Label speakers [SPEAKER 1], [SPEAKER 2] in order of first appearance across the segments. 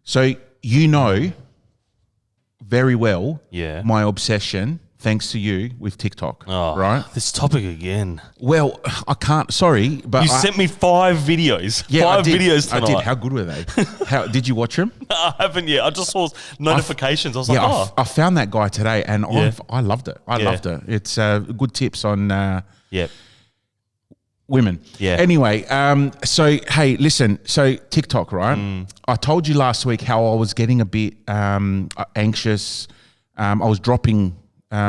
[SPEAKER 1] So you know very well my obsession, thanks to you, with TikTok, right?
[SPEAKER 2] This topic again.
[SPEAKER 1] Well, I can't, sorry, but
[SPEAKER 2] You sent me 5 videos.
[SPEAKER 1] Yeah,
[SPEAKER 2] Five videos tonight.
[SPEAKER 1] I did. How good were they? Did you watch them?
[SPEAKER 2] I haven't yet. I just saw notifications. I was like,
[SPEAKER 1] I found that guy today and I loved it. I loved it. It's good tips on women.
[SPEAKER 2] Yeah.
[SPEAKER 1] Anyway, so, hey, listen. So, TikTok, right? I told you last week how I was getting a bit anxious. I was dropping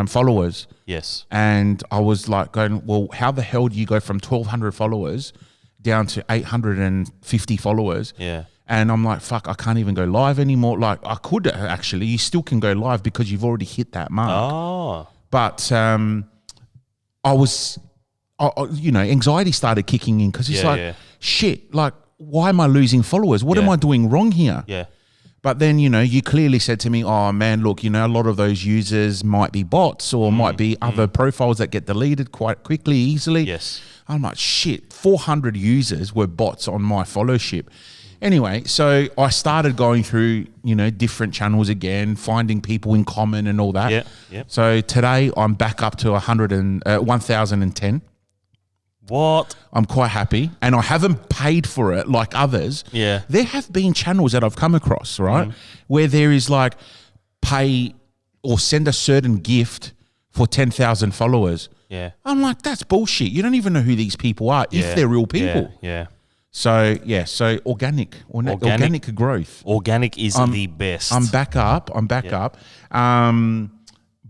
[SPEAKER 1] followers.
[SPEAKER 2] Yes.
[SPEAKER 1] And I was like going, well, how the hell do you go from 1,200 followers down to 850 followers?
[SPEAKER 2] Yeah.
[SPEAKER 1] And I'm like, fuck, I can't even go live anymore. Like, I could actually. You still can go live because you've already hit that mark.
[SPEAKER 2] Oh.
[SPEAKER 1] But I was, anxiety started kicking in because it's shit, like, why am I losing followers? What am I doing wrong here?
[SPEAKER 2] Yeah.
[SPEAKER 1] But then, you clearly said to me, oh, man, look, a lot of those users might be bots or might be other profiles that get deleted quite quickly, easily.
[SPEAKER 2] Yes.
[SPEAKER 1] I'm like, shit, 400 users were bots on my followship. Anyway, so I started going through, different channels again, finding people in common and all that.
[SPEAKER 2] Yeah. Yep.
[SPEAKER 1] So today I'm back up to 1,010.
[SPEAKER 2] What?
[SPEAKER 1] I'm quite happy, and I haven't paid for it like others.
[SPEAKER 2] Yeah.
[SPEAKER 1] There have been channels that I've come across, right, where there is like pay or send a certain gift for 10,000 followers.
[SPEAKER 2] Yeah.
[SPEAKER 1] I'm like, that's bullshit. You don't even know who these people are if they're real people.
[SPEAKER 2] Yeah.
[SPEAKER 1] So, organic growth.
[SPEAKER 2] Organic is the best.
[SPEAKER 1] I'm back up.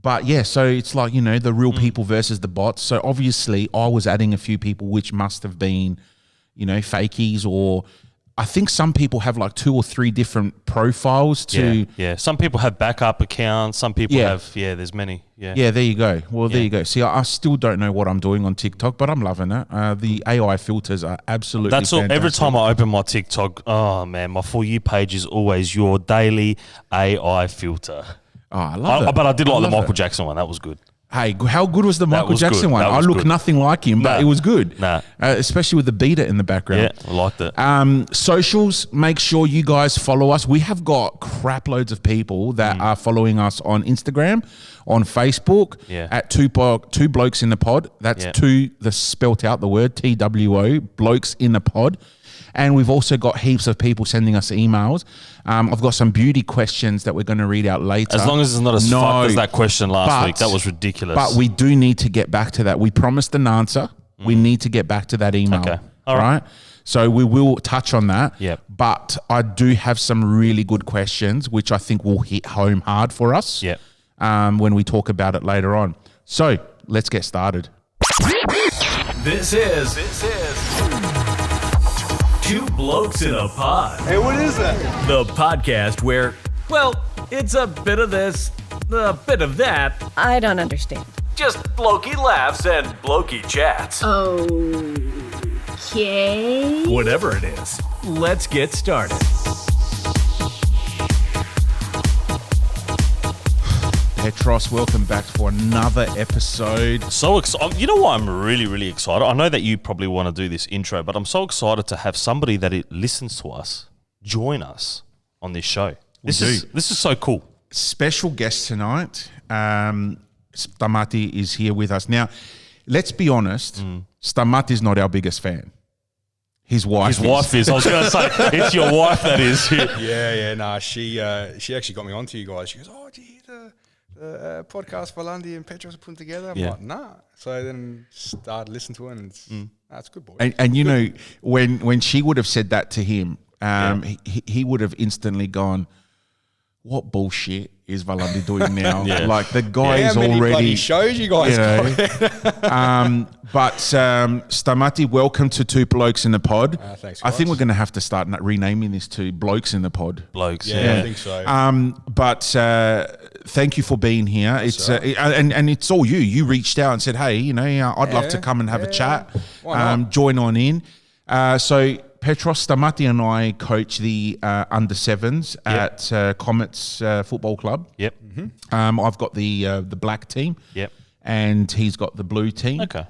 [SPEAKER 1] But yeah, so it's like, the real people versus the bots. So obviously I was adding a few people which must have been, fakies, or I think some people have like 2 or 3 different profiles to.
[SPEAKER 2] Yeah. Some people have backup accounts. Some people have, there's many. Yeah.
[SPEAKER 1] Yeah, there you go. Well, there you go. See, I still don't know what I'm doing on TikTok, but I'm loving it. The AI filters are absolutely fantastic.
[SPEAKER 2] Every time I open my TikTok, oh man, my For You page is always your daily AI filter.
[SPEAKER 1] Oh, I love it.
[SPEAKER 2] But I did like the Michael Jackson one. That was good.
[SPEAKER 1] Hey, how good was the Michael Jackson one? I look nothing like him, but it was good. Especially with the beater in the background.
[SPEAKER 2] Yeah, I liked it.
[SPEAKER 1] Socials, make sure you guys follow us. We have got crap loads of people that are following us on Instagram, on Facebook, at two Blokes in the Pod. That's spelt out the word, TWO, Blokes in the Pod. And we've also got heaps of people sending us emails. I've got some beauty questions that we're going to read out later.
[SPEAKER 2] As long as it's not as fucked as that question last week. That was ridiculous.
[SPEAKER 1] But we do need to get back to that. We promised an answer. We need to get back to that email.
[SPEAKER 2] Okay.
[SPEAKER 1] All right. So we will touch on that.
[SPEAKER 2] Yep.
[SPEAKER 1] But I do have some really good questions, which I think will hit home hard for us when we talk about it later on. So let's get started.
[SPEAKER 3] This is Two Blokes in a Pod.
[SPEAKER 4] Hey, what is that?
[SPEAKER 3] The podcast where, well, it's a bit of this, a bit of that.
[SPEAKER 5] I don't understand.
[SPEAKER 3] Just blokey laughs and blokey chats.
[SPEAKER 5] Okay.
[SPEAKER 3] Whatever it is, let's get started.
[SPEAKER 1] Petros, welcome back for another episode.
[SPEAKER 2] So excited. You know why I'm really, really excited? I know that you probably want to do this intro, but I'm so excited to have somebody that listens to us join us on this show. This is so cool.
[SPEAKER 1] Special guest tonight. Stamati is here with us. Now, let's be honest. Stamati is not our biggest fan. His wife is.
[SPEAKER 2] I was going to say, it's your wife that is.
[SPEAKER 4] Nah, she actually got me onto you guys. She goes, oh, do you hear the podcast Valandi and Petros are putting together? I'm like, nah. So then started listening to it, and it's good, boy.
[SPEAKER 1] And you know, when she would have said that to him, he would have instantly gone, what bullshit is Valandi doing now? Like the guy is already
[SPEAKER 4] shows you guys.
[SPEAKER 1] But Stamati, welcome to Two Blokes in the Pod.
[SPEAKER 4] Thanks,
[SPEAKER 1] I think we're going to have to start renaming this to Blokes in the Pod.
[SPEAKER 2] Blokes,
[SPEAKER 4] I think so.
[SPEAKER 1] But thank you for being here. It's and it's all you. You reached out and said, hey, I'd love to come and have a chat. Join on in. So Petros, Stamati and I coach the under sevens at Comets Football Club.
[SPEAKER 2] Yep.
[SPEAKER 1] I've got the black team.
[SPEAKER 2] Yep.
[SPEAKER 1] And he's got the blue team.
[SPEAKER 2] Okay.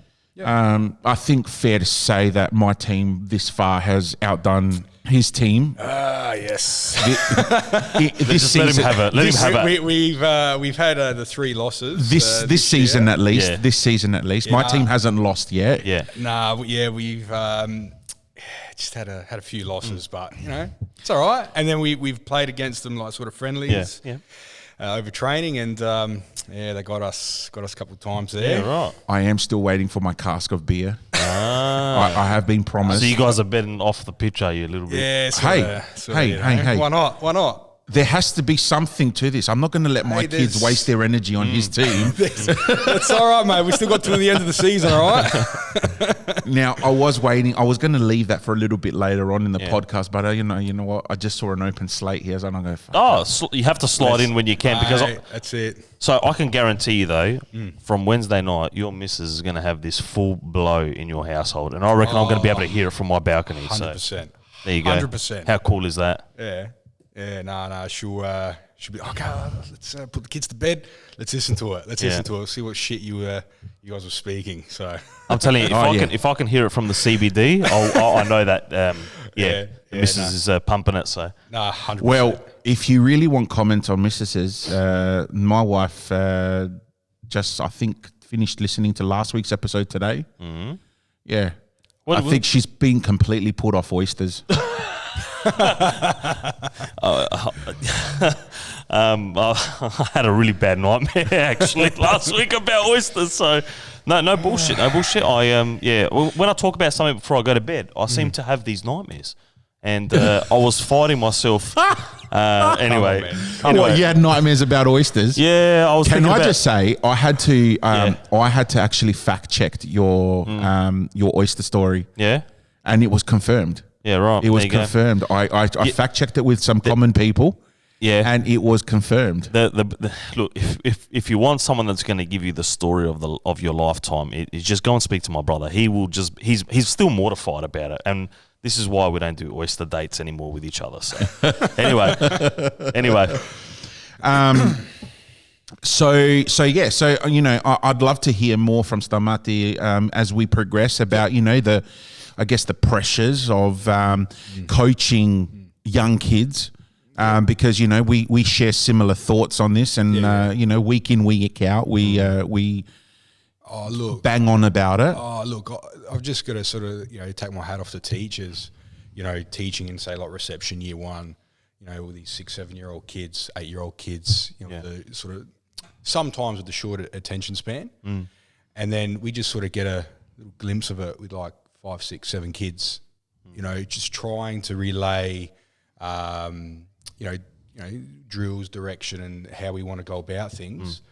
[SPEAKER 1] I think fair to say that my team this far has outdone his team.
[SPEAKER 4] Yes.
[SPEAKER 1] This season,
[SPEAKER 2] let him have it. Let him have it.
[SPEAKER 4] We've had the 3 losses.
[SPEAKER 1] This season
[SPEAKER 4] year.
[SPEAKER 1] at least.
[SPEAKER 2] Yeah.
[SPEAKER 1] This season at least. My team hasn't lost yet.
[SPEAKER 2] Yeah.
[SPEAKER 4] We've just had a few losses, but it's all right. And then we've played against them like sort of friendlies.
[SPEAKER 2] Yeah.
[SPEAKER 4] Over training, and they got us a couple of times there.
[SPEAKER 2] Yeah, right.
[SPEAKER 1] I am still waiting for my cask of beer. I have been promised.
[SPEAKER 2] So you guys are betting off the pitch, are you, a little bit?
[SPEAKER 4] Yeah.
[SPEAKER 1] Hey.
[SPEAKER 4] Why not?
[SPEAKER 1] There has to be something to this. I'm not going to let my kids waste their energy on his team.
[SPEAKER 4] That's all right, mate. We still got to the end of the season, all right?
[SPEAKER 1] Now, I was waiting. I was going to leave that for a little bit later on in the podcast, but you know what? I just saw an open slate here, so I'm going to go.
[SPEAKER 2] You have to slide in when you can because
[SPEAKER 4] that's it.
[SPEAKER 2] So I can guarantee you though, from Wednesday night, your missus is going to have this full blow in your household, and I reckon I'm going to be able to hear it from my balcony.
[SPEAKER 4] 100%.
[SPEAKER 2] So there you go.
[SPEAKER 4] 100%.
[SPEAKER 2] How cool is that?
[SPEAKER 4] Yeah. She'll be okay. Let's put the kids to bed. Let's listen to it. Listen to it. See what shit you guys were speaking. So
[SPEAKER 2] I'm telling you, if I can hear it from the CBD, I know that. The missus is pumping it. So
[SPEAKER 4] 100%.
[SPEAKER 1] Well, if you really want comments on missuses, my wife just I think finished listening to last week's episode today. Mm-hmm. Yeah, I think she's been completely put off oysters.
[SPEAKER 2] I had a really bad nightmare actually last week about oysters. So no bullshit. I when I talk about something before I go to bed, I seem to have these nightmares, and I was fighting myself. Anyway,
[SPEAKER 1] What, you had nightmares about oysters?
[SPEAKER 2] Yeah, I was.
[SPEAKER 1] Can I just say I had to actually fact check your oyster story.
[SPEAKER 2] Yeah,
[SPEAKER 1] and it was confirmed.
[SPEAKER 2] Yeah, right.
[SPEAKER 1] It was confirmed. I fact checked it with some common people.
[SPEAKER 2] Yeah,
[SPEAKER 1] and it was confirmed.
[SPEAKER 2] Look, if you want someone that's going to give you the story of your lifetime, it's just go and speak to my brother. He will just he's still mortified about it, and this is why we don't do oyster dates anymore with each other. So anyway. So I'd love to hear more from Stamati as we progress about the pressures of coaching young kids. Because we share similar thoughts on this, and week in week out we bang on about it.
[SPEAKER 4] I've just got to sort of take my hat off to teachers, teaching in say like reception year 1, with these 6-7-year-old kids, 8-year-old kids, the sort of sometimes with the short attention span, and then we just sort of get a little glimpse of it with like 5, 6, 7 kids, just trying to relay. Drills, direction, and how we want to go about things.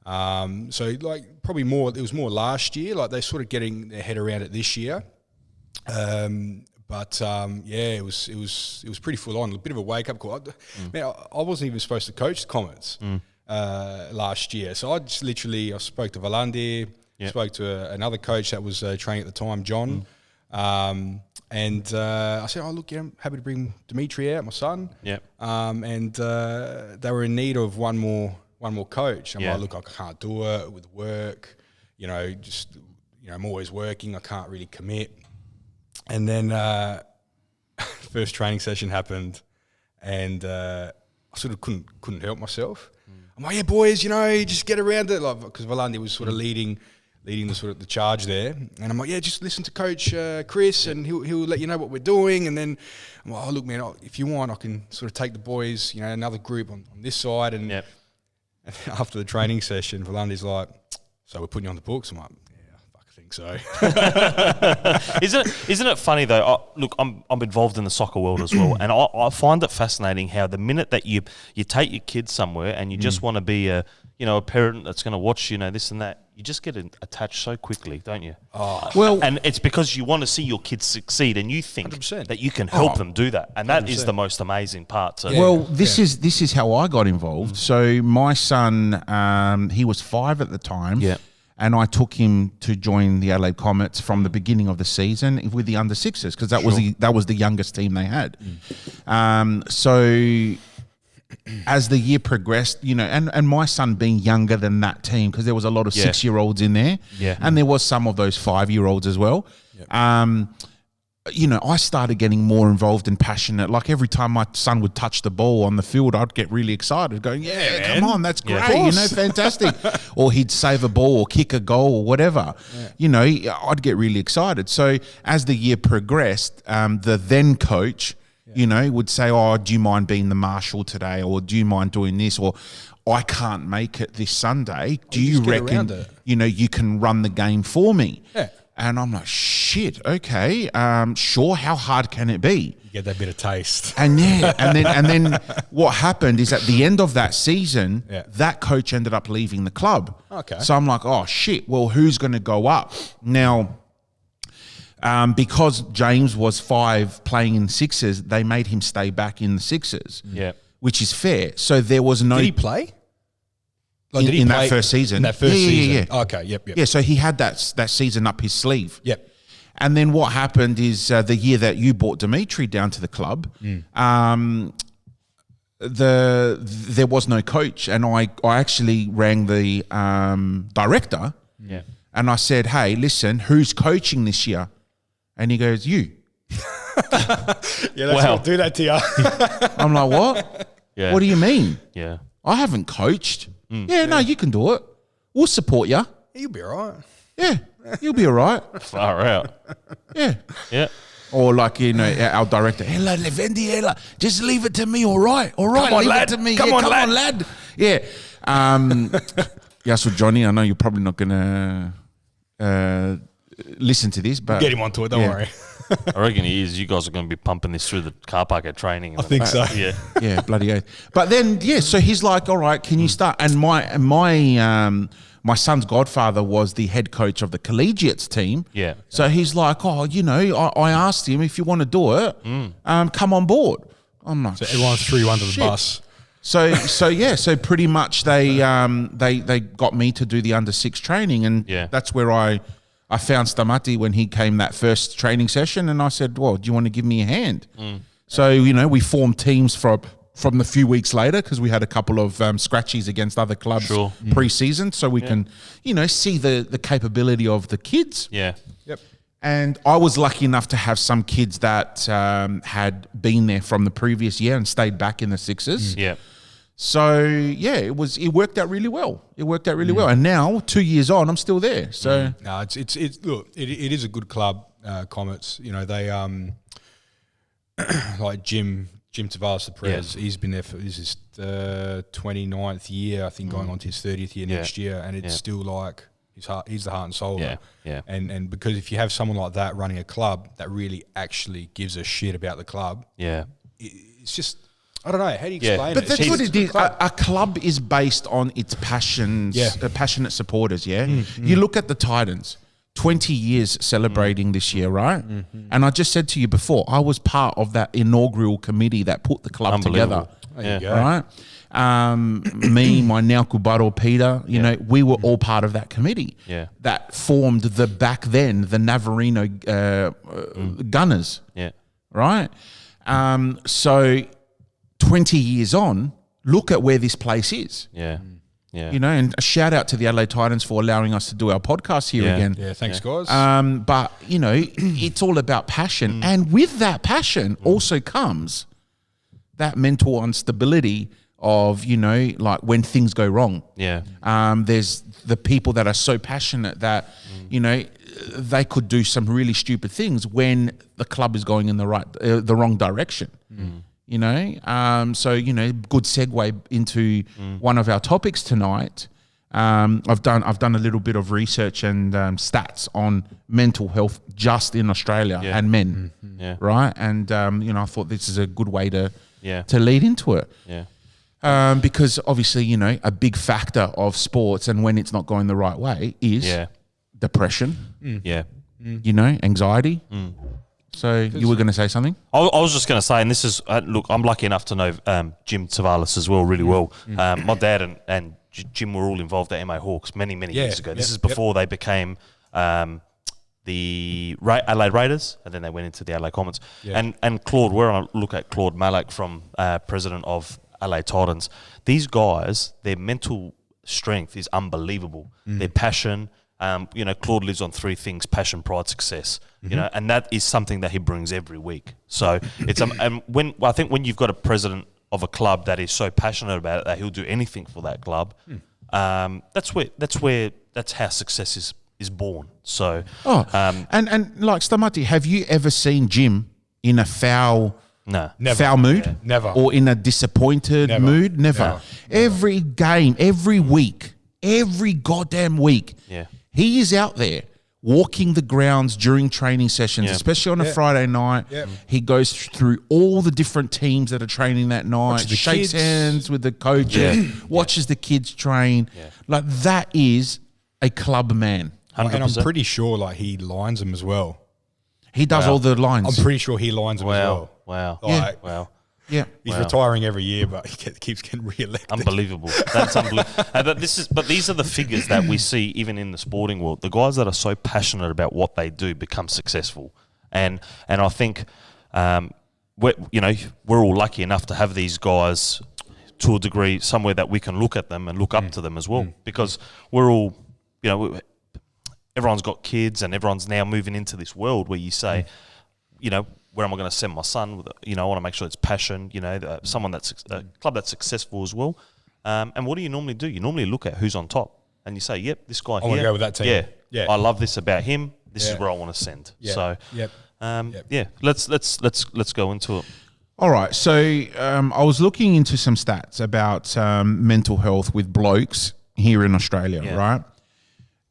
[SPEAKER 4] So like probably more. It was more last year. Like they're sort of getting their head around it this year. It was pretty full on. A bit of a wake up call. Man, I wasn't even supposed to coach the Comets last year. So I spoke to Valandi, spoke to another coach that was training at the time, John. And I said, I'm happy to bring Dimitri out, my son.
[SPEAKER 2] Yeah.
[SPEAKER 4] And they were in need of one more coach. I'm like, look, I can't do it with work. I'm always working. I can't really commit. And then first training session happened, and I sort of couldn't help myself. I'm like, yeah, boys, just get around it, like because Valandi was sort of leading the sort of the charge there, and I'm like, yeah, just listen to Coach Chris, and he'll let you know what we're doing. And then I'm like, look, man, if you want, I can sort of take the boys, another group on this side. And, and after the training session, Valandi's like, so we're putting you on the books. I'm like, yeah, I think so.
[SPEAKER 2] Isn't it funny though? Look, I'm involved in the soccer world as well, and I find it fascinating how the minute that you take your kids somewhere and you just want to be a parent that's going to watch this and that, you just get attached so quickly, don't you? And it's because you want to see your kids succeed, and you think
[SPEAKER 4] 100%.
[SPEAKER 2] that you can help them do that, and that 100%. Is the most amazing part. So.
[SPEAKER 1] This is how I got involved. So my son, he was 5 at the time.
[SPEAKER 2] Yeah.
[SPEAKER 1] And I took him to join the Adelaide Comets from the beginning of the season with the under 6s, because that was the youngest team they had. So as the year progressed, and my son being younger than that team, because there was a lot of 6-year-olds in there, and there was some of those 5-year-olds as well. I started getting more involved and passionate. Like every time my son would touch the ball on the field, I'd get really excited, going, yeah, come on, that's great, fantastic. Or he'd save a ball or kick a goal or whatever. Yeah. I'd get really excited. So as the year progressed, the then coach, would say, oh, do you mind being the marshal today? Or do you mind doing this? Or I can't make it this Sunday. Do you reckon, you can run the game for me?
[SPEAKER 4] Yeah.
[SPEAKER 1] And I'm like, shit, okay, sure, how hard can it be?
[SPEAKER 4] You get that bit of taste.
[SPEAKER 1] And and then what happened is at the end of that season, that coach ended up leaving the club.
[SPEAKER 4] Okay.
[SPEAKER 1] So I'm like, oh, shit, well, who's going to go up? Now, because James was 5 playing in Sixers, they made him stay back in the Sixers.
[SPEAKER 2] Yeah.
[SPEAKER 1] Which is fair. So there was no...
[SPEAKER 4] Did he play?
[SPEAKER 1] Like, did he play that first season?
[SPEAKER 4] In that first season?
[SPEAKER 1] Yeah.
[SPEAKER 4] Okay, yep.
[SPEAKER 1] Yeah, so he had that season up his sleeve.
[SPEAKER 4] Yep.
[SPEAKER 1] And then what happened is the year that you brought Dimitri down to the club, there was no coach. And I actually rang the director and I said, hey, listen, who's coaching this year? And he goes, you.
[SPEAKER 4] That's what do that to you.
[SPEAKER 1] I'm like, what?
[SPEAKER 2] Yeah.
[SPEAKER 1] What do you mean?
[SPEAKER 2] Yeah.
[SPEAKER 1] I haven't coached. No, you can do it. We'll support you.
[SPEAKER 4] You'll be all right.
[SPEAKER 1] Yeah, you'll be all right.
[SPEAKER 2] Far out.
[SPEAKER 1] Yeah.
[SPEAKER 2] Yeah.
[SPEAKER 1] Or like, our director, Ella, Levendi, Ella, just leave it to me, all right? All right,
[SPEAKER 2] come on,
[SPEAKER 1] leave
[SPEAKER 2] lad.
[SPEAKER 1] it to me.
[SPEAKER 2] Come on,
[SPEAKER 1] lad. Yeah. Yeah, so Johnny, I know you're probably not going to listen to this, but...
[SPEAKER 4] Get him onto it, don't worry.
[SPEAKER 2] I reckon he is. You guys are going to be pumping this through the car park at training.
[SPEAKER 4] I think so.
[SPEAKER 2] Yeah.
[SPEAKER 1] Yeah, bloody oath. But then, so he's like, all right, can you start? And my son's godfather was the head coach of the collegiates team.
[SPEAKER 2] Yeah.
[SPEAKER 1] So he's like, oh, I asked him, if you want to do it, come on board. I'm like,
[SPEAKER 4] so everyone threw you under the bus.
[SPEAKER 1] So pretty much they got me to do the under 6 training, and that's where I found Stamati when he came that first training session, and I said, well, do you want to give me a hand? So, we formed teams from the few weeks later, because we had a couple of scratchies against other clubs pre-season, so we can, see the capability of the kids.
[SPEAKER 2] Yeah.
[SPEAKER 4] Yep.
[SPEAKER 1] And I was lucky enough to have some kids that had been there from the previous year and stayed back in the Sixers.
[SPEAKER 2] Yeah.
[SPEAKER 1] So it worked out really well. And now 2 years on, I'm still there. So
[SPEAKER 4] no, it's look, it is a good club. Comets, they like Jim Tavares, the Perez. He's been there for his 29th year, I think, going on to his 30th year next year, and it's still like he's the heart and soul.
[SPEAKER 2] Yeah.
[SPEAKER 4] And because if you have someone like that running a club that really actually gives a shit about the club, it's just. I don't know. How do you explain it?
[SPEAKER 1] But that's what it is. A club is based on its passions, passionate supporters, You look at the Titans, 20 years celebrating this year, right? And I just said to you before, I was part of that inaugural committee that put the club together.
[SPEAKER 4] There you go.
[SPEAKER 1] Right? Me, my Nauku Baro, Peter, we were all part of that committee that formed back then, the Navarino Gunners.
[SPEAKER 2] Yeah.
[SPEAKER 1] Right? So 20 years on, look at where this place is.
[SPEAKER 2] Yeah. Yeah.
[SPEAKER 1] And a shout out to the Adelaide Titans for allowing us to do our podcast here again.
[SPEAKER 4] Yeah, thanks, guys.
[SPEAKER 1] But, it's all about passion. And with that passion also comes that mental instability of, like when things go wrong.
[SPEAKER 2] Yeah.
[SPEAKER 1] There's the people that are so passionate that, they could do some really stupid things when the club is going in the wrong direction. So good segue into one of our topics tonight. I've done a little bit of research and stats on mental health just in Australia and men, right? And I thought this is a good way to lead into it. Yeah. Because obviously, a big factor of sports and when it's not going the right way is depression.
[SPEAKER 2] Yeah.
[SPEAKER 1] Anxiety. So you were going to say something?
[SPEAKER 2] I was just going to say, and this is, look, I'm lucky enough to know Jim Tavares as well, really well. My dad and Jim were all involved at MA Hawks many years ago. This is before they became the Adelaide Raiders, and then they went into the Adelaide Comets. Yeah. And Claude, where I look at Claude Malak from president of Adelaide Titans, these guys, their mental strength is unbelievable. Their passion, Claude lives on three things: passion, pride, success. And that is something that he brings every week. So it's and I think when you've got a president of a club that is so passionate about it that he'll do anything for that club, that's how success is born. So
[SPEAKER 1] and like Stamati, have you ever seen Jim in a foul mood?
[SPEAKER 4] Yeah, never.
[SPEAKER 1] Or in a disappointed mood? Never. Every game, every week, every goddamn week, he is out there walking the grounds during training sessions, especially on a Friday night. He goes through all the different teams that are training that night, shakes hands with the coaches, watches the kids train. Like, that is a club man.
[SPEAKER 2] 100%.
[SPEAKER 4] And I'm pretty sure like he lines them as well.
[SPEAKER 1] He does all the lines.
[SPEAKER 4] I'm pretty sure he lines them as well.
[SPEAKER 2] Wow.
[SPEAKER 4] Like,
[SPEAKER 1] Yeah.
[SPEAKER 4] He's retiring every year, but he keeps getting re-elected.
[SPEAKER 2] Unbelievable. That's unbelievable. But these are the figures that we see even in the sporting world. The guys that are so passionate about what they do become successful. And I think we're all lucky enough to have these guys to a degree somewhere that we can look at them and look up to them as well. Because we're all, everyone's got kids and everyone's now moving into this world where you say, where am I going to send my son? I want to make sure it's passion, someone that's a club that's successful as well. And what do you normally do? You normally look at who's on top and you say, yep, this guy here.
[SPEAKER 4] I want to go with that team.
[SPEAKER 2] Yeah. I love this about him. This is where I want to send.
[SPEAKER 4] Yeah.
[SPEAKER 2] So, let's go into it.
[SPEAKER 1] All right. So I was looking into some stats about mental health with blokes here in Australia, right?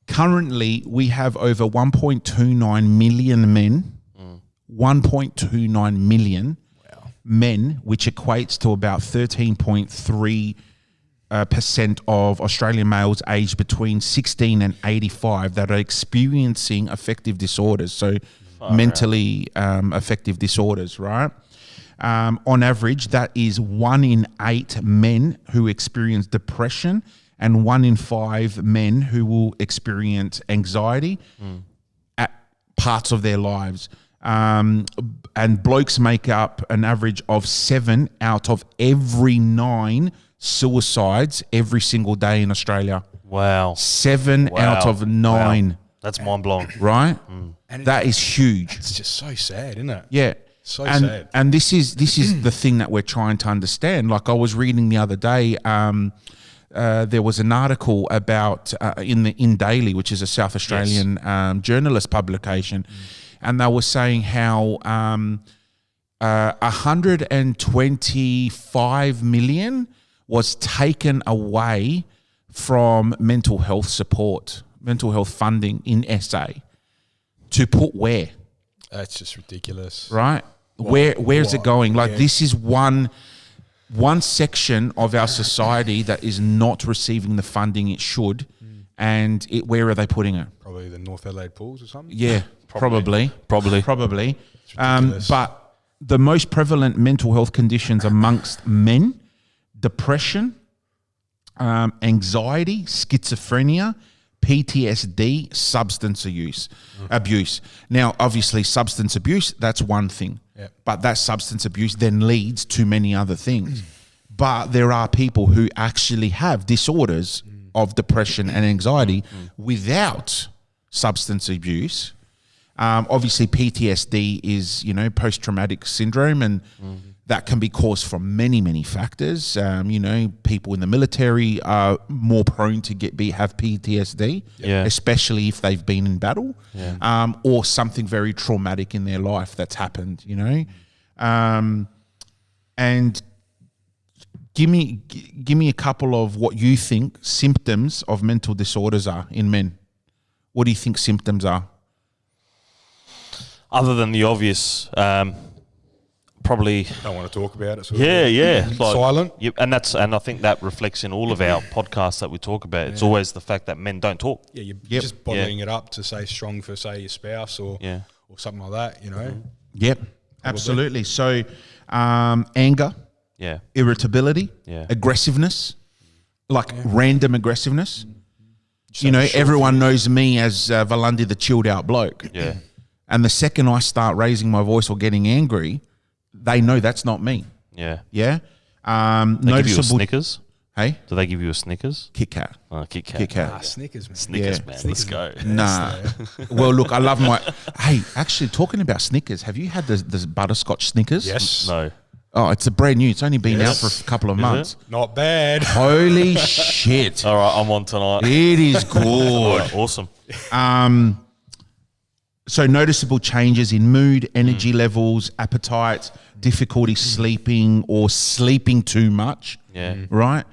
[SPEAKER 1] Currently, we have over 1.29 million men. 1.29 million men, which equates to about 13.3% of Australian males aged between 16 and 85 that are experiencing affective disorders. So mentally affective disorders, right? On average, that is 1 in 8 men who experience depression and 1 in 5 men who will experience anxiety at parts of their lives. And blokes make up an average of 7 out of every 9 suicides every single day in Australia.
[SPEAKER 2] Wow.
[SPEAKER 1] 7 out of 9.
[SPEAKER 2] Wow. That's mind-blowing.
[SPEAKER 1] Right? And that is huge.
[SPEAKER 4] It's just so sad, isn't it?
[SPEAKER 1] Yeah.
[SPEAKER 4] So sad.
[SPEAKER 1] And this is the thing that we're trying to understand. Like, I was reading the other day, there was an article about in Daily, which is a South Australian journalist publication, and they were saying how 125 million was taken away from mental health support, mental health funding in SA, to put where?
[SPEAKER 4] That's just ridiculous,
[SPEAKER 1] right? Where's it going? Like, this is one section of our society that is not receiving the funding it should, and where are they putting it?
[SPEAKER 4] Probably the North Adelaide Pools or something.
[SPEAKER 1] Yeah, probably. But the most prevalent mental health conditions amongst men: depression, anxiety, schizophrenia, PTSD, substance abuse. Now, obviously, substance abuse, that's one thing. But that substance abuse then leads to many other things. But there are people who actually have disorders of depression and anxiety without substance abuse. Obviously, PTSD is, post-traumatic syndrome, and that can be caused from many, many factors. People in the military are more prone to have PTSD, especially if they've been in battle, or something very traumatic in their life that's happened. And give me a couple of what you think symptoms of mental disorders are in men. What do you think symptoms are?
[SPEAKER 2] Other than the obvious, probably
[SPEAKER 4] don't want to talk about it.
[SPEAKER 2] Like,
[SPEAKER 4] silent.
[SPEAKER 2] Yep, and I think that reflects in all of our podcasts that we talk about. It's always the fact that men don't talk.
[SPEAKER 4] Yeah, you're just bottling it up to say strong for, say, your spouse or something like that.
[SPEAKER 1] Yep, absolutely. So, anger, irritability, aggressiveness, like random aggressiveness. Everyone knows me as Valandi, the chilled out bloke.
[SPEAKER 2] Yeah.
[SPEAKER 1] And the second I start raising my voice or getting angry, they know that's not me.
[SPEAKER 2] Yeah.
[SPEAKER 1] Yeah.
[SPEAKER 2] They give you a Snickers?
[SPEAKER 1] Hey,
[SPEAKER 2] Do they give you a Snickers?
[SPEAKER 1] Kit Kat.
[SPEAKER 2] Oh, Kit Kat.
[SPEAKER 1] Kit Kat.
[SPEAKER 4] Snickers, man.
[SPEAKER 2] Snickers,
[SPEAKER 1] Yeah.
[SPEAKER 2] man.
[SPEAKER 4] Snickers,
[SPEAKER 2] Let's go.
[SPEAKER 1] Nah. Well, look, I love my. Hey, actually, talking about Snickers, have you had the butterscotch Snickers?
[SPEAKER 4] Yes.
[SPEAKER 2] No.
[SPEAKER 1] Oh, it's a brand new. It's only been
[SPEAKER 4] Yes.
[SPEAKER 1] out for a couple of
[SPEAKER 2] Is
[SPEAKER 1] months.
[SPEAKER 4] Not bad.
[SPEAKER 1] Holy shit!
[SPEAKER 2] All right, I'm on tonight.
[SPEAKER 1] It is
[SPEAKER 2] All
[SPEAKER 1] good.
[SPEAKER 2] right, awesome.
[SPEAKER 1] So noticeable changes in mood, energy levels, appetite, difficulty sleeping or sleeping too much.
[SPEAKER 2] Yeah.
[SPEAKER 1] Right.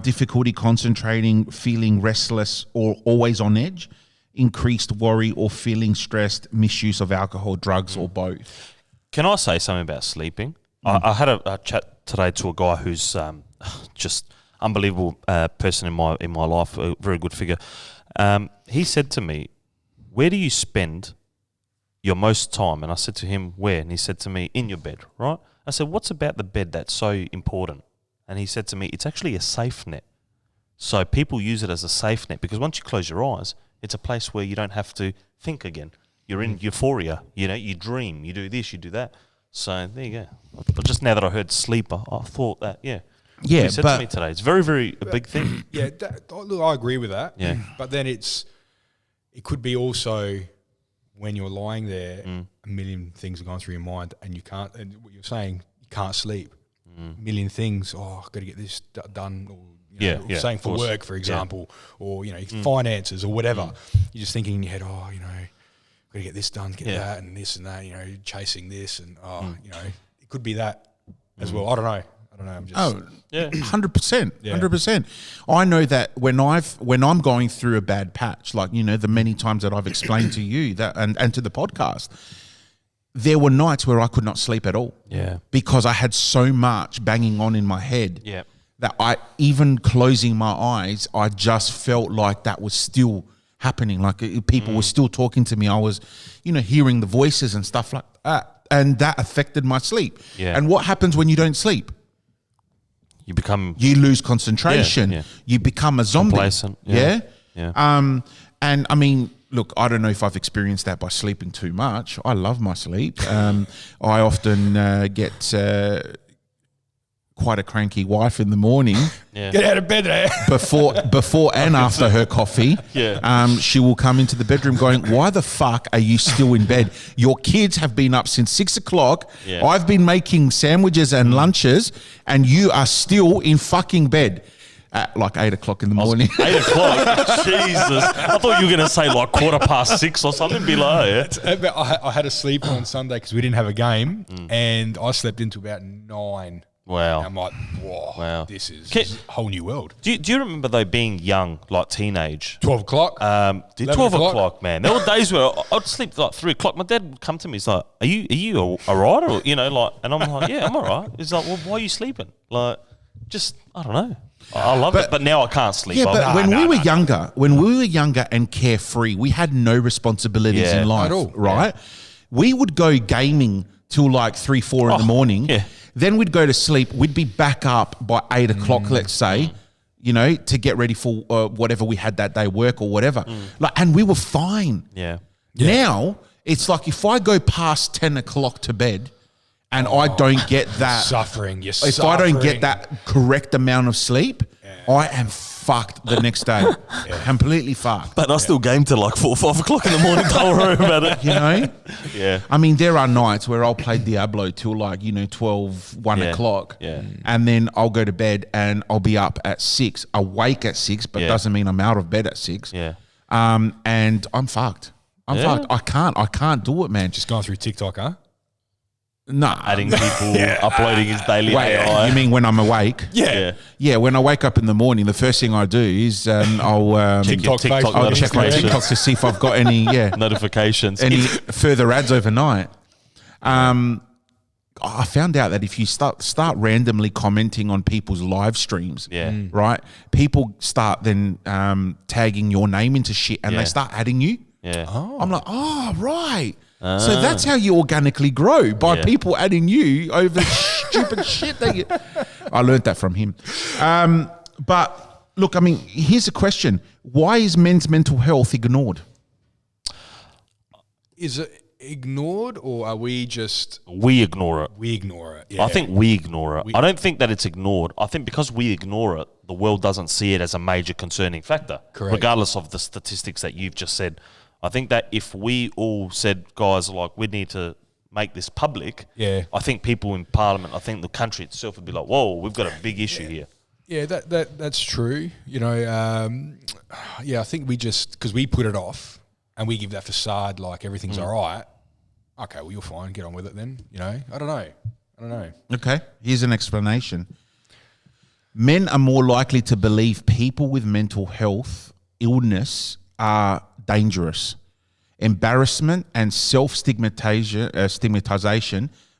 [SPEAKER 1] Difficulty concentrating, feeling restless or always on edge, increased worry or feeling stressed, misuse of alcohol, drugs, or both.
[SPEAKER 2] Can I say something about sleeping? I had a chat today to a guy who's just unbelievable person in my life, a very good figure. He said to me, "Where do you spend your most time?" And I said to him, "Where?" And he said to me, "In your bed." Right? I said, "What's about the bed that's so important?" And he said to me, "It's actually a safe net." So people use it as a safe net because once you close your eyes, it's a place where you don't have to think again. You're in euphoria, you dream, you do this, you do that. So there you go. But just now that I heard sleeper, I thought that,
[SPEAKER 1] Yeah,
[SPEAKER 2] he said to me today, it's very, very a big thing.
[SPEAKER 4] Yeah, look, I agree with that.
[SPEAKER 2] Yeah.
[SPEAKER 4] But then it could be also when you're lying there, a million things are going through your mind and you can't, and what you're saying, you can't sleep. A million things, I've got to get this done, or saying for work, for example, or, finances or whatever. You're just thinking in your head, got to get this done, get that and this and that, chasing this and, it could be that as well. I don't know. I'm just...
[SPEAKER 1] 100%, 100%. I know that when I'm going through a bad patch, like, the many times that I've explained to you that and to the podcast, there were nights where I could not sleep at all.
[SPEAKER 2] Yeah.
[SPEAKER 1] Because I had so much banging on in my head.
[SPEAKER 2] Yeah.
[SPEAKER 1] That even closing my eyes, I just felt like that was still happening. Like people were still talking to me. I was, hearing the voices and stuff like that. And that affected my sleep.
[SPEAKER 2] Yeah.
[SPEAKER 1] And what happens when you don't sleep? You lose concentration.
[SPEAKER 2] Yeah.
[SPEAKER 1] You become a zombie.
[SPEAKER 2] Complacent.
[SPEAKER 1] Yeah.
[SPEAKER 2] Yeah.
[SPEAKER 1] And I mean, look, I don't know if I've experienced that by sleeping too much. I love my sleep. I often get quite a cranky wife in the morning.
[SPEAKER 2] Yeah.
[SPEAKER 4] Get out of bed there.
[SPEAKER 1] Before and after her coffee.
[SPEAKER 2] Yeah.
[SPEAKER 1] She will come into the bedroom going, "Why the fuck are you still in bed? Your kids have been up since 6 o'clock.
[SPEAKER 2] Yeah.
[SPEAKER 1] I've been making sandwiches and lunches and you are still in fucking bed." At like 8 o'clock in the morning.
[SPEAKER 2] 8 o'clock? Jesus. I thought you were going to say like 6:15 or something below. Yeah.
[SPEAKER 4] I had a sleep on Sunday because we didn't have a game and I slept into about 9.
[SPEAKER 2] Wow.
[SPEAKER 4] And I'm like, whoa,
[SPEAKER 2] Wow.
[SPEAKER 4] this is a whole new world.
[SPEAKER 2] Do you remember though being young, like teenage?
[SPEAKER 4] 12 o'clock?
[SPEAKER 2] 12 o'clock, man. There were days where I'd sleep like 3 o'clock. My dad would come to me. He's like, "Are you all right?" Or and I'm like, "Yeah, I'm all right." He's like, "Well, why are you sleeping?" Like, just I don't know. I love it, but now I can't sleep.
[SPEAKER 1] Yeah, but when we were younger and carefree, we had no responsibilities in life,
[SPEAKER 4] at all.
[SPEAKER 1] right? Yeah. We would go gaming till like 3, 4 in the morning.
[SPEAKER 2] Yeah.
[SPEAKER 1] Then we'd go to sleep. We'd be back up by 8 o'clock, let's say, to get ready for whatever we had that day, work or whatever. And we were fine.
[SPEAKER 2] Yeah.
[SPEAKER 1] Now it's like if I go past 10 o'clock to bed and I don't get that
[SPEAKER 4] suffering.
[SPEAKER 1] If I don't get that correct amount of sleep, I am fucked the next day. Completely fucked.
[SPEAKER 2] But I still game till like 4 or 5 o'clock in the morning. Don't worry about it. Yeah.
[SPEAKER 1] I mean, there are nights where I'll play Diablo till like, 12, 1 o'clock.
[SPEAKER 2] Yeah.
[SPEAKER 1] And then I'll go to bed and I'll be up at 6, awake at 6, but doesn't mean I'm out of bed at 6.
[SPEAKER 2] Yeah.
[SPEAKER 1] And I'm fucked. I'm fucked. I can't do it, man.
[SPEAKER 4] Just going through TikTok, huh?
[SPEAKER 1] No.
[SPEAKER 2] Adding people, uploading his daily AI.
[SPEAKER 1] You mean when I'm awake?
[SPEAKER 2] Yeah.
[SPEAKER 1] When I wake up in the morning, the first thing I do is I'll
[SPEAKER 4] TikTok
[SPEAKER 1] I'll check my TikTok to see if I've got any
[SPEAKER 2] notifications,
[SPEAKER 1] any further ads overnight. I found out that if you start randomly commenting on people's live streams, right, people start then tagging your name into shit and they start adding you.
[SPEAKER 2] Yeah.
[SPEAKER 1] I'm like, oh, right. So that's how you organically grow, by people adding you over stupid shit. I learned that from him. But look, I mean, here's a question. Why is men's mental health ignored?
[SPEAKER 4] Is it ignored, or are we just
[SPEAKER 2] We ignore it.
[SPEAKER 4] we ignore it? Yeah.
[SPEAKER 2] I think we ignore it. I don't think that it's ignored. I think because we ignore it, the world doesn't see it as a major concerning factor,
[SPEAKER 4] Correct.
[SPEAKER 2] regardless of the statistics that you've just said. I think that if we all said, guys, like, we need to make this public,
[SPEAKER 4] Yeah.
[SPEAKER 2] I think people in Parliament, I think the country itself would be like, whoa, we've got a big issue here.
[SPEAKER 4] Yeah, that's true. You know, I think we just, because we put it off and we give that facade like everything's all right. Okay, well, you're fine. Get on with it then. You know, I don't know.
[SPEAKER 1] Okay, here's an explanation. Men are more likely to believe people with mental health illness are dangerous. Embarrassment and stigmatization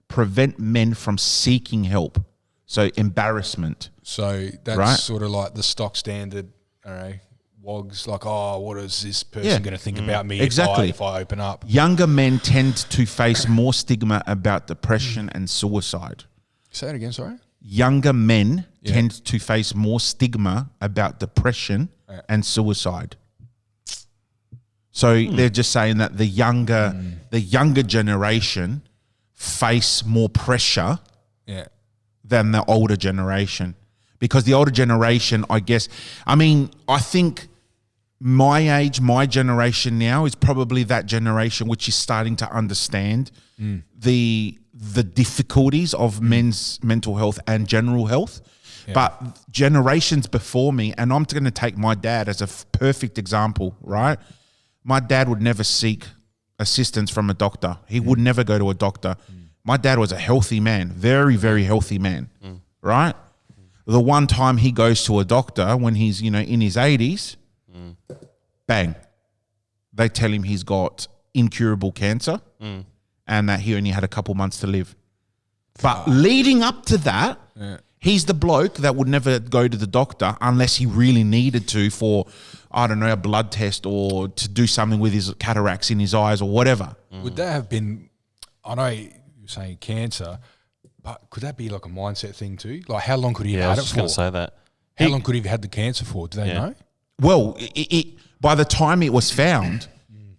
[SPEAKER 1] prevent men from seeking help. So embarrassment.
[SPEAKER 4] So that's
[SPEAKER 1] Right.
[SPEAKER 4] sort of like the stock standard, I don't know, wogs, like, oh, what is this person going to think about me
[SPEAKER 1] exactly.
[SPEAKER 4] if I open up?
[SPEAKER 1] Younger men tend to face more stigma about depression and suicide.
[SPEAKER 4] Say it again, sorry?
[SPEAKER 1] Younger men tend to face more stigma about depression and suicide. So they're just saying that the younger generation face more pressure
[SPEAKER 4] Yeah.
[SPEAKER 1] than the older generation. Because the older generation, I think my age, my generation now is probably that generation which is starting to understand the difficulties of men's mental health and general health. Yeah. But generations before me, and I'm going to take my dad as a perfect example, right? My dad would never seek assistance from a doctor. He would never go to a doctor. My dad was a healthy man, very, very healthy man, right? The one time he goes to a doctor when he's, in his 80s, bang, they tell him he's got incurable cancer and that he only had a couple months to live. But leading up to that, he's the bloke that would never go to the doctor unless he really needed to for, I don't know, a blood test or to do something with his cataracts in his eyes or whatever.
[SPEAKER 4] Would that have been, I know you're saying cancer, but could that be like a mindset thing too? Like how long could he have had it for?
[SPEAKER 2] I was just going to say that.
[SPEAKER 4] How long could he have had the cancer for? Do they know?
[SPEAKER 1] Well, by the time it was found,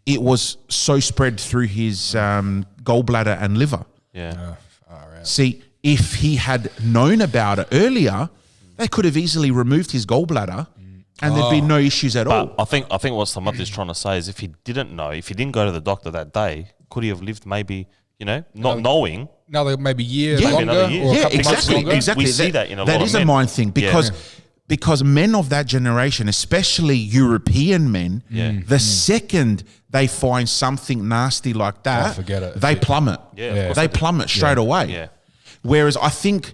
[SPEAKER 1] it was so spread through his gallbladder and liver.
[SPEAKER 2] Yeah.
[SPEAKER 1] See, if he had known about it earlier, they could have easily removed his gallbladder and there'd be no issues at all.
[SPEAKER 2] I think what Samat is trying to say is if he didn't know, if he didn't go to the doctor that day, could he have lived maybe, not knowing?
[SPEAKER 4] Another maybe year
[SPEAKER 1] Yeah.
[SPEAKER 4] longer?
[SPEAKER 2] Another year.
[SPEAKER 4] Or a
[SPEAKER 1] Yeah,
[SPEAKER 4] couple months
[SPEAKER 1] exactly,
[SPEAKER 4] longer?
[SPEAKER 1] exactly.
[SPEAKER 2] We see that in a lot
[SPEAKER 1] That
[SPEAKER 2] of
[SPEAKER 1] is a
[SPEAKER 2] men.
[SPEAKER 1] mind thing because men of that generation, especially European men, the second they find something nasty like that,
[SPEAKER 4] forget it.
[SPEAKER 1] they plummet.
[SPEAKER 2] Yeah, of course
[SPEAKER 1] They plummet straight away.
[SPEAKER 2] Yeah.
[SPEAKER 1] Whereas I think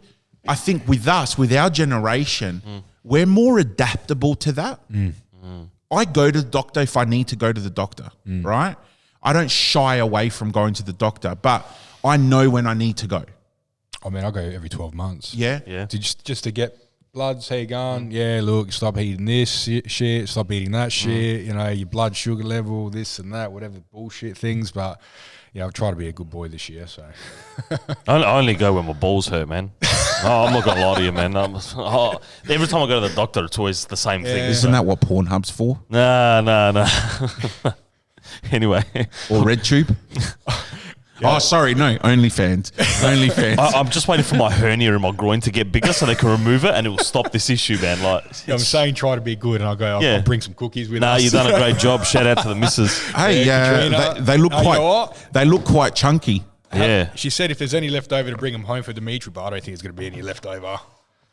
[SPEAKER 1] with us, with our generation, we're more adaptable to that. I go to the doctor if I need to go to the doctor, right? I don't shy away from going to the doctor, but I know when I need to go.
[SPEAKER 4] I mean, I go every 12 months.
[SPEAKER 1] Yeah?
[SPEAKER 2] Yeah.
[SPEAKER 4] Just to get bloods, how you going? Yeah, look, stop eating this shit, stop eating that shit, your blood sugar level, this and that, whatever bullshit things. But, I'll try to be a good boy this year, so.
[SPEAKER 2] I only go when my balls hurt, man. I'm not going to lie to you, man. Every time I go to the doctor, it's always the same thing.
[SPEAKER 1] Isn't that what Pornhub's for?
[SPEAKER 2] No. Anyway.
[SPEAKER 1] Or RedTube? Oh, sorry, no, OnlyFans. OnlyFans.
[SPEAKER 2] I'm just waiting for my hernia in my groin to get bigger so they can remove it and it will stop this issue, man.
[SPEAKER 4] I'm saying try to be good, and I'll go, I'll bring some cookies with us.
[SPEAKER 2] You've done a great job. Shout out to the missus.
[SPEAKER 1] Hey,
[SPEAKER 4] Katrina,
[SPEAKER 1] they look
[SPEAKER 4] you know what?
[SPEAKER 1] they look quite chunky.
[SPEAKER 2] Yeah.
[SPEAKER 4] She said if there's any left over to bring them home for Dimitri, but I don't think there's going to be any left over.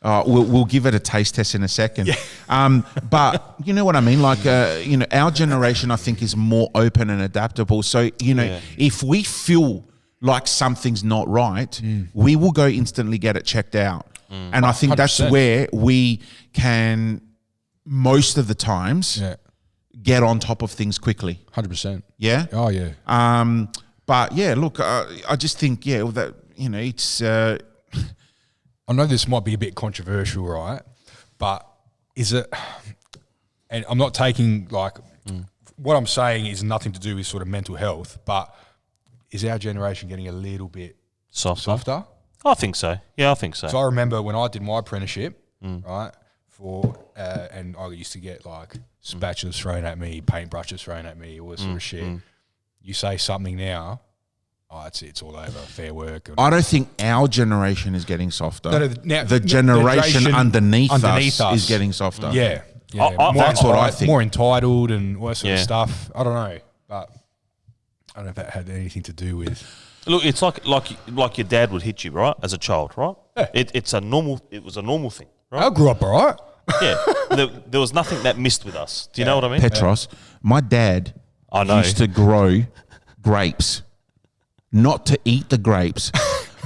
[SPEAKER 1] We'll give it a taste test in a second. But you know what I mean? Like, our generation, I think, is more open and adaptable. So, if we feel like something's not right, we will go instantly get it checked out. And I think 100%. That's where we can, most of the times, get on top of things quickly.
[SPEAKER 4] 100%.
[SPEAKER 1] Yeah?
[SPEAKER 4] Oh, yeah.
[SPEAKER 1] But, yeah, look, I just think, that, it's...
[SPEAKER 4] I know this might be a bit controversial, right? But is it, and I'm not taking what I'm saying is nothing to do with sort of mental health, but is our generation getting a little bit softer?
[SPEAKER 2] I think so. Yeah, I think so.
[SPEAKER 4] So I remember when I did my apprenticeship, right, and I used to get spatulas thrown at me, paintbrushes thrown at me, all this sort of shit. You say something now, Oh, it's all over. Fair Work.
[SPEAKER 1] I don't think our generation is getting softer.
[SPEAKER 4] No, now,
[SPEAKER 1] the generation underneath us is getting softer.
[SPEAKER 4] Yeah.
[SPEAKER 1] That's what I think.
[SPEAKER 4] More entitled and all that sort of stuff. I don't know, but I don't know if that had anything to do with.
[SPEAKER 2] Look, it's like your dad would hit you, right, as a child, right? Yeah. It was a normal thing, right?
[SPEAKER 4] I grew up all right.
[SPEAKER 2] Yeah, there was nothing that missed with us. Do you know what I mean?
[SPEAKER 1] Petros, my dad used to grow grapes, not to eat the grapes,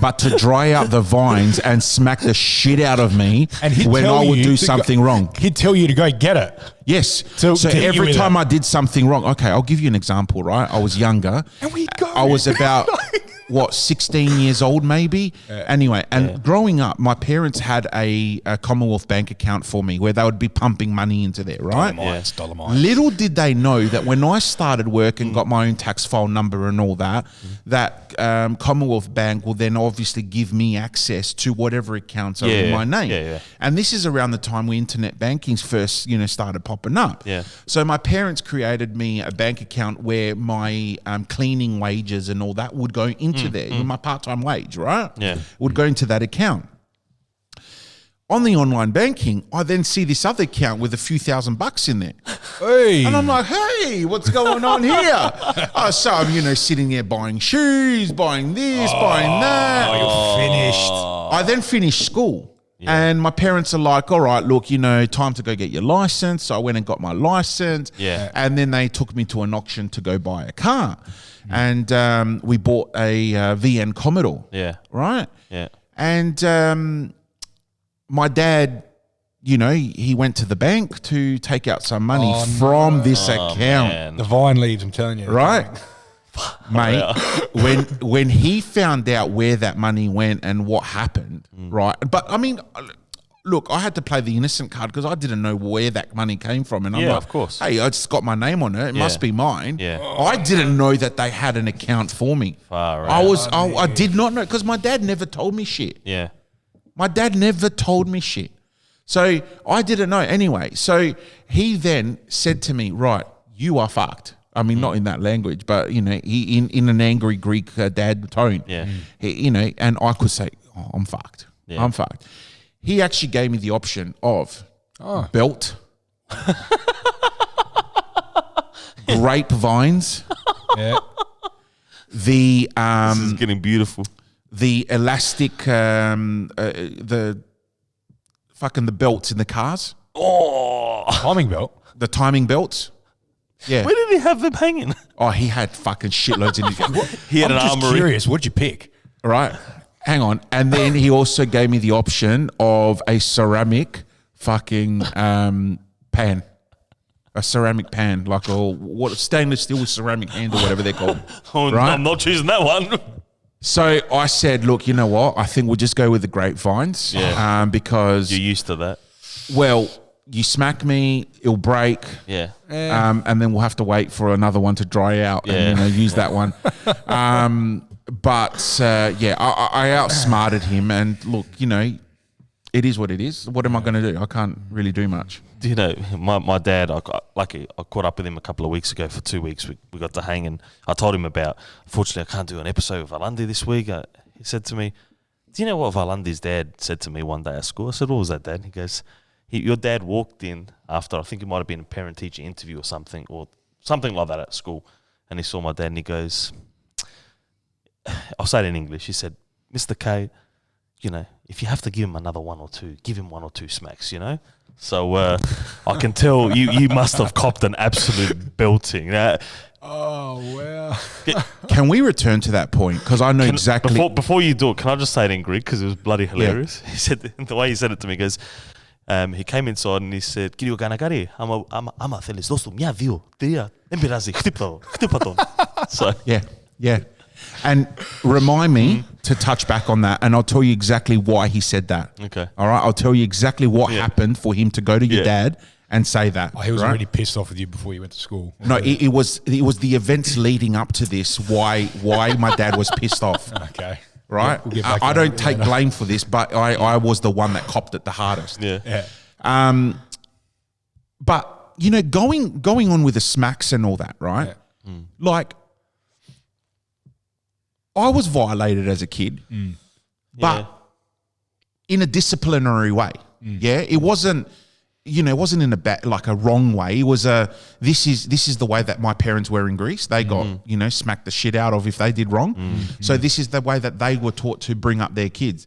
[SPEAKER 1] but to dry out the vines and smack the shit out of me when I would do something wrong.
[SPEAKER 4] He'd tell you to go get it.
[SPEAKER 1] Yes. So every time I did something wrong, okay, I'll give you an example, right? I was younger.
[SPEAKER 4] And we go.
[SPEAKER 1] I was about... 16 years old maybe? Anyway, and growing up, my parents had a Commonwealth bank account for me where they would be pumping money into there, right?
[SPEAKER 4] Dolomite.
[SPEAKER 1] Little did they know that when I started work and got my own tax file number and all that, that Commonwealth Bank will then obviously give me access to whatever accounts are in my name. And this is around the time when internet banking's first, started popping up. So my parents created me a bank account where my cleaning wages and all that would go into there, my part-time wage, right? Would go into that account. On the online banking, I then see this other account with a few $1,000 in there.
[SPEAKER 4] Hey.
[SPEAKER 1] And I'm like, hey, what's going on here? So I'm, sitting there buying shoes, buying this, buying that.
[SPEAKER 4] You're finished.
[SPEAKER 1] I then finished school. And my parents are like, all right, look, time to go get your license. So I went and got my license. And then they took me to an auction to go buy a car. And we bought a VN Commodore. Right? And my dad, he went to the bank to take out some money from this account.
[SPEAKER 2] Man.
[SPEAKER 4] The vine leaves, I'm telling you.
[SPEAKER 1] Right? Mate, when he found out where that money went and what happened, right? But I mean, look, I had to play the innocent card because I didn't know where that money came from. And I'm like,
[SPEAKER 2] of course.
[SPEAKER 1] Hey, I just got my name on it. It must be mine. I didn't know that they had an account for me.
[SPEAKER 2] Far out.
[SPEAKER 1] I did not know because my dad never told me shit. My dad never told me shit. So I didn't know. Anyway, so he then said to me, right, you are fucked. I mean, not in that language, but, he in an angry Greek dad tone. He, and I could say, oh, I'm fucked. I'm fucked. He actually gave me the option of belt, grapevines, the
[SPEAKER 2] this is getting beautiful.
[SPEAKER 1] The elastic, the belts in the cars.
[SPEAKER 4] Timing belt.
[SPEAKER 1] The timing belts. Yeah.
[SPEAKER 2] Where did he have them hanging?
[SPEAKER 1] Oh, he had fucking shitloads in his.
[SPEAKER 2] He had an
[SPEAKER 4] I'm just
[SPEAKER 2] armory.
[SPEAKER 4] curious. What did you pick?
[SPEAKER 1] Right. Hang on. And then he also gave me the option of a ceramic fucking pan. A ceramic pan, like stainless steel with ceramic handle, whatever they're called.
[SPEAKER 2] Right? I'm not choosing that one.
[SPEAKER 1] So I said, look, you know what? I think we'll just go with the grapevines. Because
[SPEAKER 2] you're used to that.
[SPEAKER 1] Well, you smack me, it'll break. And then we'll have to wait for another one to dry out and use that one. But I outsmarted him, and look, it is what it is. What am I going to do? I can't really do much.
[SPEAKER 2] Do you know, my dad, I caught up with him a couple of weeks ago for 2 weeks. We got to hang, and I told him about, unfortunately, I can't do an episode of Valandi this week. He said to me, do you know what Valandi's dad said to me one day at school? I said, what was that, Dad? He goes, your dad walked in after, I think it might have been a parent-teacher interview or something like that at school, and he saw my dad, and he goes, I'll say it in English. He said, Mr. K, if you have to give him another one or two, give him one or two smacks, So I can tell you must have copped an absolute belting.
[SPEAKER 4] Oh, wow.
[SPEAKER 1] Can we return to that point? Because I know exactly.
[SPEAKER 2] Before you do it, can I just say it in Greek? Because it was bloody hilarious. He said, the way he said it to me, he goes, he came inside and he said, Kirio Ganagari, ama thelis dostu, mia dio, tria, δεν πειράζει, χτύπα τον. So
[SPEAKER 1] yeah. And remind me to touch back on that, and I'll tell you exactly why he said that.
[SPEAKER 2] Okay.
[SPEAKER 1] All right? I'll tell you exactly what happened for him to go to your dad and say that.
[SPEAKER 4] Oh, he was already pissed off with you before you went to school.
[SPEAKER 1] No, it was the events leading up to this why my dad was pissed off.
[SPEAKER 4] Okay.
[SPEAKER 1] Right?
[SPEAKER 4] We'll get back
[SPEAKER 1] I don't take blame for this, but I was the one that copped it the hardest.
[SPEAKER 2] Yeah.
[SPEAKER 1] But, going on with the smacks and all that, right? Like, I was violated as a kid, but in a disciplinary way. Yeah, it wasn't. It wasn't in a wrong way. It was this is the way that my parents were in Greece. They got smacked the shit out of if they did wrong. So this is the way that they were taught to bring up their kids.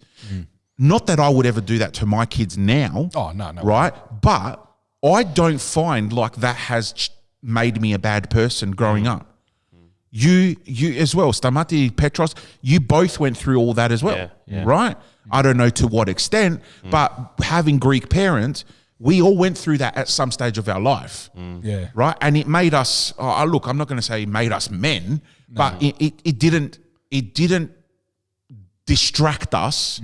[SPEAKER 1] Not that I would ever do that to my kids now.
[SPEAKER 4] Oh no,
[SPEAKER 1] right? But I don't find like that has made me a bad person growing up. You as well, Stamati, Petros, you both went through all that as well, right? I don't know to what extent, but having Greek parents, we all went through that at some stage of our life, right? And it made us. Look, I'm not going to say it made us men, but it didn't distract us,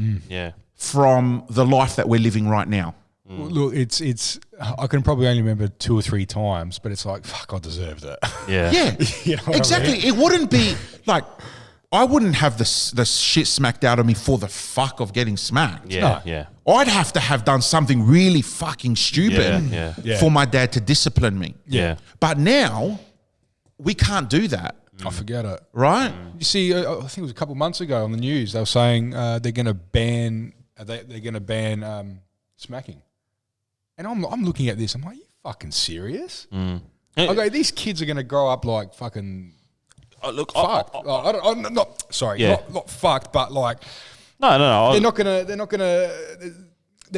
[SPEAKER 1] from the life that we're living right now.
[SPEAKER 4] Look, it's. I can probably only remember 2 or 3 times, but it's like, fuck, I deserved it.
[SPEAKER 2] Yeah,
[SPEAKER 1] you know exactly. I mean? It wouldn't be like I wouldn't have the shit smacked out of me for the fuck of getting smacked. I'd have to have done something really fucking stupid for my dad to discipline me.
[SPEAKER 2] Yeah,
[SPEAKER 1] but now we can't do that.
[SPEAKER 4] I forget it.
[SPEAKER 1] Right?
[SPEAKER 4] You see, I think it was a couple of months ago on the news. They were saying they're going to ban. They're going to ban smacking. And I'm looking at this. I'm like, you fucking serious? I go, these kids are going to grow up like fucking fucked. Not fucked, but like
[SPEAKER 2] no.
[SPEAKER 4] They're going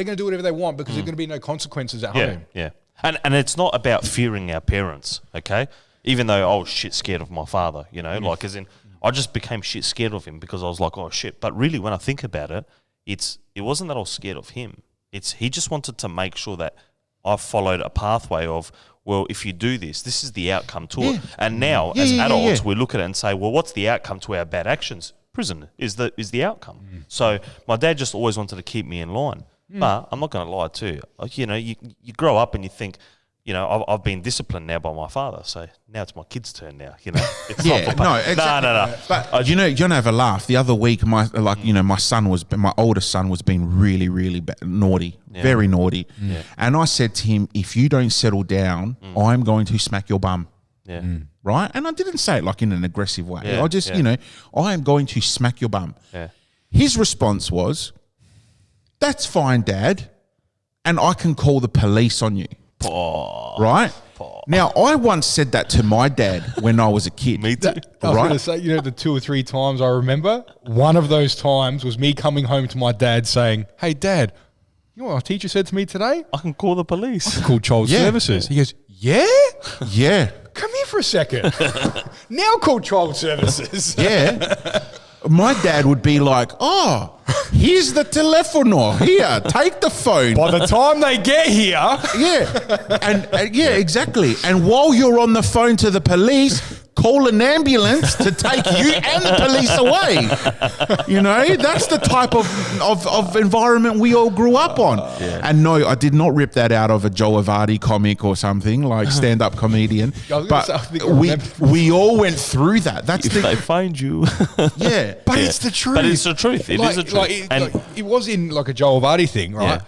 [SPEAKER 4] to do whatever they want because there's going to be no consequences at home.
[SPEAKER 2] Yeah. And it's not about fearing our parents, okay? Even though I was shit scared of my father, like as in I just became shit scared of him because I was like, oh shit. But really, when I think about it, it wasn't that I was scared of him. He just wanted to make sure that I followed a pathway of, well, if you do this, this is the outcome to it. And now, as adults, we look at it and say, well, what's the outcome to our bad actions? Prison is the outcome. So my dad just always wanted to keep me in line. But I'm not going to lie too. You grow up and you think, I've been disciplined now by my father, so now it's my kid's turn now. It's
[SPEAKER 1] exactly.
[SPEAKER 2] No.
[SPEAKER 1] But you're gonna have a laugh. The other week, my oldest son was being really, really naughty, very naughty, and I said to him, "If you don't settle down, I'm going to smack your bum."
[SPEAKER 2] Yeah.
[SPEAKER 1] Right, and I didn't say it like in an aggressive way. I just, I am going to smack your bum.
[SPEAKER 2] Yeah.
[SPEAKER 1] His response was, "That's fine, Dad, and I can call the police on you." Right? Now, I once said that to my dad when I was a kid.
[SPEAKER 2] Me too.
[SPEAKER 4] I was going to say, the 2 or 3 times I remember, one of those times was me coming home to my dad saying, "Hey, Dad, you know what our teacher said to me today?
[SPEAKER 2] I can call the police.
[SPEAKER 4] I can call Child Services." He goes, "Yeah?
[SPEAKER 1] Yeah.
[SPEAKER 4] Come here for a second. Now call Child Services."
[SPEAKER 1] Yeah. My dad would be like, "Oh, here's the telefono. Here, take the phone."
[SPEAKER 4] By the time they get here.
[SPEAKER 1] Yeah. And exactly. And while you're on the phone to the police, call an ambulance to take you and the police away. That's the type of environment we all grew up on. And no, I did not rip that out of a Joe Avardi comic or something, like stand-up comedian. But we all went through that. That's
[SPEAKER 2] if they find you.
[SPEAKER 1] Yeah.
[SPEAKER 4] But it's the truth.
[SPEAKER 2] But it's the truth. It is the truth.
[SPEAKER 4] It was in like a Joe Avardi thing, right? Yeah.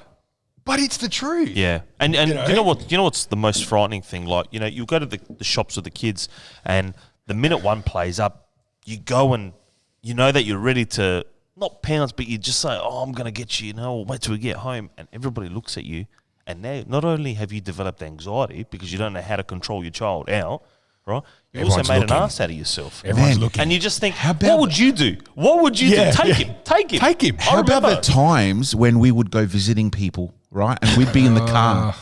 [SPEAKER 4] But it's the truth.
[SPEAKER 2] Yeah. And you know what's the most frightening thing? Like, you go to the shops with the kids and the minute one plays up, you go and you know that you're ready to not pounce, but you just say, "Oh, I'm going to get you, wait till we get home." And everybody looks at you. And now not only have you developed anxiety because you don't know how to control your child out, right? You also made an ass out of yourself.
[SPEAKER 4] Everyone's looking.
[SPEAKER 2] And you just think, what would you do? What would you do? Take him.
[SPEAKER 4] Take him.
[SPEAKER 1] How about the times when we would go visiting people, right? And we'd be in the car.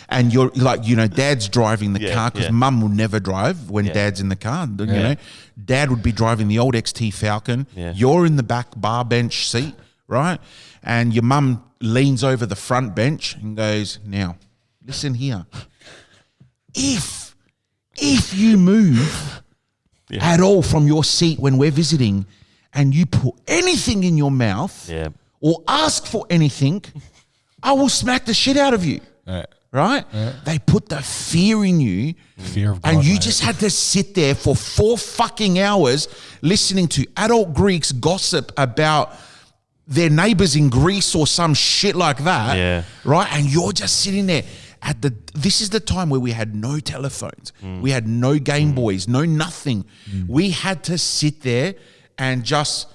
[SPEAKER 1] And you're like, Dad's driving the car because Mum will never drive when Dad's in the car. Dad would be driving the old XT Falcon. Yeah. You're in the back bar bench seat, right? And your mum leans over the front bench and goes, "Now, listen here. If you move at all from your seat when we're visiting and you put anything in your mouth or ask for anything, I will smack the shit out of you." Right? Yeah. They put the fear in you.
[SPEAKER 4] Fear of God,
[SPEAKER 1] and you just had to sit there for 4 fucking hours listening to adult Greeks gossip about their neighbors in Greece or some shit like that.
[SPEAKER 2] Yeah.
[SPEAKER 1] Right? And you're just sitting there. This is the time where we had no telephones. We had no Game Boys, no nothing. We had to sit there and just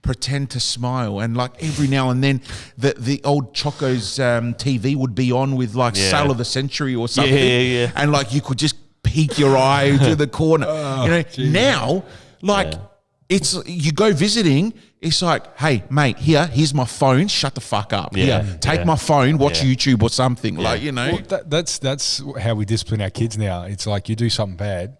[SPEAKER 1] pretend to smile, and like every now and then the old Choco's TV would be on with like Sale of the Century or something, and like you could just peek your eye to the corner. Now like it's you go visiting, it's like, hey mate, here's my phone, shut the fuck up. Take my phone, watch YouTube or something. Like, you know,
[SPEAKER 4] well, that's how we discipline our kids now. It's like you do something bad,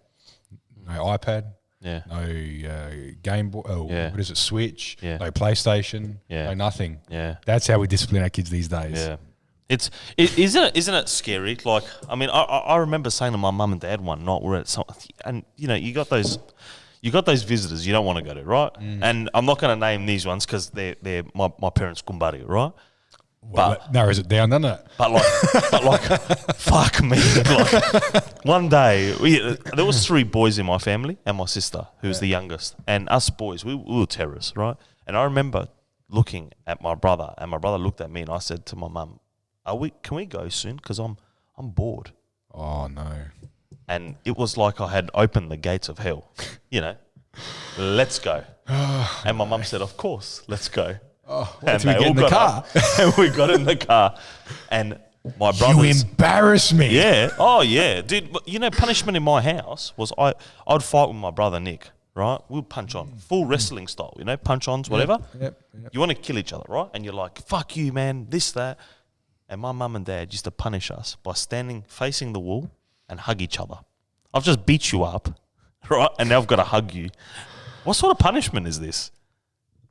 [SPEAKER 4] no iPad. No Game Boy. Oh, what is it? Switch. No PlayStation. No nothing. That's how we discipline our kids these days.
[SPEAKER 2] Isn't it scary? Like, I mean, I remember saying to my mum and dad one night, we're at some, and you know, you got those visitors you don't want to go to, right? And I'm not going to name these ones because they're my parents' kumbari, right?
[SPEAKER 4] Well, that narrows it down, doesn't it?
[SPEAKER 2] But like, fuck me. Like, one day, there was 3 boys in my family and my sister, who was the youngest. And us boys, we were terrorists, right? And I remember looking at my brother, and my brother looked at me, and I said to my mum, can we go soon? Because I'm bored.
[SPEAKER 4] Oh, no.
[SPEAKER 2] And it was like I had opened the gates of hell, you know. Let's go. And my mum said, of course, let's go.
[SPEAKER 4] And we get in the car.
[SPEAKER 2] And we got in the car. And my brothers...
[SPEAKER 4] You embarrass me.
[SPEAKER 2] Yeah. Oh, yeah. Dude, you know, punishment in my house was I'd fight with my brother Nick, right? We'd punch on. Full wrestling style, you know, punch-ons, whatever.
[SPEAKER 4] Yep.
[SPEAKER 2] You want to kill each other, right? And you're like, fuck you, man, this, that. And my mum and dad used to punish us by standing facing the wall and hug each other. I've just beat you up, right? And now I've got to hug you. What sort of punishment is this?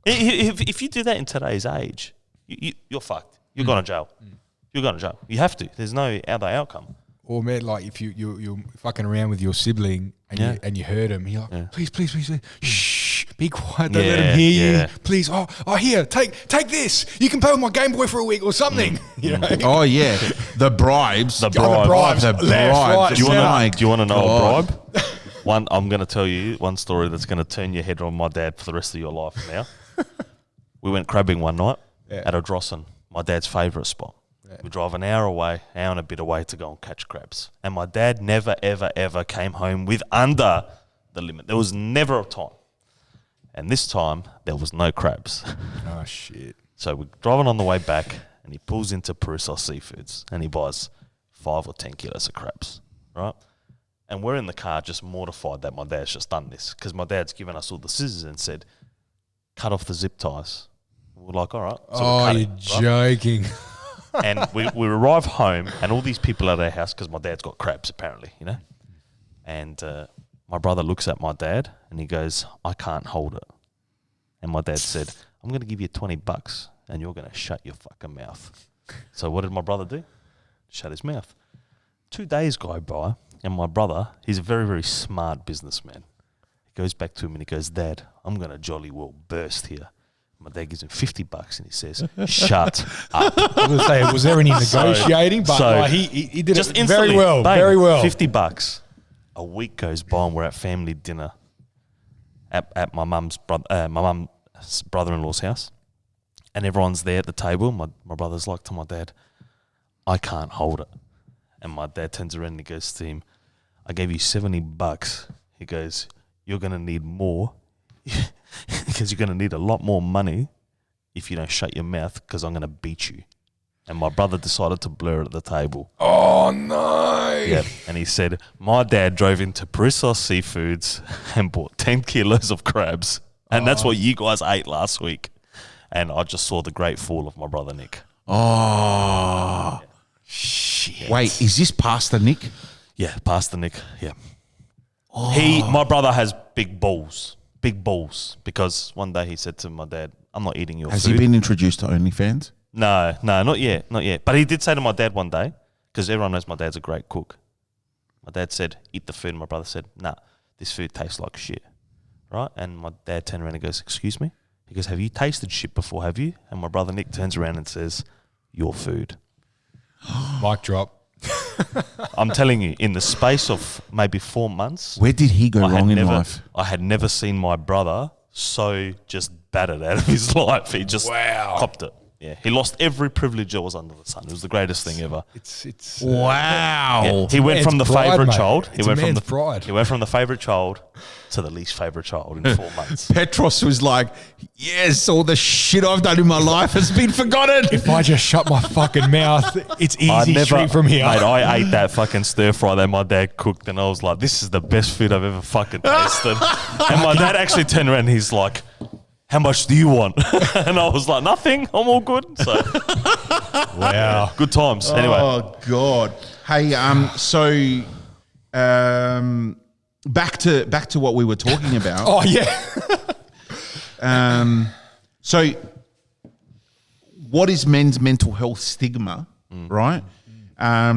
[SPEAKER 2] If you do that in today's age, you're fucked. You're going to jail. You're going to jail. You have to. There's no other outcome.
[SPEAKER 4] Or man, like if you're fucking around with your sibling and you hurt him, you're like, please, shh, be quiet, don't let him hear you. Please, here, take this. You can play with my Game Boy for a week or something. You know?
[SPEAKER 1] Oh yeah, the bribes.
[SPEAKER 2] The bribes.
[SPEAKER 1] The bribes.
[SPEAKER 2] Do you want to know a bribe? I'm going to tell you one story that's going to turn your head on my dad for the rest of your life now. We went crabbing one night at Odrossan, my dad's favourite spot. We drive an hour and a bit away to go and catch crabs. And my dad never, ever, ever came home with under the limit. There was never a time. And this time, there was no crabs.
[SPEAKER 4] Oh, shit.
[SPEAKER 2] So we're driving on the way back, and he pulls into Parissos Seafoods, and he buys 5 or 10 kilos of crabs, right? And we're in the car just mortified that my dad's just done this, because my dad's given us all the scissors and said, cut off the zip ties. We're like, all right. So
[SPEAKER 4] you're joking.
[SPEAKER 2] And we arrive home, and all these people at our house, because my dad's got crabs, apparently, you know. And my brother looks at my dad, and he goes, I can't hold it. And my dad said, I'm going to give you $20, and you're going to shut your fucking mouth. So what did my brother do? Shut his mouth. 2 days go by, and my brother, he's a very, very smart businessman. He goes back to him, and he goes, Dad, I'm going to jolly well burst here. My dad gives him $50 and he says, shut up.
[SPEAKER 4] I was going to say, was there any negotiating? But he did
[SPEAKER 2] just
[SPEAKER 4] it very well,
[SPEAKER 2] bang,
[SPEAKER 4] very well.
[SPEAKER 2] $50. A week goes by and we're at family dinner at my mum's brother-in-law's house. And everyone's there at the table. My brother's like to my dad, I can't hold it. And my dad turns around and he goes to him, I gave you $70. He goes, you're going to need more. Because you're going to need a lot more money if you don't shut your mouth, because I'm going to beat you. And my brother decided to blur at the table.
[SPEAKER 4] Oh, no.
[SPEAKER 2] Yeah. And he said, my dad drove into Parissos Seafoods and bought 10 kilos of crabs. And that's what you guys ate last week. And I just saw the great fall of my brother Nick.
[SPEAKER 1] Oh.
[SPEAKER 2] Yeah. Shit.
[SPEAKER 1] Wait, is this Pastor Nick?
[SPEAKER 2] Yeah, Pastor Nick. Yeah. Oh. My brother has big balls. Big balls, because one day he said to my dad, I'm not eating your food.
[SPEAKER 1] Has he been introduced to OnlyFans?
[SPEAKER 2] No, not yet. But he did say to my dad one day, because everyone knows my dad's a great cook. My dad said, eat the food. And my brother said, nah, this food tastes like shit. Right? And my dad turned around and goes, excuse me? He goes, have you tasted shit before, have you? And my brother Nick turns around and says, your food.
[SPEAKER 4] Mic drop.
[SPEAKER 2] I'm telling you, in the space of maybe 4 months.
[SPEAKER 1] Where did he go wrong in life?
[SPEAKER 2] I had never seen my brother so just battered out of his life. He just copped it. Yeah, he lost every privilege that was under the sun. It was the greatest thing ever.
[SPEAKER 4] It's
[SPEAKER 1] Wow.
[SPEAKER 2] Yeah, he went from the
[SPEAKER 4] pride,
[SPEAKER 2] favourite
[SPEAKER 4] mate.
[SPEAKER 2] child. He
[SPEAKER 4] It's a
[SPEAKER 2] went from
[SPEAKER 4] man's
[SPEAKER 2] the
[SPEAKER 4] pride.
[SPEAKER 2] He went from the favourite child to the least favourite child in 4 months.
[SPEAKER 1] Petros was like, yes, all the shit I've done in my life has been forgotten.
[SPEAKER 4] If I just shut my fucking mouth, it's easy straight from here.
[SPEAKER 2] Mate, I ate that fucking stir fry that my dad cooked, and I was like, this is the best food I've ever fucking tasted. And my dad actually turned around and he's like, how much do you want? And I was like, nothing. I'm all good. So,
[SPEAKER 4] Wow.
[SPEAKER 2] good times. Anyway.
[SPEAKER 1] Oh God. Hey, back to what we were talking about.
[SPEAKER 4] Oh yeah.
[SPEAKER 1] So what is men's mental health stigma, right?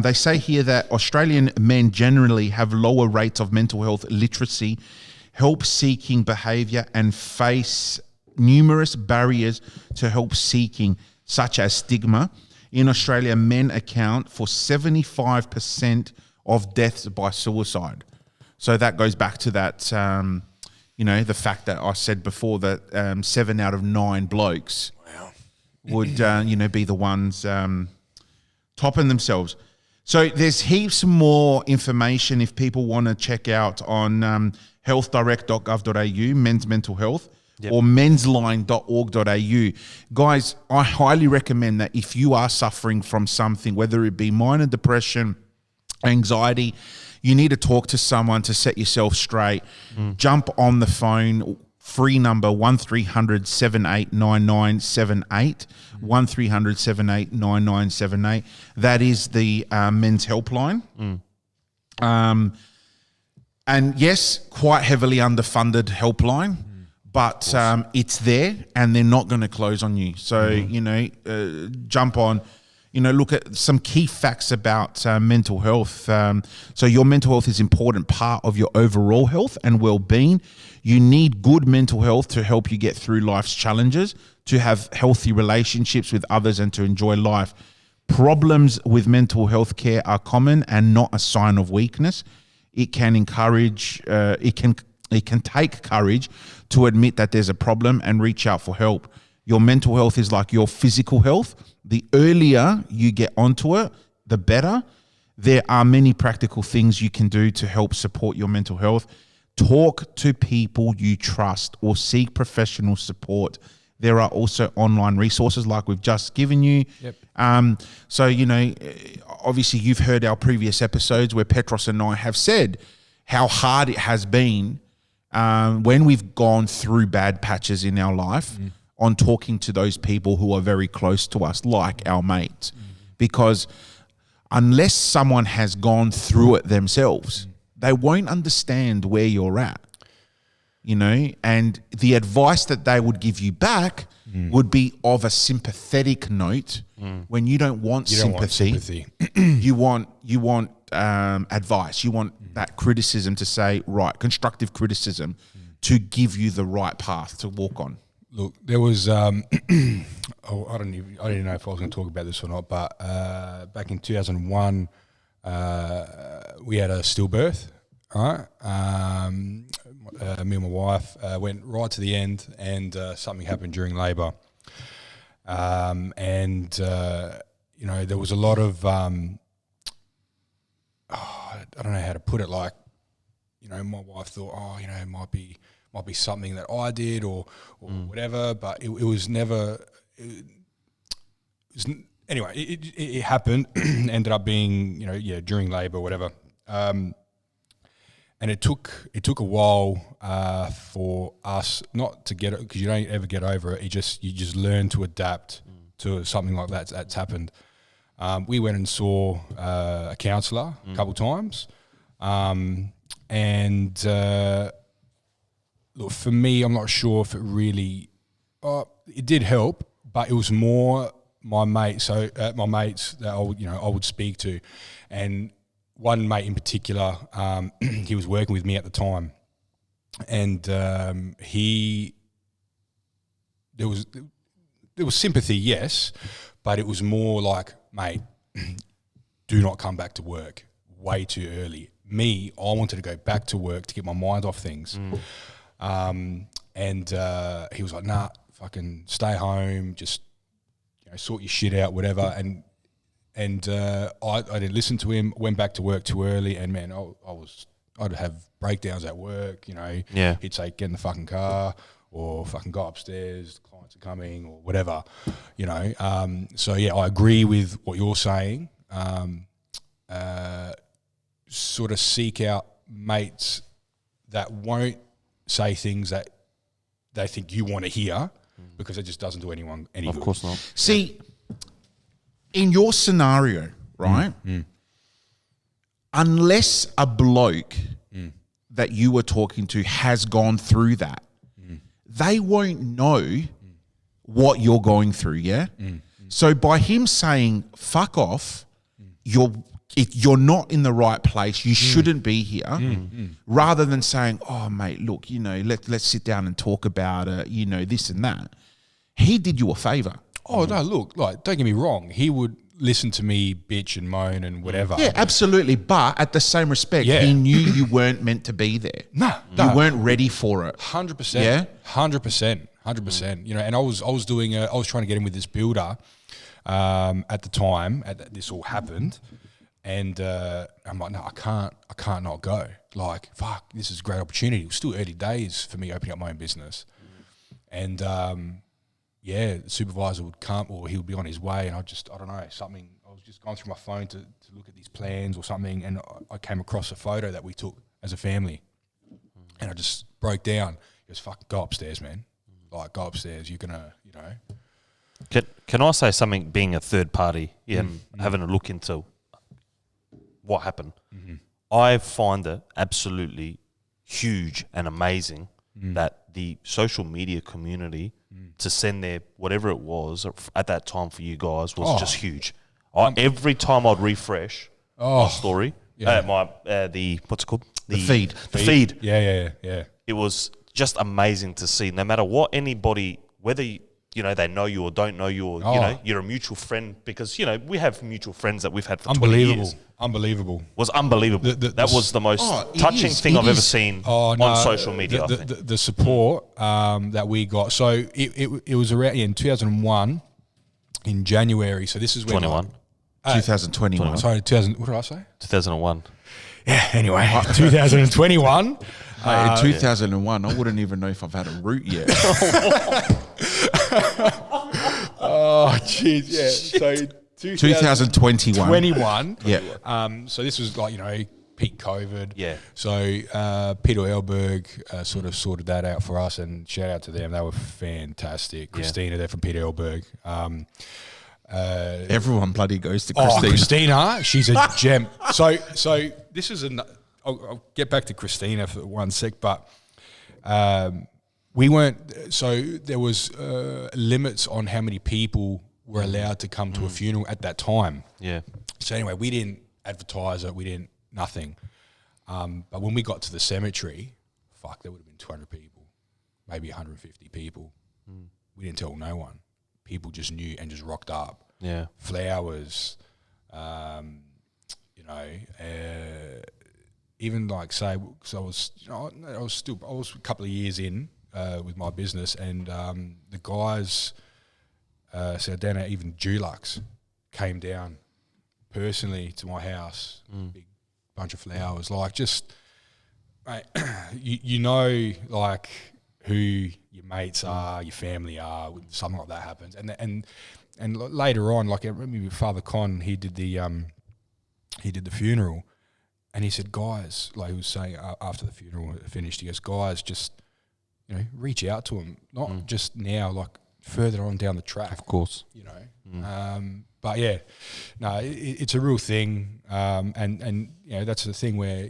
[SPEAKER 1] They say here that Australian men generally have lower rates of mental health literacy, help-seeking behaviour, and face numerous barriers to help-seeking, such as stigma. In Australia, men account for 75% of deaths by suicide. So that goes back to that, the fact that I said before that 7 out of 9 blokes would, be the ones topping themselves. So there's heaps more information if people want to check out on healthdirect.gov.au, men's mental health, or mensline.org.au. Guys, I highly recommend that if you are suffering from something, whether it be minor depression, anxiety, you need to talk to someone to set yourself straight. Jump on the phone, free number 1300 78 9978, 1300 78 9978. That is the men's helpline. And yes, quite heavily underfunded helpline, but it's there and they're not going to close on you. So, jump on. Look at some key facts about mental health. So your mental health is an important part of your overall health and well-being. You need good mental health to help you get through life's challenges, to have healthy relationships with others, and to enjoy life. Problems with mental health care are common and not a sign of weakness. It can encourage, it can take courage to admit that there's a problem and reach out for help. Your mental health is like your physical health. The earlier you get onto it, the better. There are many practical things you can do to help support your mental health. Talk to people you trust or seek professional support. There are also online resources like we've just given you.
[SPEAKER 4] Yep.
[SPEAKER 1] So, obviously you've heard our previous episodes where Petros and I have said how hard it has been when we've gone through bad patches in our life on talking to those people who are very close to us, like our mates. Because unless someone has gone through it themselves, they won't understand where you're at. And the advice that they would give you back would be of a sympathetic note when you don't want sympathy. You want advice. You want that criticism to say, right, constructive criticism to give you the right path to walk on.
[SPEAKER 4] Look, there was I didn't know if I was going to talk about this or not, but back in 2001, we had a stillbirth. All right, me and my wife went right to the end, and something happened during labour, and there was a lot of I don't know how to put it. Like, my wife thought, it might be something that I did or whatever, but it was never. Anyway, it happened. Ended up being during labour, whatever. And it took a while for us not to get it, because you don't ever get over it. You just learn to adapt to something like that's happened. We went and saw a counsellor a couple of times, and look, for me, I'm not sure if it really. It did help, but it was more my mates. So my mates that I would speak to, and one mate in particular, he was working with me at the time, and there was sympathy, yes, but it was more like, mate, do not come back to work way too early. Me, I wanted to go back to work to get my mind off things, and he was like, nah, fucking stay home, just sort your shit out, whatever. And I didn't listen to him. Went back to work too early, and man, I'd have breakdowns at work. He'd say, "Get in the fucking car," or "Fucking go upstairs. The clients are coming," or whatever. So yeah, I agree with what you're saying. Sort of seek out mates that won't say things that they think you want to hear, because it just doesn't do anyone any good.
[SPEAKER 2] Of course not.
[SPEAKER 1] See, in your scenario, right, unless a bloke that you were talking to has gone through that, they won't know what you're going through, yeah? So by him saying, fuck off, you're not in the right place, you shouldn't be here, rather than saying, oh, mate, look, let's sit down and talk about it, this and that. He did you a favour.
[SPEAKER 4] Oh, no, look, don't get me wrong. He would listen to me bitch and moan and whatever.
[SPEAKER 1] Yeah, absolutely. But at the same respect, he knew you weren't meant to be there.
[SPEAKER 4] No.
[SPEAKER 1] You weren't ready for it.
[SPEAKER 4] 100%.
[SPEAKER 1] Yeah?
[SPEAKER 4] 100%. And I was trying to get in with this builder at the time this all happened. And I'm like, no, I can't not go. Like, fuck, this is a great opportunity. It was still early days for me opening up my own business. And the supervisor would come, or he would be on his way, and I don't know, something. I was just going through my phone to look at these plans or something, and I came across a photo that we took as a family, and I just broke down. He goes, fuck, go upstairs, man. Like, go upstairs. You're gonna,
[SPEAKER 2] Can I say something? Being a third party and having a look into what happened, I find it absolutely huge and amazing that the social media community to send their whatever it was at that time for you guys was just huge. Every time I'd refresh my story, the what's it called?
[SPEAKER 1] The feed.
[SPEAKER 2] The feed.
[SPEAKER 4] Yeah.
[SPEAKER 2] It was just amazing to see. No matter what anybody, whether they know you or don't know you, or you're a mutual friend, because we have mutual friends that we've had for 20 years.
[SPEAKER 4] Unbelievable.
[SPEAKER 2] Was unbelievable. That was the most touching thing I've ever seen on social media.
[SPEAKER 4] The support that we got. So it was around in 2001 in January. So this is when
[SPEAKER 1] 2021.
[SPEAKER 4] Sorry, 2000. What did I say?
[SPEAKER 2] 2001.
[SPEAKER 4] Yeah. Anyway, 2021.
[SPEAKER 1] In 2001, I wouldn't even know if I've had a root yet.
[SPEAKER 4] Oh, jeez. Yeah. So
[SPEAKER 1] 2021.
[SPEAKER 4] 21.
[SPEAKER 1] Yeah.
[SPEAKER 4] So this was peak COVID.
[SPEAKER 2] Yeah.
[SPEAKER 4] So Peter Elberg sort of sorted that out for us, and shout out to them. They were fantastic. Christina there from Peter Elberg.
[SPEAKER 1] Everyone bloody goes to Christina.
[SPEAKER 4] Christina, she's a gem. So this is I'll get back to Christina for 1 sec, but we weren't. So there was limits on how many people were allowed to come to a funeral at that time.
[SPEAKER 2] Yeah.
[SPEAKER 4] So anyway, we didn't advertise it. We didn't nothing. But when we got to the cemetery, there would have been 200 people, maybe 150 people. We didn't tell no one. People just knew and just rocked up.
[SPEAKER 2] Yeah.
[SPEAKER 4] Flowers, even say, so I was a couple of years in with my business, and the guys, Sardana, even Dulux, came down personally to my house, big bunch of flowers, mate, who your mates are, your family are, when something like that happens, and later on, I remember with Father Con, he did the funeral, and he said, guys, he was saying after the funeral finished, he goes, guys, just reach out to him, not just now, further on down the track,
[SPEAKER 2] of course,
[SPEAKER 4] but yeah, no, it's a real thing, and that's the thing where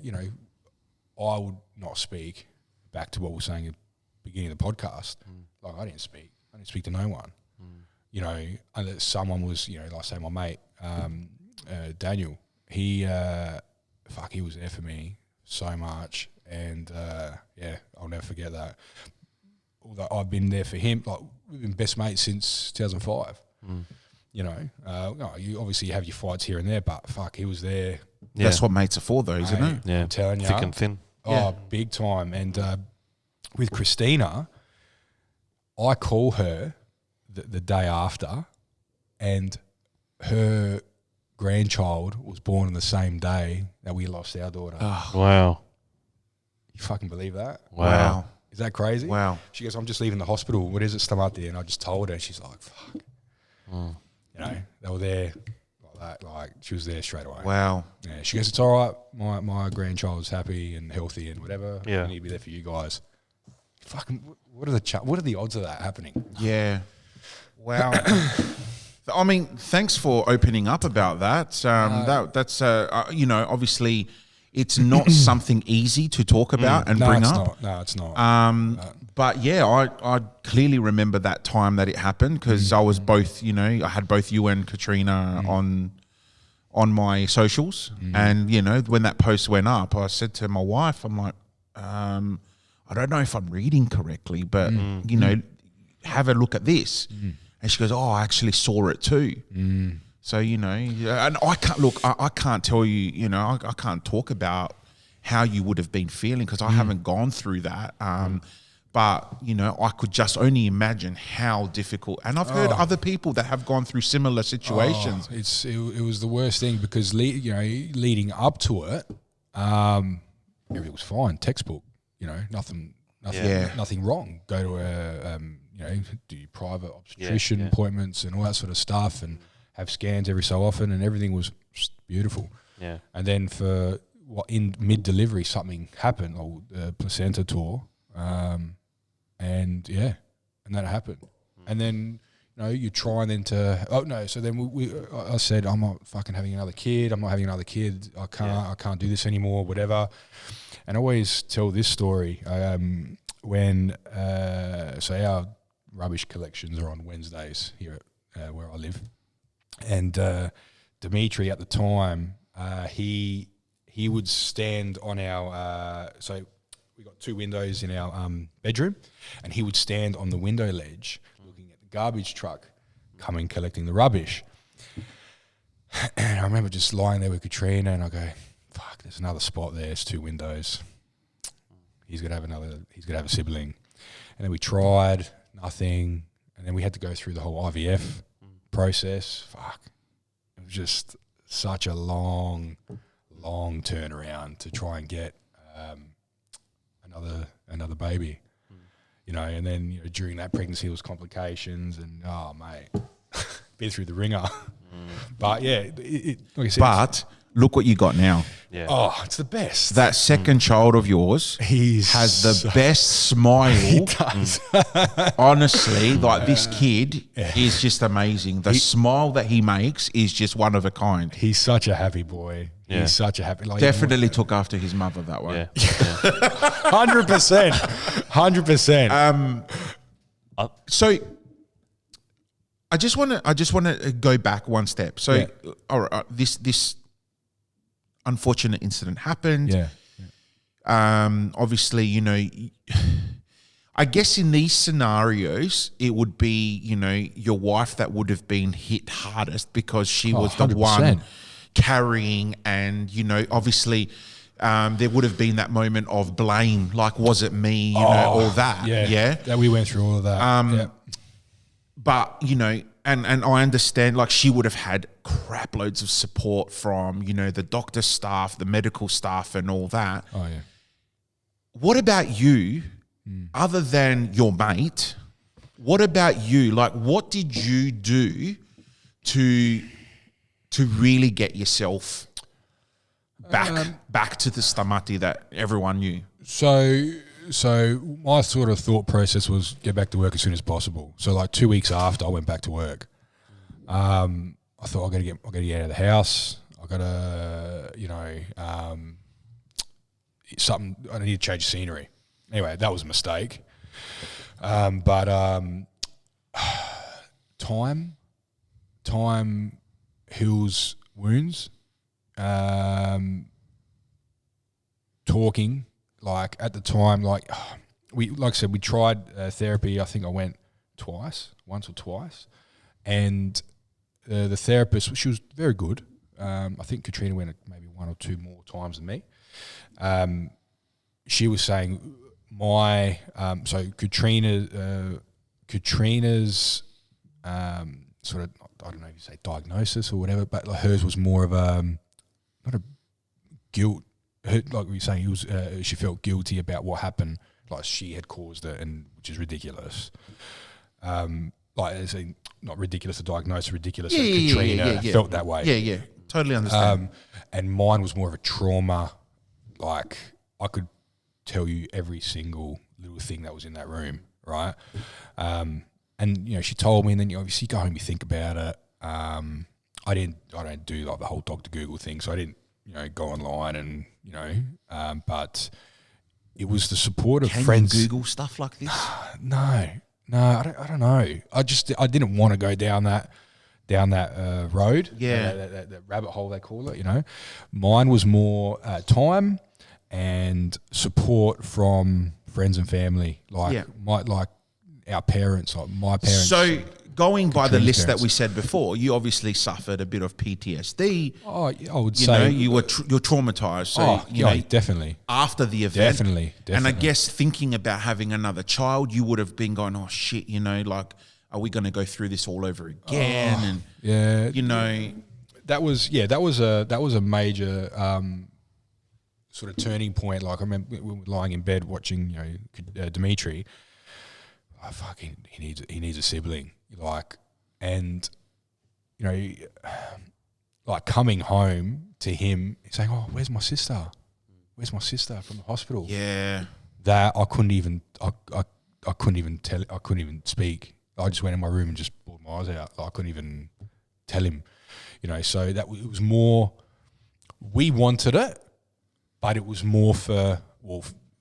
[SPEAKER 4] I would not speak back to what we were saying at the beginning of the podcast. I didn't speak to no one. Unless someone was, say my mate Daniel, he was there for me so much, and I'll never forget that. Although I've been there for him, we've been best mates since 2005. You obviously have your fights here and there, but he was there.
[SPEAKER 1] That's what mates are for, though, isn't it?
[SPEAKER 2] Yeah,
[SPEAKER 4] I'm telling you,
[SPEAKER 2] thick and thin.
[SPEAKER 4] Big time. And with Christina, I call her the day after, and her grandchild was born on the same day that we lost our daughter.
[SPEAKER 2] Wow.
[SPEAKER 4] You fucking believe that?
[SPEAKER 2] Wow.
[SPEAKER 4] Is that crazy?
[SPEAKER 1] Wow.
[SPEAKER 4] She goes, I'm just leaving the hospital. What is it, Stamati? And I just told her, and she's like, fuck. You know, they were there like that. Like, she was there straight away.
[SPEAKER 1] Wow.
[SPEAKER 4] Yeah. She goes, it's all right. My grandchild's happy and healthy and whatever.
[SPEAKER 2] Yeah.
[SPEAKER 4] I need to be there for you guys. Fucking, what are the odds of that happening?
[SPEAKER 1] Yeah. Wow. I mean, thanks for opening up about that. That's you know, obviously it's not something easy to talk about and bring up.
[SPEAKER 4] No, it's not.
[SPEAKER 1] But yeah, I clearly remember that time that it happened because I was both, you know, I had both you and Katrina on my socials. And, you know, when that post went up, I said to my wife, I'm like, I don't know if I'm reading correctly, but, you know, have a look at this. And she goes, oh, I actually saw it too. So, you know, and I can't, look, I can't tell you, you know, I can't talk about how you would have been feeling because I haven't gone through that. But, you know, I could just only imagine how difficult. And I've heard other people that have gone through similar situations.
[SPEAKER 4] It was the worst thing because, leading up to it, everything was fine, textbook, you know, nothing wrong. Go to a, you know, do private obstetrician appointments and all that sort of stuff and have scans every so often and everything was beautiful. Yeah. And then in mid-delivery, something happened, the placenta tore, and that happened. And then, you know, you try and then so then I said, I'm not fucking having another kid. I'm not having another kid. I can't do this anymore, whatever. And I always tell this story when our rubbish collections are on Wednesdays here at where I live. And Dimitri at the time, he would stand on our so we got two windows in our bedroom, and he would stand on the window ledge looking at the garbage truck coming collecting the rubbish. And I remember just lying there with Katrina, and I go, "Fuck, there's another spot there. It's two windows. He's gonna have a sibling." And then we tried, nothing, and then we had to go through the whole IVF process. Fuck, it was just such a long turnaround to try and get another baby, you know. And then, you know, during that pregnancy, there was complications, and oh mate, been through the ringer. But yeah, like I said,
[SPEAKER 1] but look what you got now.
[SPEAKER 2] Yeah.
[SPEAKER 4] Oh, it's the best.
[SPEAKER 1] That second child of yours has the best smile.
[SPEAKER 4] He does.
[SPEAKER 1] Honestly, like this kid is just amazing. The smile that he makes is just one of a kind.
[SPEAKER 4] He's such a happy boy. Yeah. He's such a happy. Like,
[SPEAKER 1] definitely took after his mother that way.
[SPEAKER 4] 100%. 100%.
[SPEAKER 1] So I just want to go back one step. So, all right, this unfortunate incident happened.
[SPEAKER 4] Yeah.
[SPEAKER 1] Obviously, you know, I guess in these scenarios, it would be, you know, your wife that would have been hit hardest because she was 100%. The one carrying, and, you know, obviously there would have been that moment of blame, like, was it me, you know, all that. Yeah.
[SPEAKER 4] That we went through all of that.
[SPEAKER 1] But, you know, and I understand, like, she would have had crap loads of support from, you know, the doctor staff, the medical staff and all that.
[SPEAKER 4] Oh, yeah.
[SPEAKER 1] What about you, other than your mate, what about you? Like, what did you do to really get yourself back to the Stamati that everyone knew?
[SPEAKER 4] So my sort of thought process was get back to work as soon as possible. So like 2 weeks after I went back to work, I thought I got to get out of the house. I got to, you know, something. I need to change scenery. Anyway, that was a mistake. But time heals wounds. Talking. Like at the time, like I said, we tried therapy. I think I went once or twice, and the therapist, she was very good. I think Katrina went maybe one or two more times than me. She was saying Katrina's sort of I don't know if you say diagnosis or whatever, but like hers was more of a not a guilt. Like we were saying, she felt guilty about what happened, like she had caused it, and which is ridiculous. Not ridiculous to diagnose, ridiculous that Katrina felt that way.
[SPEAKER 1] Yeah, totally understand.
[SPEAKER 4] And mine was more of a trauma. Like I could tell you every single little thing that was in that room, right? And she told me, and then you obviously go home, you think about it. I don't do like the whole Dr. Google thing, so I didn't, go online and but it was the support of friends.
[SPEAKER 1] Can you Google stuff like this?
[SPEAKER 4] No, I don't know. I didn't want to go down that road.
[SPEAKER 1] Yeah,
[SPEAKER 4] that rabbit hole they call it. Mine was more time and support from friends and family, like our parents, like my parents.
[SPEAKER 1] So going by the list
[SPEAKER 4] parents.
[SPEAKER 1] that we said before, you obviously suffered a bit of PTSD.
[SPEAKER 4] Oh, I would say
[SPEAKER 1] you're traumatized. So
[SPEAKER 4] definitely
[SPEAKER 1] after the event,
[SPEAKER 4] definitely.
[SPEAKER 1] And I guess thinking about having another child, you would have been going, oh shit, like, are we going to go through this all over again?
[SPEAKER 4] That was a major sort of turning point. Like I remember we were lying in bed watching, Dimitri. He needs a sibling. Like coming home to him saying, oh, where's my sister? Where's my sister from the hospital?
[SPEAKER 1] Yeah.
[SPEAKER 4] That I couldn't even speak. I just went in my room and just bawled my eyes out. I couldn't even tell him, so that it was more, we wanted it, but it was more for,